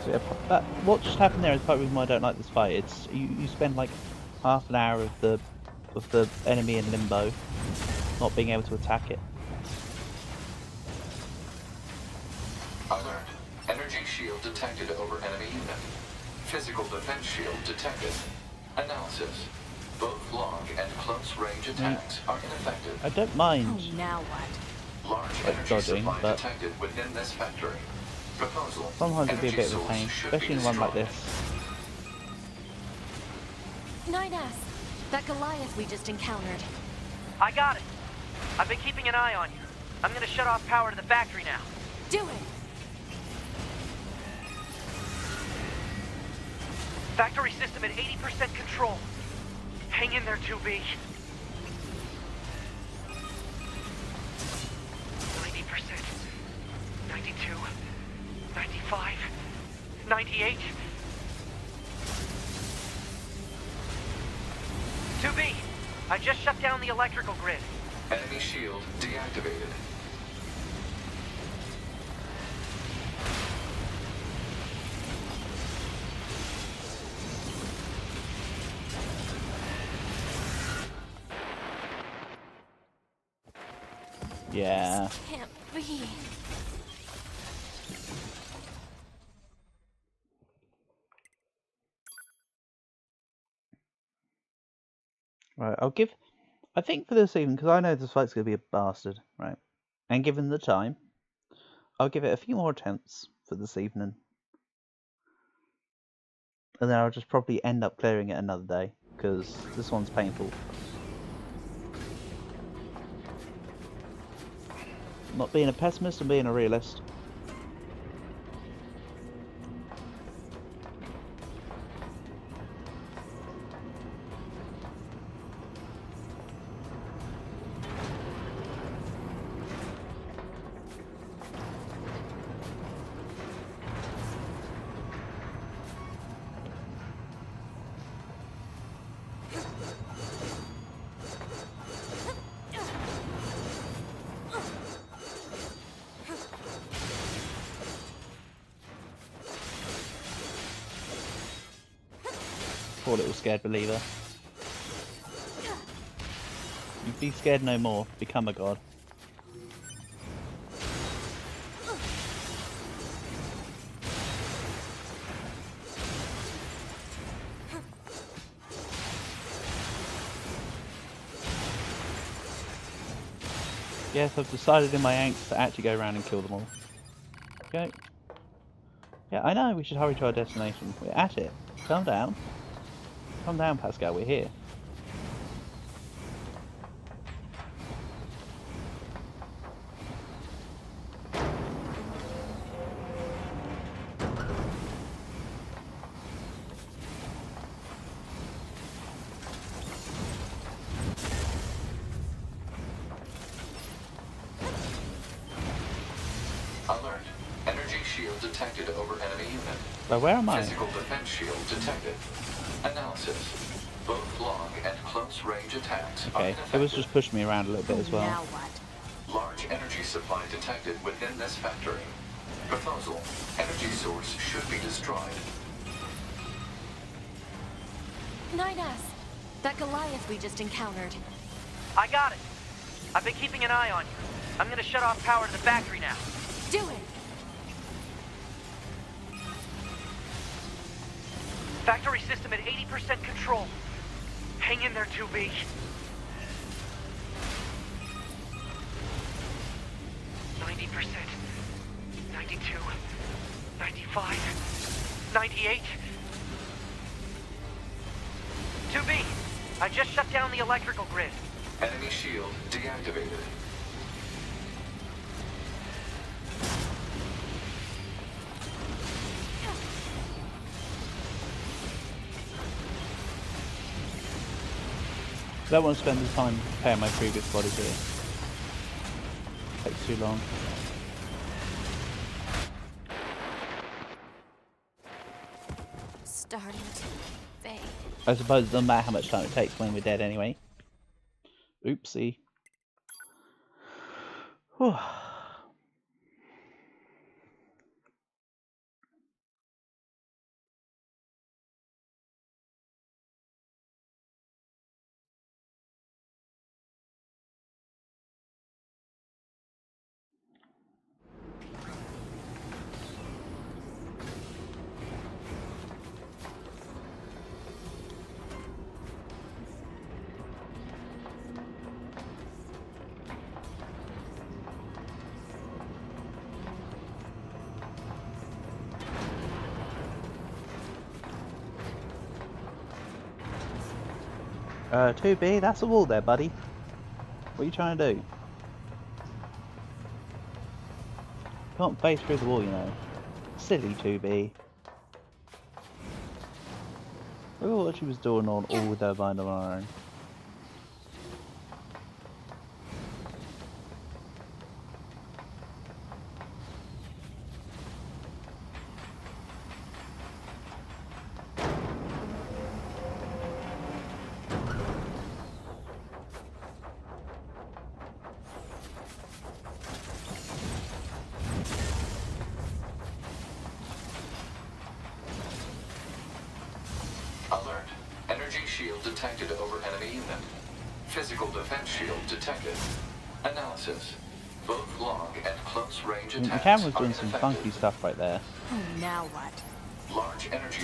Yeah, what just happened there is part of the reason why I don't like this fight. It's you spend like half an hour of the enemy in limbo, not being able to attack it. Alert. Energy shield detected over enemy unit. Physical defense shield detected. Analysis. Both long and close range attacks are ineffective. I don't mind. Oh, now what? Large energy dodging, supply but detected within this factory. Proposal. sometimes it'd be a bit of a pain, especially in one like this. 9S! That Goliath we just encountered. I got it. I've been keeping an eye on you. I'm gonna shut off power to the factory now. Do it! Factory system at 80% control. Hang in there, 2B. 90%. 92. 95. 98. 2B, I just shut down the electrical grid. Enemy shield deactivated. Yeah. This can't be. Right, I think for this evening, because I know this fight's going to be a bastard, right? And given the time, I'll give it a few more attempts for this evening. And then I'll just probably end up clearing it another day, because this one's painful. Not being a pessimist and being a realist. Poor little scared believer. You be scared no more. Become a god. Yes, I've decided in my angst to actually go around and kill them all. Okay. Yeah, I know we should hurry to our destination. We're at it. Calm down. Calm down, Pascal, we're here. Energy shield detected over enemy unit. But where am I? Physical defense shield detected. Analysis. Both long and close range attacks are Okay, it was just pushing me around a little bit as well. Now what? Large energy supply detected within this factory. Proposal. Energy source should be destroyed. 9S, that Goliath we just encountered. I got it. I've been keeping an eye on you. I'm gonna shut off power to the factory now. Do it! Factory system at 80% control. Hang in there, 2B. %, 92, 95, 98. 2B, I just shut down the electrical grid. Enemy shield deactivated. I don't want to spend the time repairing my previous body here. Takes too long. Starting to fade. I suppose it doesn't matter how much time it takes when we're dead anyway. Oopsie. Whew. Uh, 2B, that's a wall there, buddy. What are you trying to do? Can't phase through the wall, you know. Silly 2B. Look at what she was doing on all with her mind on her own. Alert. Energy shield detected over enemy unit. Physical defense shield detected. Analysis. Both long and close range attacks The camera's are doing some ineffective. funky stuff right there. Oh, now what? Large energy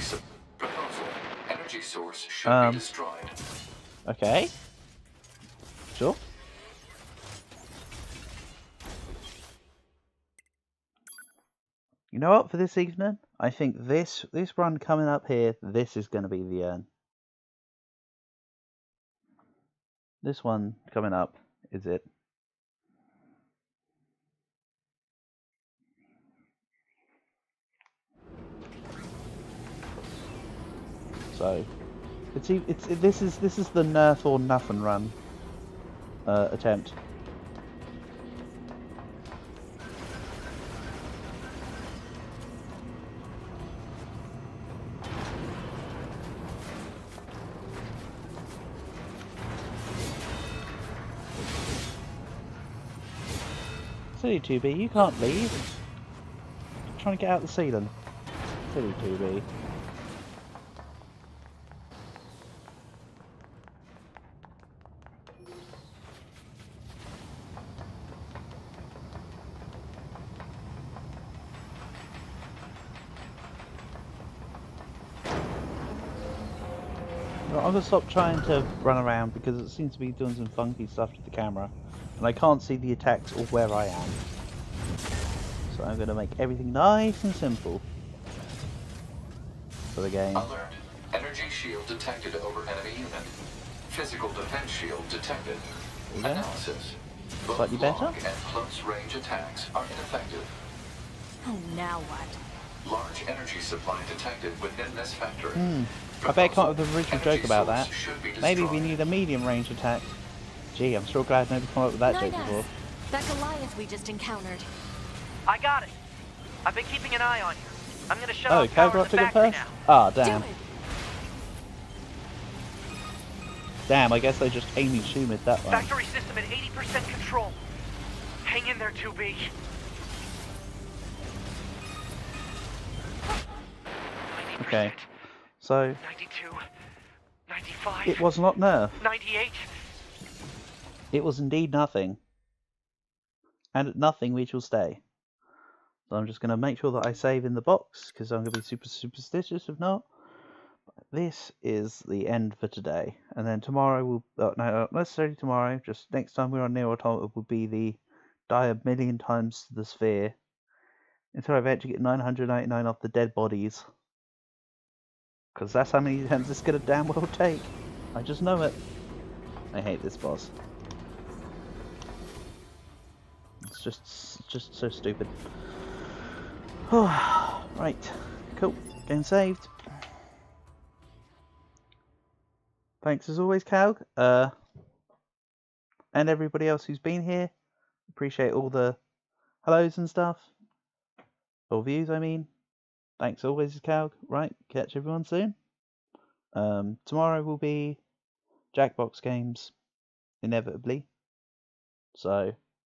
proposal. Energy source should be destroyed. Okay. Sure. You know what, for this evening? I think this run coming up here, this is going to be the end. This one coming up is it. So, this is the NieR or nothing run attempt. Silly 2B, you can't leave. I'm trying to get out the ceiling. Silly 2B. I'm going to stop trying to run around because it seems to be doing some funky stuff to the camera. And I can't see the attacks or where I am. So I'm going to make everything nice and simple for the game. Alert. Energy shield detected over enemy unit. Physical defense shield detected. Okay. Analysis. Both Slightly better. long and close range attacks are ineffective. Oh, now what? Large energy supply detected within this factory. I bet I can't have the original Energy joke about that. source should be Maybe we destroyed. need a medium range attack. Gee, I'm sure glad nobody come up with that joke 9S, before. that Goliath we just encountered. I got it. I've been keeping an eye on you. I'm gonna shut Oh, off power in Calgrot the took it factory first? now. Ah, damn. Do it. Damn, I guess I just Amy Schumered that one. Factory system at 80% control. Hang in there, 2B. 90%, Okay, so 92, 95, it was not Nerf. 98. It was indeed nothing. And at nothing we shall stay. So I'm just going to make sure that I save in the box, because I'm going to be super superstitious if not. This is the end for today. And then tomorrow will... no, not necessarily tomorrow. Just next time we're on NieR Automata will be the die a million times to the sphere. Until I eventually get 999 off the dead bodies. Because that's how many attempts it's going to damn well take. I just know it. I hate this boss. It's just so stupid. Right, cool. Game saved. Thanks as always, Calg. And everybody else who's been here. Appreciate all the hellos and stuff. Or views, I mean. Thanks always, Calg. Right, catch everyone soon. Tomorrow will be Jackbox games, inevitably. So,